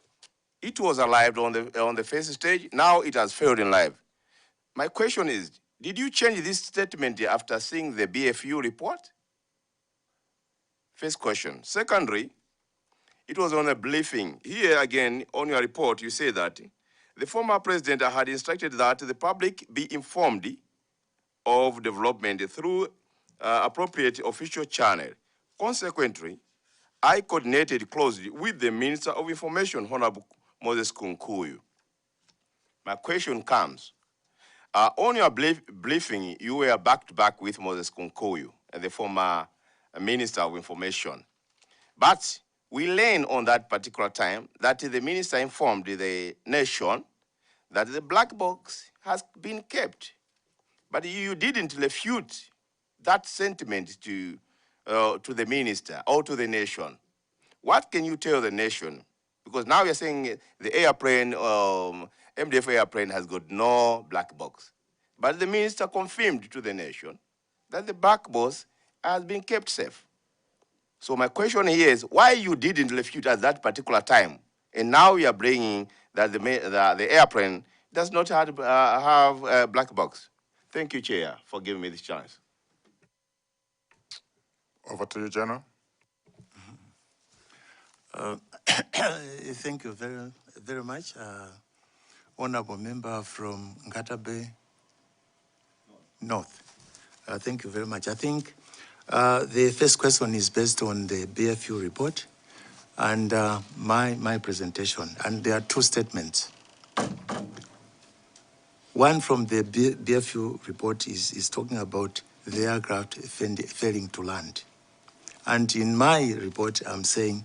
it was arrived on the first stage, now it has failed in life. My question is, did you change this statement after seeing the BFU report? First question. Secondly, it was on a briefing. Here again, on your report, you say that the former president had instructed that the public be informed of development through appropriate official channel. Consequently, I coordinated closely with the Minister of Information, Honorable Moses Kunkuyu. My question comes, on your briefing, you were back-to-back with Moses Kunkuyu, the former Minister of Information. But we learned on that particular time that the minister informed the nation that the black box has been kept. But you didn't refute that sentiment to the minister or to the nation. What can you tell the nation? Because now you're saying the airplane, MDF airplane has got no black box. But the minister confirmed to the nation that the black box has been kept safe. So my question here is why you didn't refute at that particular time, and now you are bringing that the airplane does not have a black box. Thank you, Chair, for giving me this chance. Over to you, General. Thank you very much. Honorable member from Ngata Bay North. Thank you very much. I think the first question is based on the BFU report and my presentation. And there are two statements. One from the BFU report is talking about the aircraft failing to land. And in my report, I'm saying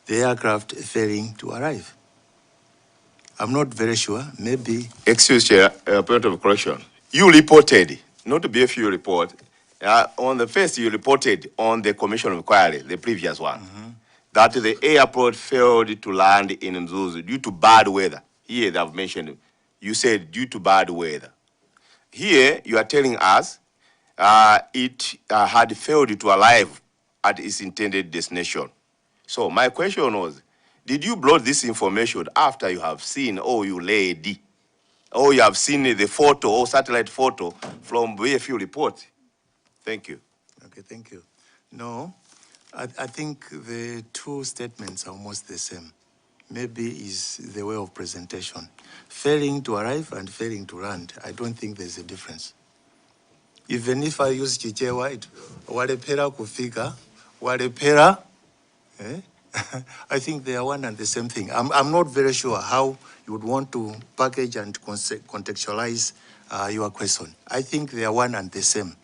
the aircraft failing to arrive. I'm not very sure, maybe. Excuse, Chair, point of correction. You reported, not the BFU report, on the first you reported on the Commission of Inquiry, the previous one, that the airport failed to land in Mzuzu due to bad weather. Here they have mentioned, you said due to bad weather. Here you are telling us it had failed to arrive at its intended destination. So my question was, did you blow this information after you have seen, you lady, or you have seen the photo or satellite photo from BFU report? Thank you. Okay, thank you. No, I think the two statements are almost the same. Maybe is the way of presentation. Failing to arrive and failing to land, I don't think there's a difference. Even if I use Chichewa, walepera kufika, walepera, I think they are one and the same thing. I'm not very sure how you would want to package and contextualize your question. I think they are one and the same.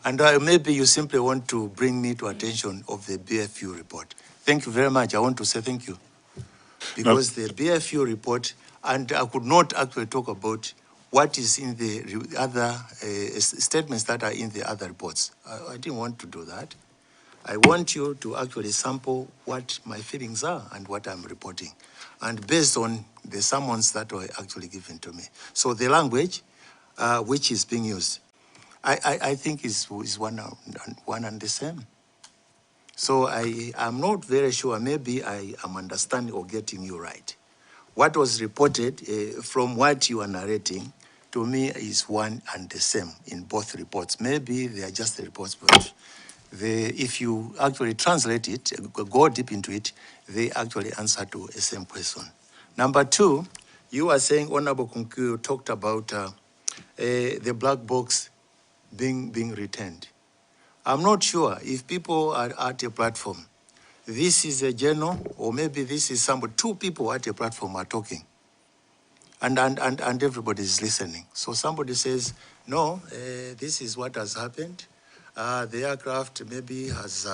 And maybe you simply want to bring me to attention of the BFU report. Thank you very much. I want to say thank you. Because the BFU report, and I could not actually talk about what is in the other statements that are in the other reports. I didn't want to do that. I want you to actually sample what my feelings are and what I'm reporting, and based on the summons that were actually given to me. So the language which is being used, I think is one and the same. So I'm not very sure, maybe I am understanding or getting you right. What was reported from what you are narrating to me is one and the same in both reports. Maybe they are just the reports, but if you actually translate it, go deep into it, they actually answer to the same question. Number two, you are saying, Honorable Kunku talked about the black box being returned. I'm not sure if people are at a platform, this is a journal, or maybe this is somebody, two people at a platform are talking, and everybody is listening. So somebody says, no, this is what has happened. The aircraft maybe has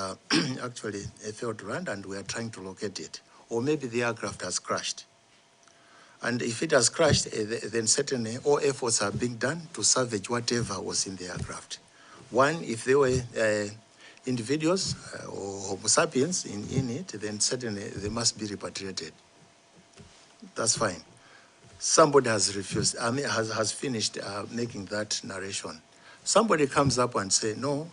actually failed to land and we are trying to locate it. Or maybe the aircraft has crashed. And if it has crashed, then certainly all efforts are being done to salvage whatever was in the aircraft. One, if there were individuals or Homo sapiens in it, then certainly they must be repatriated. That's fine. Somebody has refused, has finished making that narration. Somebody comes up and say, no,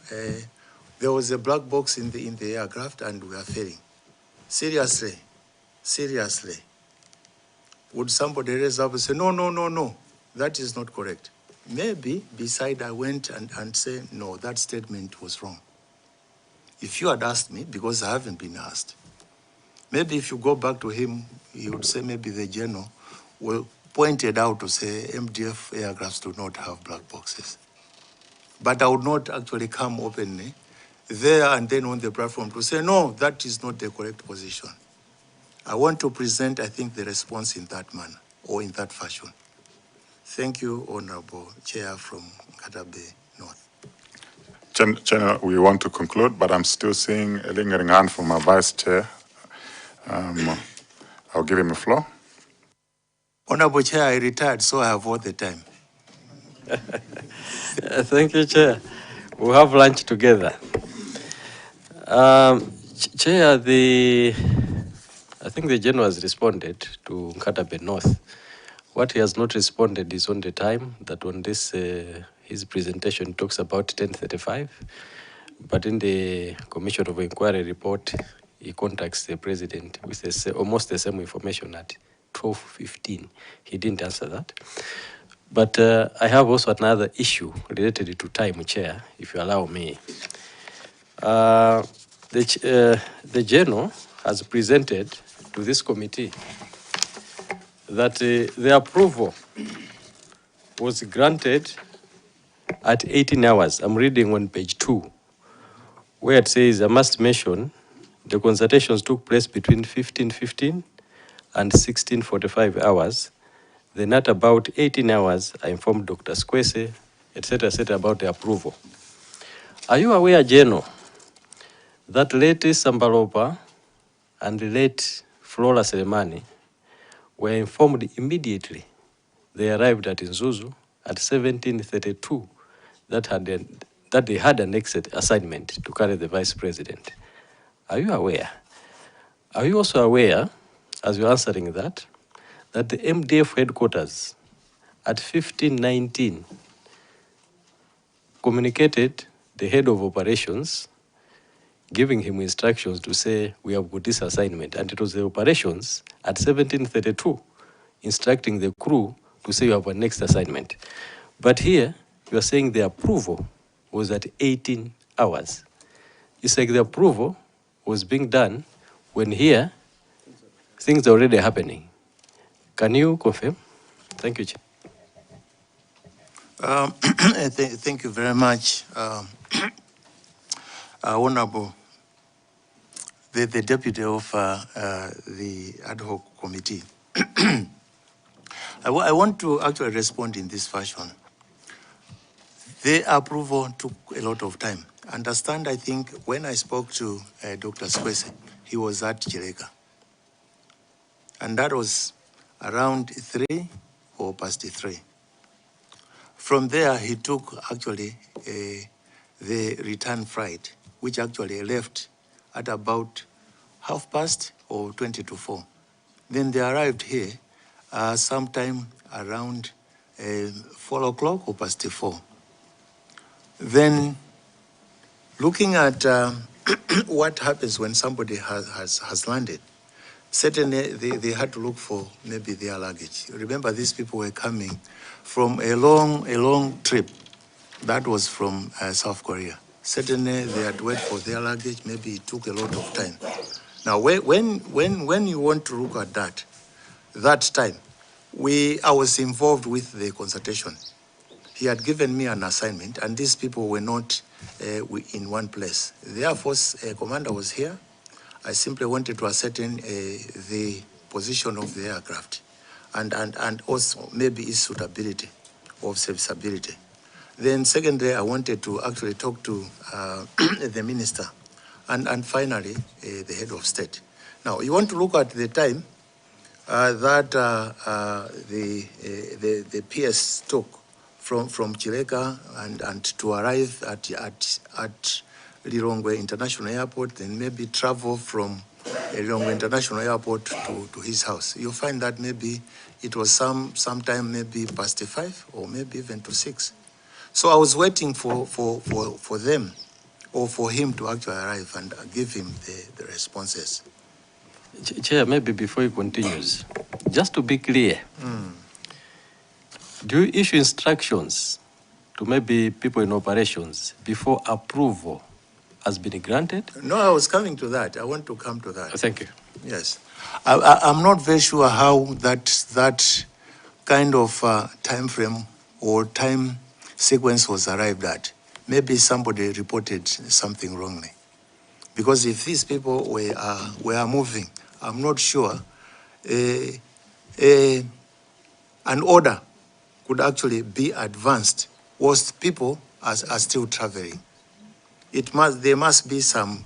there was a black box in the aircraft and we are failing. Seriously, seriously. Would somebody raise up and say, no, that is not correct? Maybe beside I went and say, no, that statement was wrong. If you had asked me, because I haven't been asked, maybe if you go back to him, he would say maybe the general will pointed out to say MDF aircrafts do not have black boxes. But I would not actually come openly there and then on the platform to say, no, that is not the correct position. I want to present, I think, the response in that manner or in that fashion. Thank you, Honorable Chair from Ngata Bay North. General, we want to conclude, but I'm still seeing a lingering hand from our Vice Chair. I'll give him the floor. Honorable Chair, I retired, so I have all the time. Thank you, Chair. We'll have lunch together. Chair, I think the General has responded to Ngata Bay North. What he has not responded is on the time that on this, his presentation talks about 10:35. but in the Commission of Inquiry report, he contacts the president with almost the same information at 12:15. He didn't answer that. But I have also another issue related to time, Chair, if you allow me. The General has presented to this committee that the approval was granted at 18 hours. I'm reading on page 2, where it says, I must mention, the consultations took place between 15:15 and 16:45 hours. Then at about 18 hours, I informed Dr. Squese, etc., about the approval. Are you aware, General, that late Sambalopa and the late Flora Selemani were informed immediately they arrived at Nzuzu at 17:32 that they had an exit assignment to carry the Vice President? Are you aware? Are you also aware, as you're answering that the MDF headquarters at 15:19 communicated the head of operations, giving him instructions to say, we have got this assignment. And it was the operations at 17:32 instructing the crew to say you have a next assignment. But here, you are saying the approval was at 18 hours. It's like the approval was being done when here, things are already happening. Can you confirm? Thank you, Chair. Thank you very much, Honorable, the Deputy of the Ad hoc Committee. I want to actually respond in this fashion. The approval took a lot of time. Understand, I think, when I spoke to Dr. Squese, he was at Chileka. And that was around 3 or past 3. From there, he took actually the return flight, which actually left at about 4:30 or 20 to 4. Then they arrived here sometime around 4 o'clock or past 4. Then looking at what happens when somebody has landed, certainly they had to look for maybe their luggage. Remember, these people were coming from a long trip that was from South Korea. Certainly they had to wait for their luggage. Maybe it took a lot of time. Now, when you want to look at that time, I was involved with the consultation. He had given me an assignment, and these people were not in one place. The Air Force commander was here. I simply wanted to ascertain the position of the aircraft and also maybe its suitability or serviceability. Then secondly, I wanted to actually talk to the minister and finally the head of state. Now, you want to look at the time that the PS took from Chileka and to arrive at Lilongwe International Airport, then maybe travel from Lilongwe International Airport to his house. You'll find that maybe it was sometime maybe past 5 or maybe even to 6. So I was waiting for them or for him to actually arrive and give him the responses. Chair, maybe before he continues, just to be clear, do you issue instructions to maybe people in operations before approval has been granted? No, I was coming to that. I want to come to that. Thank you. Yes. I'm not very sure how that kind of time frame or time sequence was arrived at. Maybe somebody reported something wrongly. Because if these people were moving, I'm not sure an order could actually be advanced whilst people are still traveling. There must be some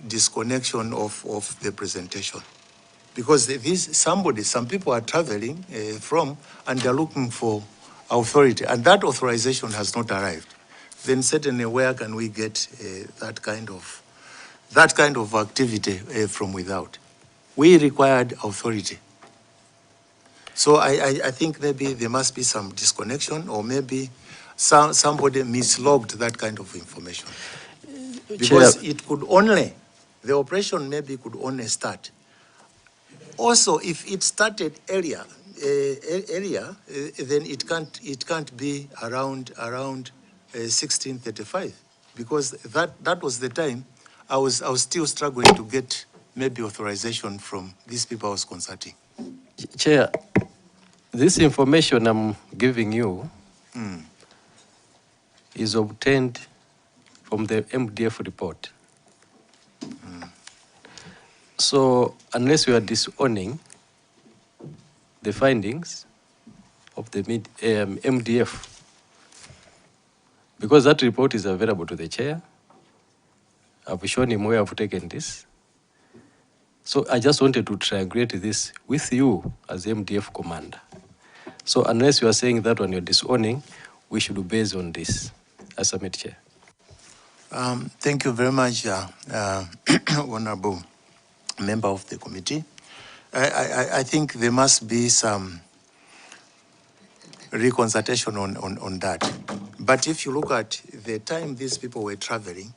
disconnection of the presentation. Because some people are traveling from and they're looking for authority, and that authorization has not arrived. Then certainly where can we get that kind of activity from without? We required authority. So I think maybe there must be some disconnection, or maybe somebody mislogged that kind of information. because it could only, the operation maybe could only start. Also, if it started earlier, then it can't be around 1635, because that was the time I was still struggling to get maybe authorization from these people I was consulting. Chair, this information I'm giving you is obtained from the MDF report. So unless you are disowning the findings of the MDF, because that report is available to the chair, I've shown him where I've taken this. So I just wanted to triangulate this with you as MDF commander. So unless you are saying that when you're disowning, we should base on this. I submit, Chair. Thank you very much, Honorable Member of the committee. I think there must be some reconsultation on that. But if you look at the time these people were traveling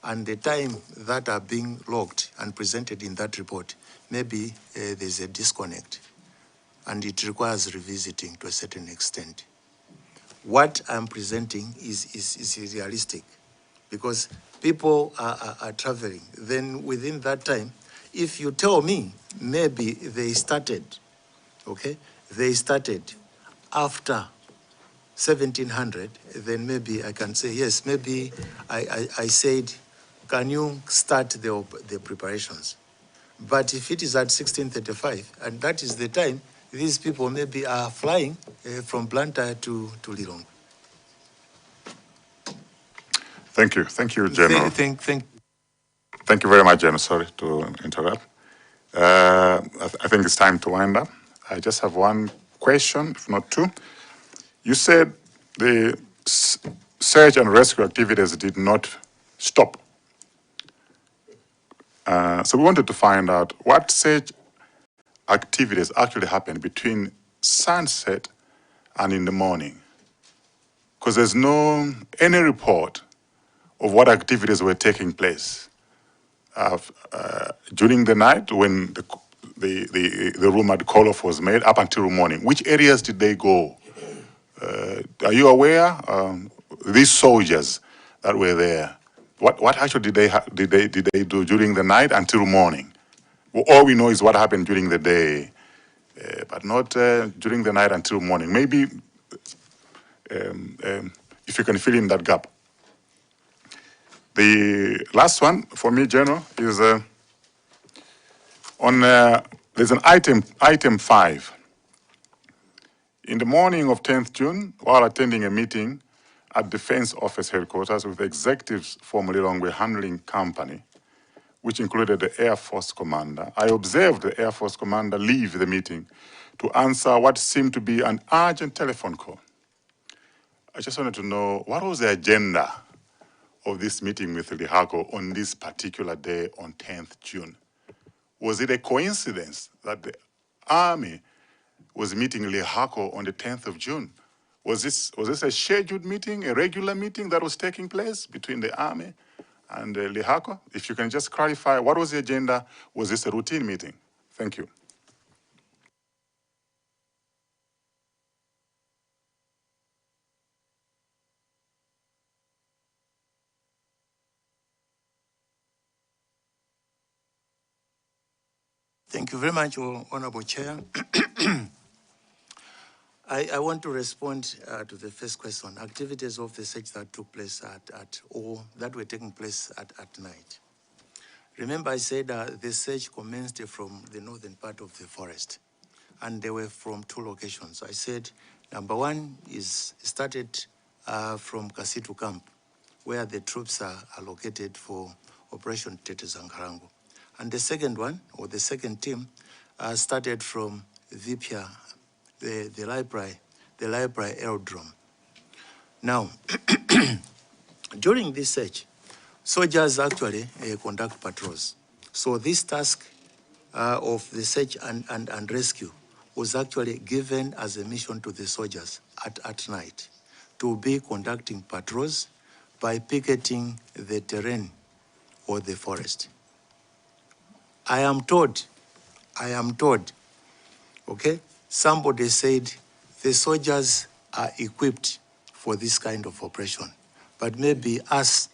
and the time that are being logged and presented in that report, maybe there's a disconnect and it requires revisiting to a certain extent. What I'm presenting is realistic because people are traveling. Then within that time, if you tell me maybe they started, okay, they started after 1700, then maybe I can say, yes, maybe I said, can you start the preparations? But if it is at 1635, and that is the time, these people maybe are flying from Blantyre to Lilongwe. Thank you, General. Thank you very much, General. Sorry to interrupt. I think it's time to wind up. I just have one question, if not two. You said the search and rescue activities did not stop. So we wanted to find out what search activities actually happened between sunset and in the morning. Because there's no any report of what activities were taking place during the night when the rumored call-off was made up until morning. Which areas did they go? Are you aware? These soldiers that were there, what actually did they do during the night until morning? Well, all we know is what happened during the day, but not during the night until morning. Maybe if you can fill in that gap. The last one for me, General, is there's an item 5. In the morning of 10th June, while attending a meeting at Defense Office Headquarters with executives from Lilongwe Handling Company, which included the Air Force Commander, I observed the Air Force Commander leave the meeting to answer what seemed to be an urgent telephone call. I just wanted to know, what was the agenda of this meeting with Lihako on this particular day on 10th June? Was it a coincidence that the Army was meeting Lihako on the 10th of June? Was this a scheduled meeting, a regular meeting that was taking place between the Army and Lihako? If you can just clarify, what was the agenda? Was this a routine meeting? Thank you. Thank you very much, Honorable Chair. I want to respond to the first question. Activities of the search that took place or that were taking place at night. Remember I said the search commenced from the northern part of the forest, and they were from 2 locations. I said, number 1 is started from Kasitu camp, where the troops are located for Operation Tetezankarango. And the second one, or the second team, started from Vipia, the library aerodrome. Now, during this search, soldiers actually conduct patrols. So this task of the search and rescue was actually given as a mission to the soldiers at night to be conducting patrols by picketing the terrain or the forest. I am told, okay, somebody said the soldiers are equipped for this kind of operation, but maybe us,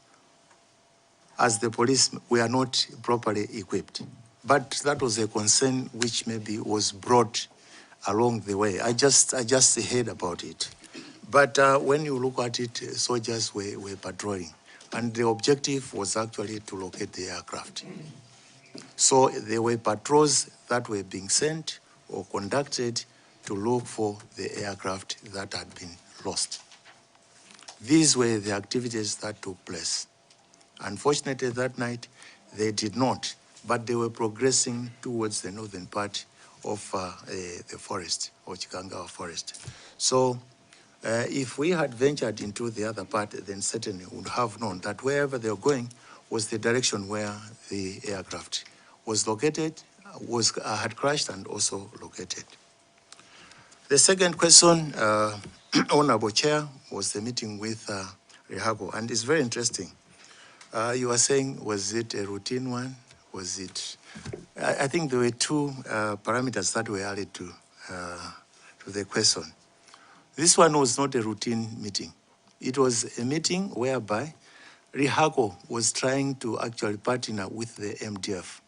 as the police, we are not properly equipped. But that was a concern which maybe was brought along the way. I just heard about it. But when you look at it, soldiers were patrolling, and the objective was actually to locate the aircraft. So there were patrols that were being sent or conducted to look for the aircraft that had been lost. These were the activities that took place. Unfortunately, that night, they did not, but they were progressing towards the northern part of the forest, or Chikangawa forest. So if we had ventured into the other part, then certainly would have known that wherever they were going was the direction where the aircraft was located, had crashed and also located. The second question, Honorable Chair, was the meeting with Rehago, and it's very interesting. You were saying, was it a routine one? Was it? I think there were two parameters that were added to the question. This one was not a routine meeting. It was a meeting whereby Rehago was trying to actually partner with the MDF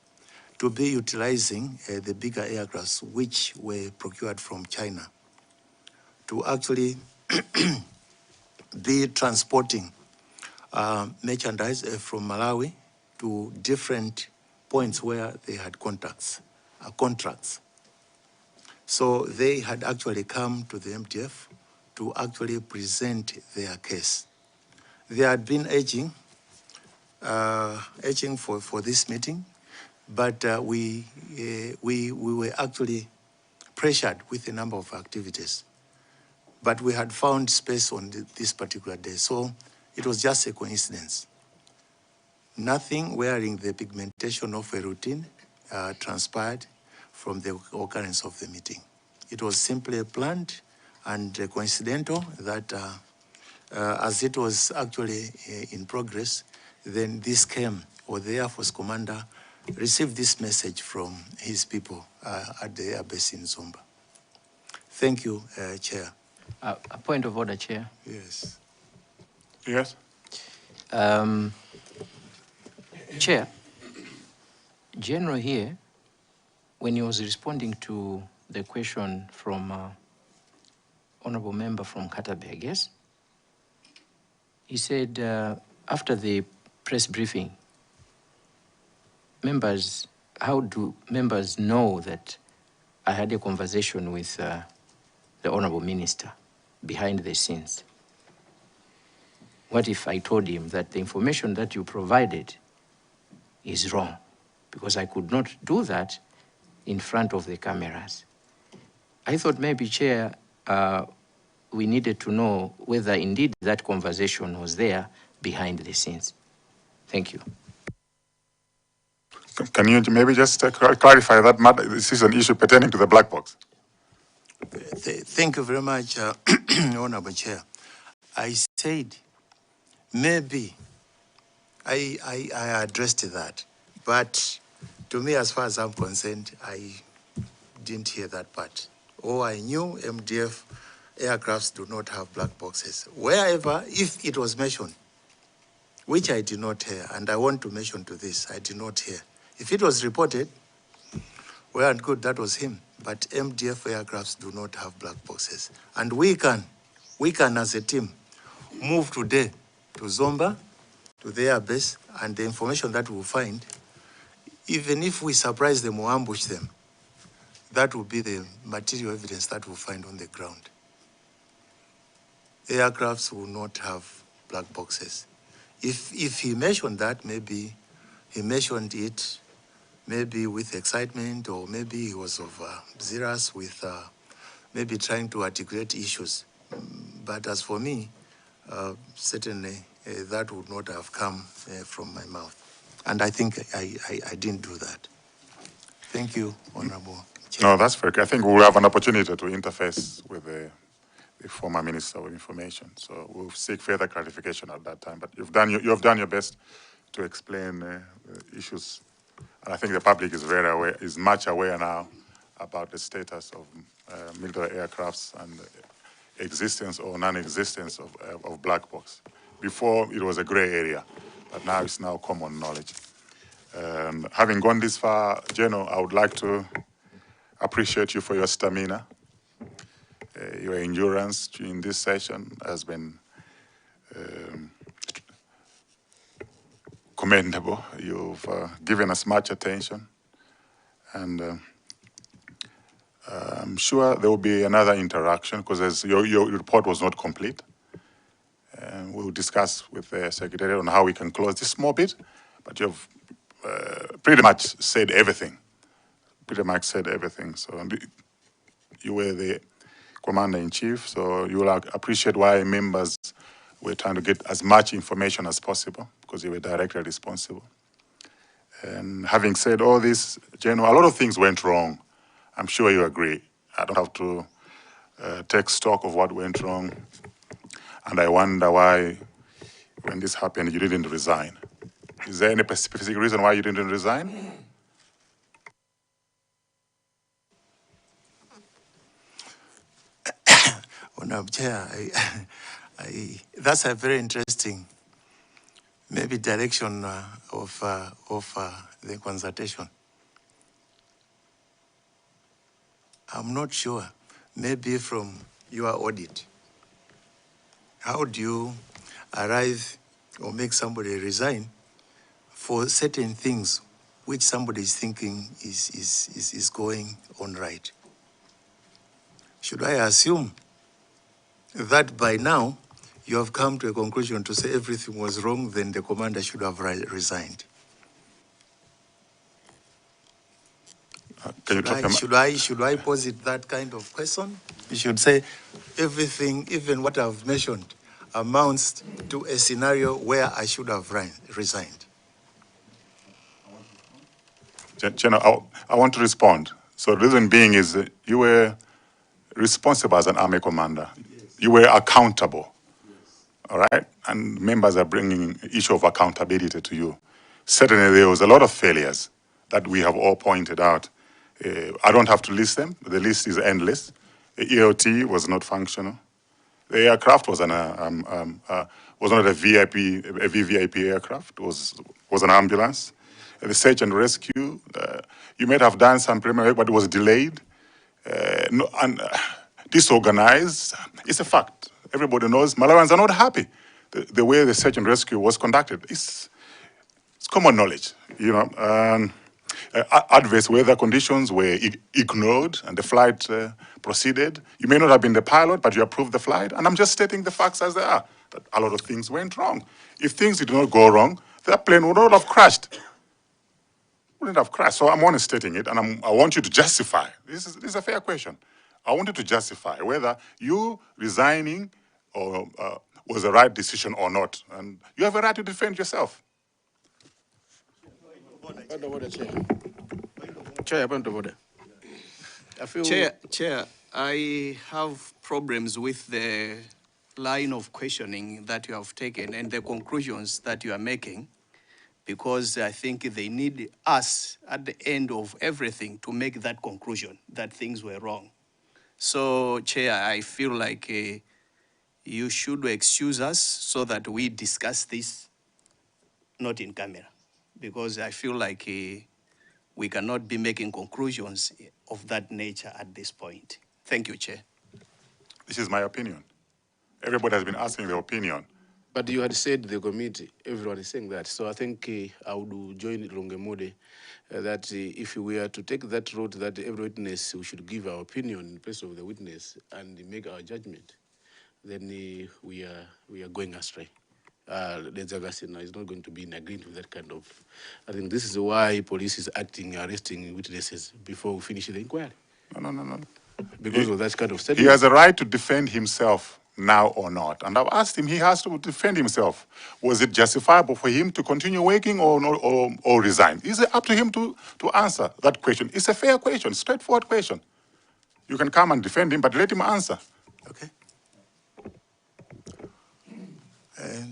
to be utilizing the bigger aircrafts which were procured from China to actually be transporting merchandise from Malawi to different points where they had contracts. So they had actually come to the MDF to actually present their case. They had been urging for this meeting, but we were actually pressured with a number of activities. But we had found space on this particular day, so it was just a coincidence. Nothing wearing the pigmentation of a routine transpired from the occurrence of the meeting. It was simply planned and coincidental that as it was actually in progress, then this came, or the Air Force commander received this message from his people at the air base in Zomba. Thank you, Chair. A point of order, Chair. Yes. Yes. Chair, General here, when he was responding to the question from Honorable Member from Katabe, I guess, he said after the press briefing, how do members know that I had a conversation with the Honorable Minister behind the scenes? What if I told him that the information that you provided is wrong? Because I could not do that in front of the cameras. I thought maybe, Chair, we needed to know whether indeed that conversation was there behind the scenes. Thank you. Can you maybe just clarify that matter? This is an issue pertaining to the black box. Thank you very much, Honorable Chair. I said maybe I addressed that, but to me, as far as I'm concerned, I didn't hear that part. Or I knew MDF aircrafts do not have black boxes. Wherever, if it was mentioned, which I did not hear, and I want to mention to this, I did not hear. If it was reported, well and good, that was him. But MDF aircrafts do not have black boxes. And we can as a team, move today to Zomba, to the air base, and the information that we'll find, even if we surprise them or ambush them, that will be the material evidence that we'll find on the ground. Aircrafts will not have black boxes. If he mentioned that, maybe he mentioned it maybe with excitement, or maybe he was zealous with maybe trying to articulate issues. But as for me, certainly that would not have come from my mouth. And I think I didn't do that. Thank you, Honorable Chair. No, that's fair. I think we'll have an opportunity to interface with the former Minister of Information. So we'll seek further clarification at that time. But you have done your best to explain issues. And I think the public is very aware, is much aware now about the status of military aircrafts and existence or non-existence of black box. Before, it was a gray area, but now it's now common knowledge. Having gone this far, General, I would like to appreciate you for your stamina. Your endurance in this session has been commendable. You've given us much attention, and I'm sure there will be another interaction because your report was not complete. We'll discuss with the Secretary on how we can close this small bit, but you've pretty much said everything. Pretty much said everything. So you were the Commander-in-Chief, so you will appreciate why members were trying to get as much information as possible because you were directly responsible. And having said all this, General, a lot of things went wrong. I'm sure you agree. I don't have to take stock of what went wrong. And I wonder why, when this happened, you didn't resign. Is there any specific reason why you didn't resign? Honorable Chair, that's a very interesting, maybe direction of the consultation. I'm not sure. Maybe from your audit, how do you arrive or make somebody resign for certain things which somebody is thinking is going on right? Should I assume that by now you have come to a conclusion to say everything was wrong, then the commander should have resigned? Should I posit that kind of question? You should say everything, even what I've mentioned, amounts to a scenario where I should have resigned. General, I want to respond. So the reason being is that you were responsible as an army commander. Yes. You were accountable, all right? And members are bringing issue of accountability to you. Certainly there was a lot of failures that we have all pointed out. I don't have to list them. The list is endless. The EOT was not functional. The aircraft was not a VVIP aircraft. It was an ambulance. The search and rescue, you might have done some preliminary, but it was delayed, disorganized. It's a fact. Everybody knows Malawans are not happy the way the search and rescue was conducted. It's common knowledge, you know. Adverse weather conditions were ignored and the flight proceeded. You may not have been the pilot, but you approved the flight. And I'm just stating the facts as they are, that a lot of things went wrong. If things did not go wrong, that plane would not have crashed. Wouldn't have crashed. So I'm only stating it, and I want you to justify. This is a fair question. I want you to justify whether you resigning or was the right decision or not. And you have a right to defend yourself. Chair, I have problems with the line of questioning that you have taken and the conclusions that you are making, because I think they need us at the end of everything to make that conclusion that things were wrong. So, Chair, I feel like you should excuse us so that we discuss this not in camera, because I feel like we cannot be making conclusions of that nature at this point. Thank you, Chair. This is my opinion. Everybody has been asking their opinion. But you had said the committee, everyone is saying that. So I think I would join Longemude that if we are to take that road that every witness we should give our opinion in place of the witness and make our judgment, then we are going astray. Lady Augustine is not going to be in agreement with that kind of. I think this is why police is arresting witnesses before we finish the inquiry. No. Because of that kind of statement. He has a right to defend himself now or not. And I've asked him, he has to defend himself. Was it justifiable for him to continue working or resign? Is it up to him to answer that question? It's a fair question, straightforward question. You can come and defend him, but let him answer. Okay.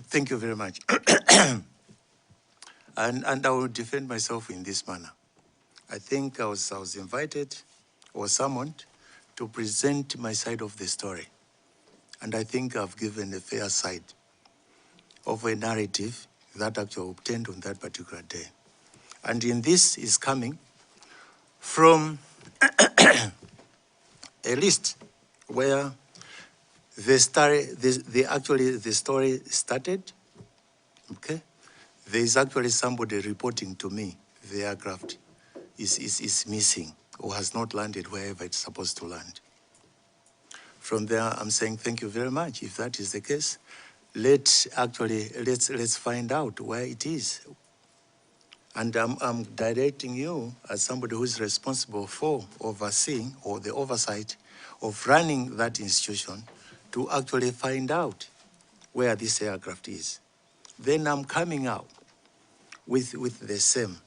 Thank you very much. And I will defend myself in this manner. I think I was invited or summoned to present my side of the story. And I think I've given a fair side of a narrative that actually obtained on that particular day. And in this is coming from a list where the story started, okay? There is actually somebody reporting to me the aircraft is missing or has not landed wherever it's supposed to land. From there, I'm saying thank you very much. If that is the case, let's find out where it is. And I'm directing you as somebody who is responsible for overseeing or the oversight of running that institution to actually find out where this aircraft is. Then I'm coming out with the same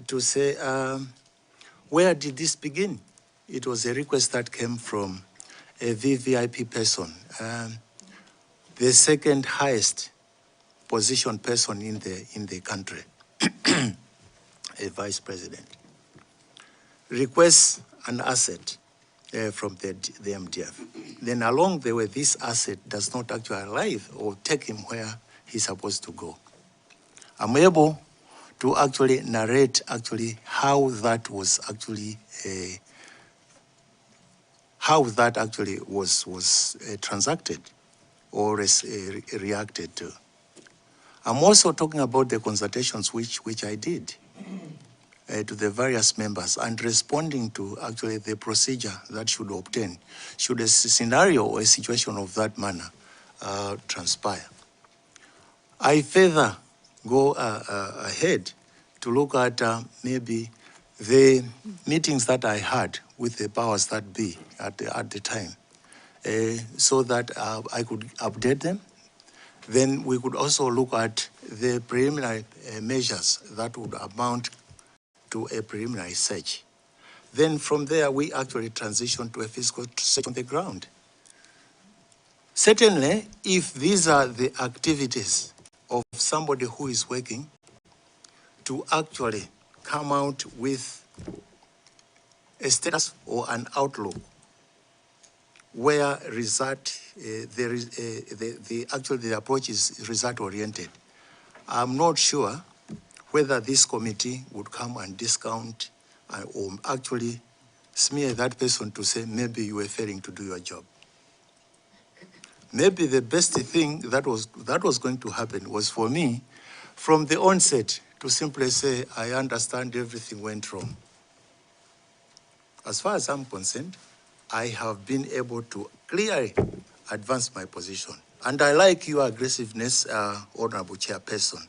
to say, where did this begin? It was a request that came from a VVIP person, the second highest position person in the country, a vice president. Requests an asset from the MDF. Then along the way, this asset does not actually arrive or take him where he's supposed to go. I'm able to actually narrate how that was actually transacted or reacted to. I'm also talking about the consultations which I did to the various members and responding to actually the procedure that should obtain should a scenario or a situation of that manner transpire. I further go ahead to look at maybe the meetings that I had with the powers that be at the time, so that I could update them. Then we could also look at the preliminary measures that would amount to a preliminary search. Then from there, we actually transition to a physical search on the ground. Certainly, if these are the activities of somebody who is working to actually come out with a status or an outlook where the approach is result-oriented, I'm not sure whether this committee would come and discount or actually smear that person to say, maybe you were failing to do your job. Maybe the best thing that was going to happen was for me, from the onset, to simply say, I understand everything went wrong. As far as I'm concerned, I have been able to clearly advance my position. And I like your aggressiveness, Honorable Chairperson.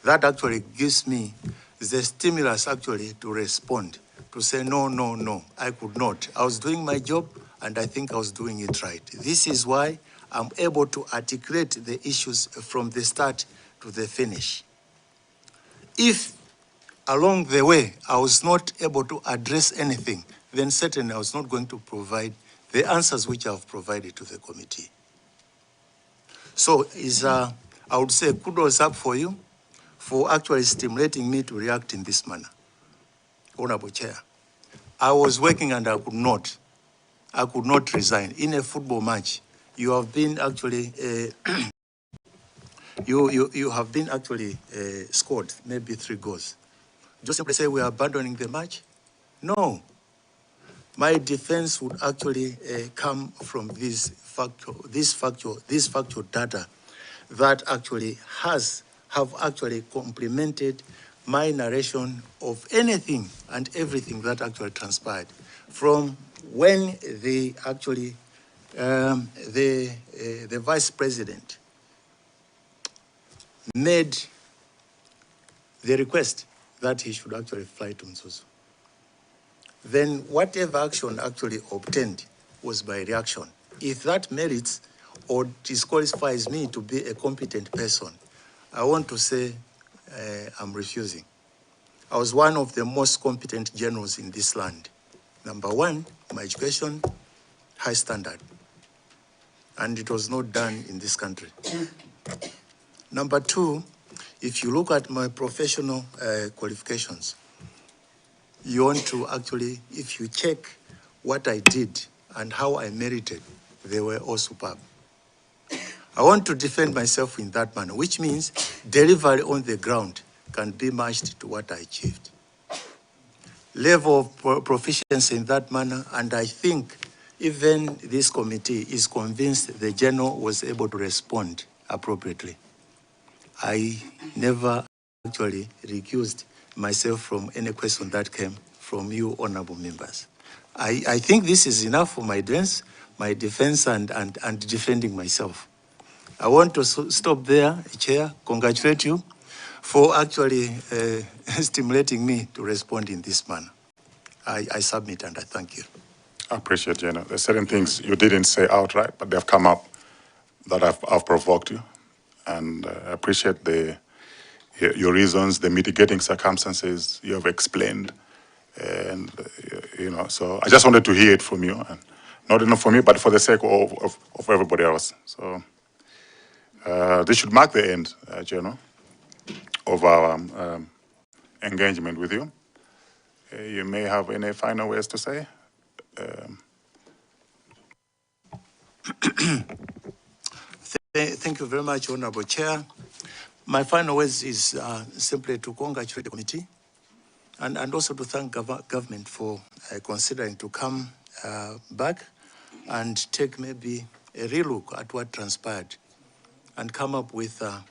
That actually gives me the stimulus actually to respond, to say, no, no, no, I could not. I was doing my job, and I think I was doing it right. This is why I'm able to articulate the issues from the start to the finish. If along the way I was not able to address anything, then certainly I was not going to provide the answers which I've provided to the committee. So I would say kudos up for you for actually stimulating me to react in this manner. Honorable Chair, I was working and I could not resign. In a football match, you have been actually, you have been actually scored maybe 3 goals. Just simply say we are abandoning the match? No. My defense would actually come from this factual data that actually have actually complemented my narration of anything and everything that actually transpired from when the vice president made the request that he should actually fly to Mzuzu. Then whatever action actually obtained was by reaction. If that merits or disqualifies me to be a competent person, I want to say I'm refusing. I was one of the most competent generals in this land. Number one, my education, high standard. And it was not done in this country. Number two, If you look at my professional qualifications, you want to actually, if you check what I did and how I merited, they were all superb. I want to defend myself in that manner, which means delivery on the ground can be matched to what I achieved. Level of proficiency in that manner, and I think even this committee is convinced the general was able to respond appropriately. I never actually recused myself from any question that came from you honorable members. I think this is enough for my defense and defending myself. I want to stop there, Chair, congratulate you for actually stimulating me to respond in this manner. I submit and I thank you. I appreciate, General. There's certain things you didn't say outright, but they've come up that have provoked you. And I appreciate your reasons, the mitigating circumstances you have explained. And, so I just wanted to hear it from you. And not enough for me, but for the sake of everybody else. So this should mark the end, General, of our engagement with you. You may have any final words to say. Thank you very much, Honorable Chair. My final words is simply to congratulate the committee and also to thank government for considering to come back and take maybe a relook at what transpired and come up with a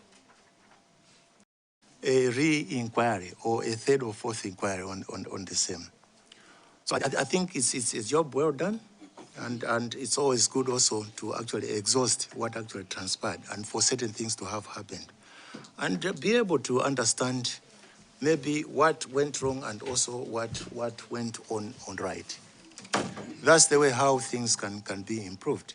re-inquiry or a third or fourth inquiry on the same. So I think it's a job well done, and it's always good also to actually exhaust what actually transpired and for certain things to have happened. And be able to understand maybe what went wrong and also what went on right. That's the way how things can be improved.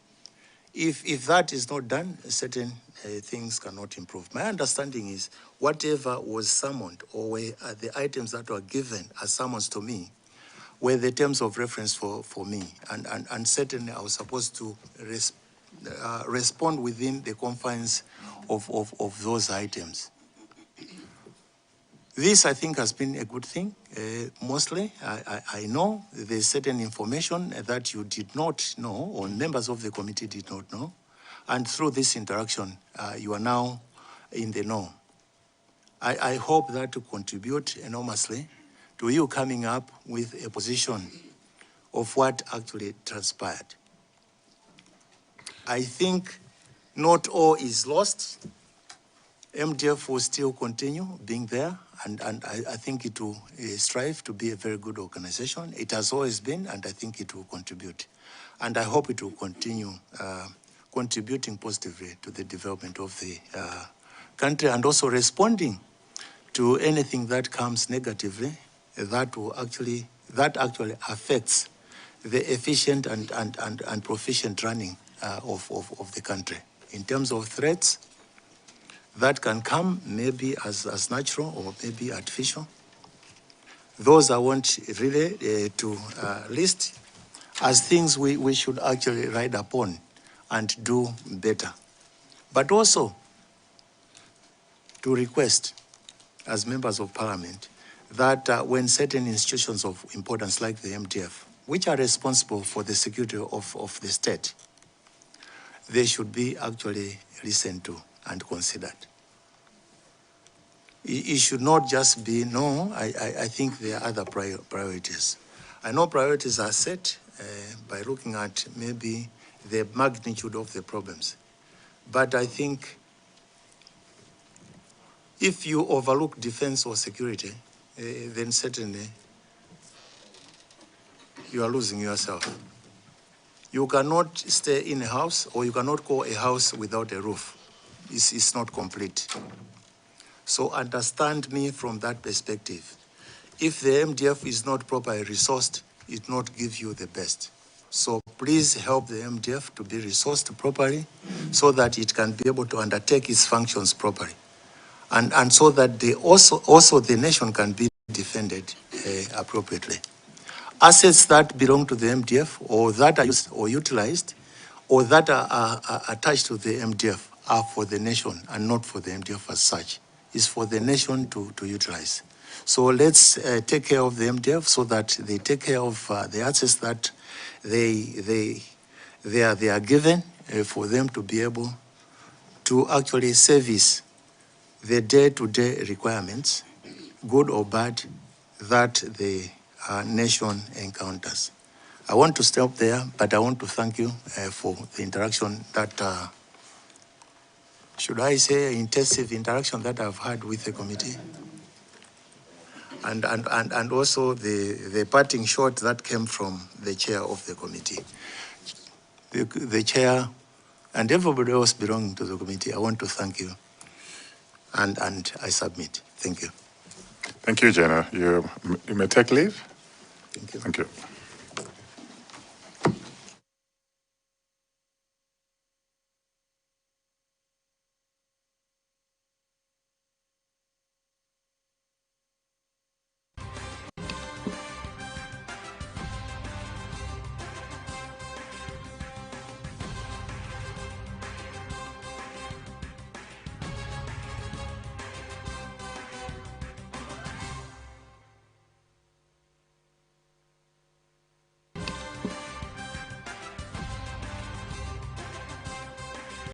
If that is not done, certain things cannot improve. My understanding is whatever was summoned or were the items that were given as summons to me were the terms of reference for me. And certainly I was supposed to respond within the confines of those items. This, I think, has been a good thing. Mostly, I know there's certain information that you did not know, or members of the committee did not know. And through this interaction, you are now in the know. I hope that to contribute enormously to you coming up with a position of what actually transpired. I think not all is lost. MDF will still continue being there, and I think it will strive to be a very good organization. It has always been, and I think it will contribute. And I hope it will continue contributing positively to the development of the country and also responding to anything that comes negatively that actually affects the efficient and proficient running of the country. In terms of threats, that can come maybe as natural or maybe artificial. Those I want really to list as things we should actually ride upon and do better. But also to request as members of parliament that when certain institutions of importance like the MDF, which are responsible for the security of the state, they should be actually listened to and considered. It should not just be, no, I think there are other priorities. I know priorities are set by looking at maybe the magnitude of the problems. But I think if you overlook defense or security, then certainly you are losing yourself. You cannot stay in a house, or you cannot call a house without a roof. It's not complete. So understand me from that perspective. If the MDF is not properly resourced, it will not give you the best. So please help the MDF to be resourced properly so that it can be able to undertake its functions properly. And so that also the nation can be defended appropriately. Assets that belong to the MDF or that are used or utilized or that are attached to the MDF are for the nation and not for the MDF as such. is for the nation to utilize. So let's take care of the MDF so that they take care of the access that they are given for them to be able to actually service the day-to-day requirements, good or bad, that the nation encounters. I want to stop there, but I want to thank you for the interaction that, should I say, intensive interaction that I've had with the committee. And also the parting shot that came from the chair of the committee. The chair and everybody else belonging to the committee, I want to thank you. And I submit. Thank you. Thank you, Jenna. You may take leave. Thank you. Thank you.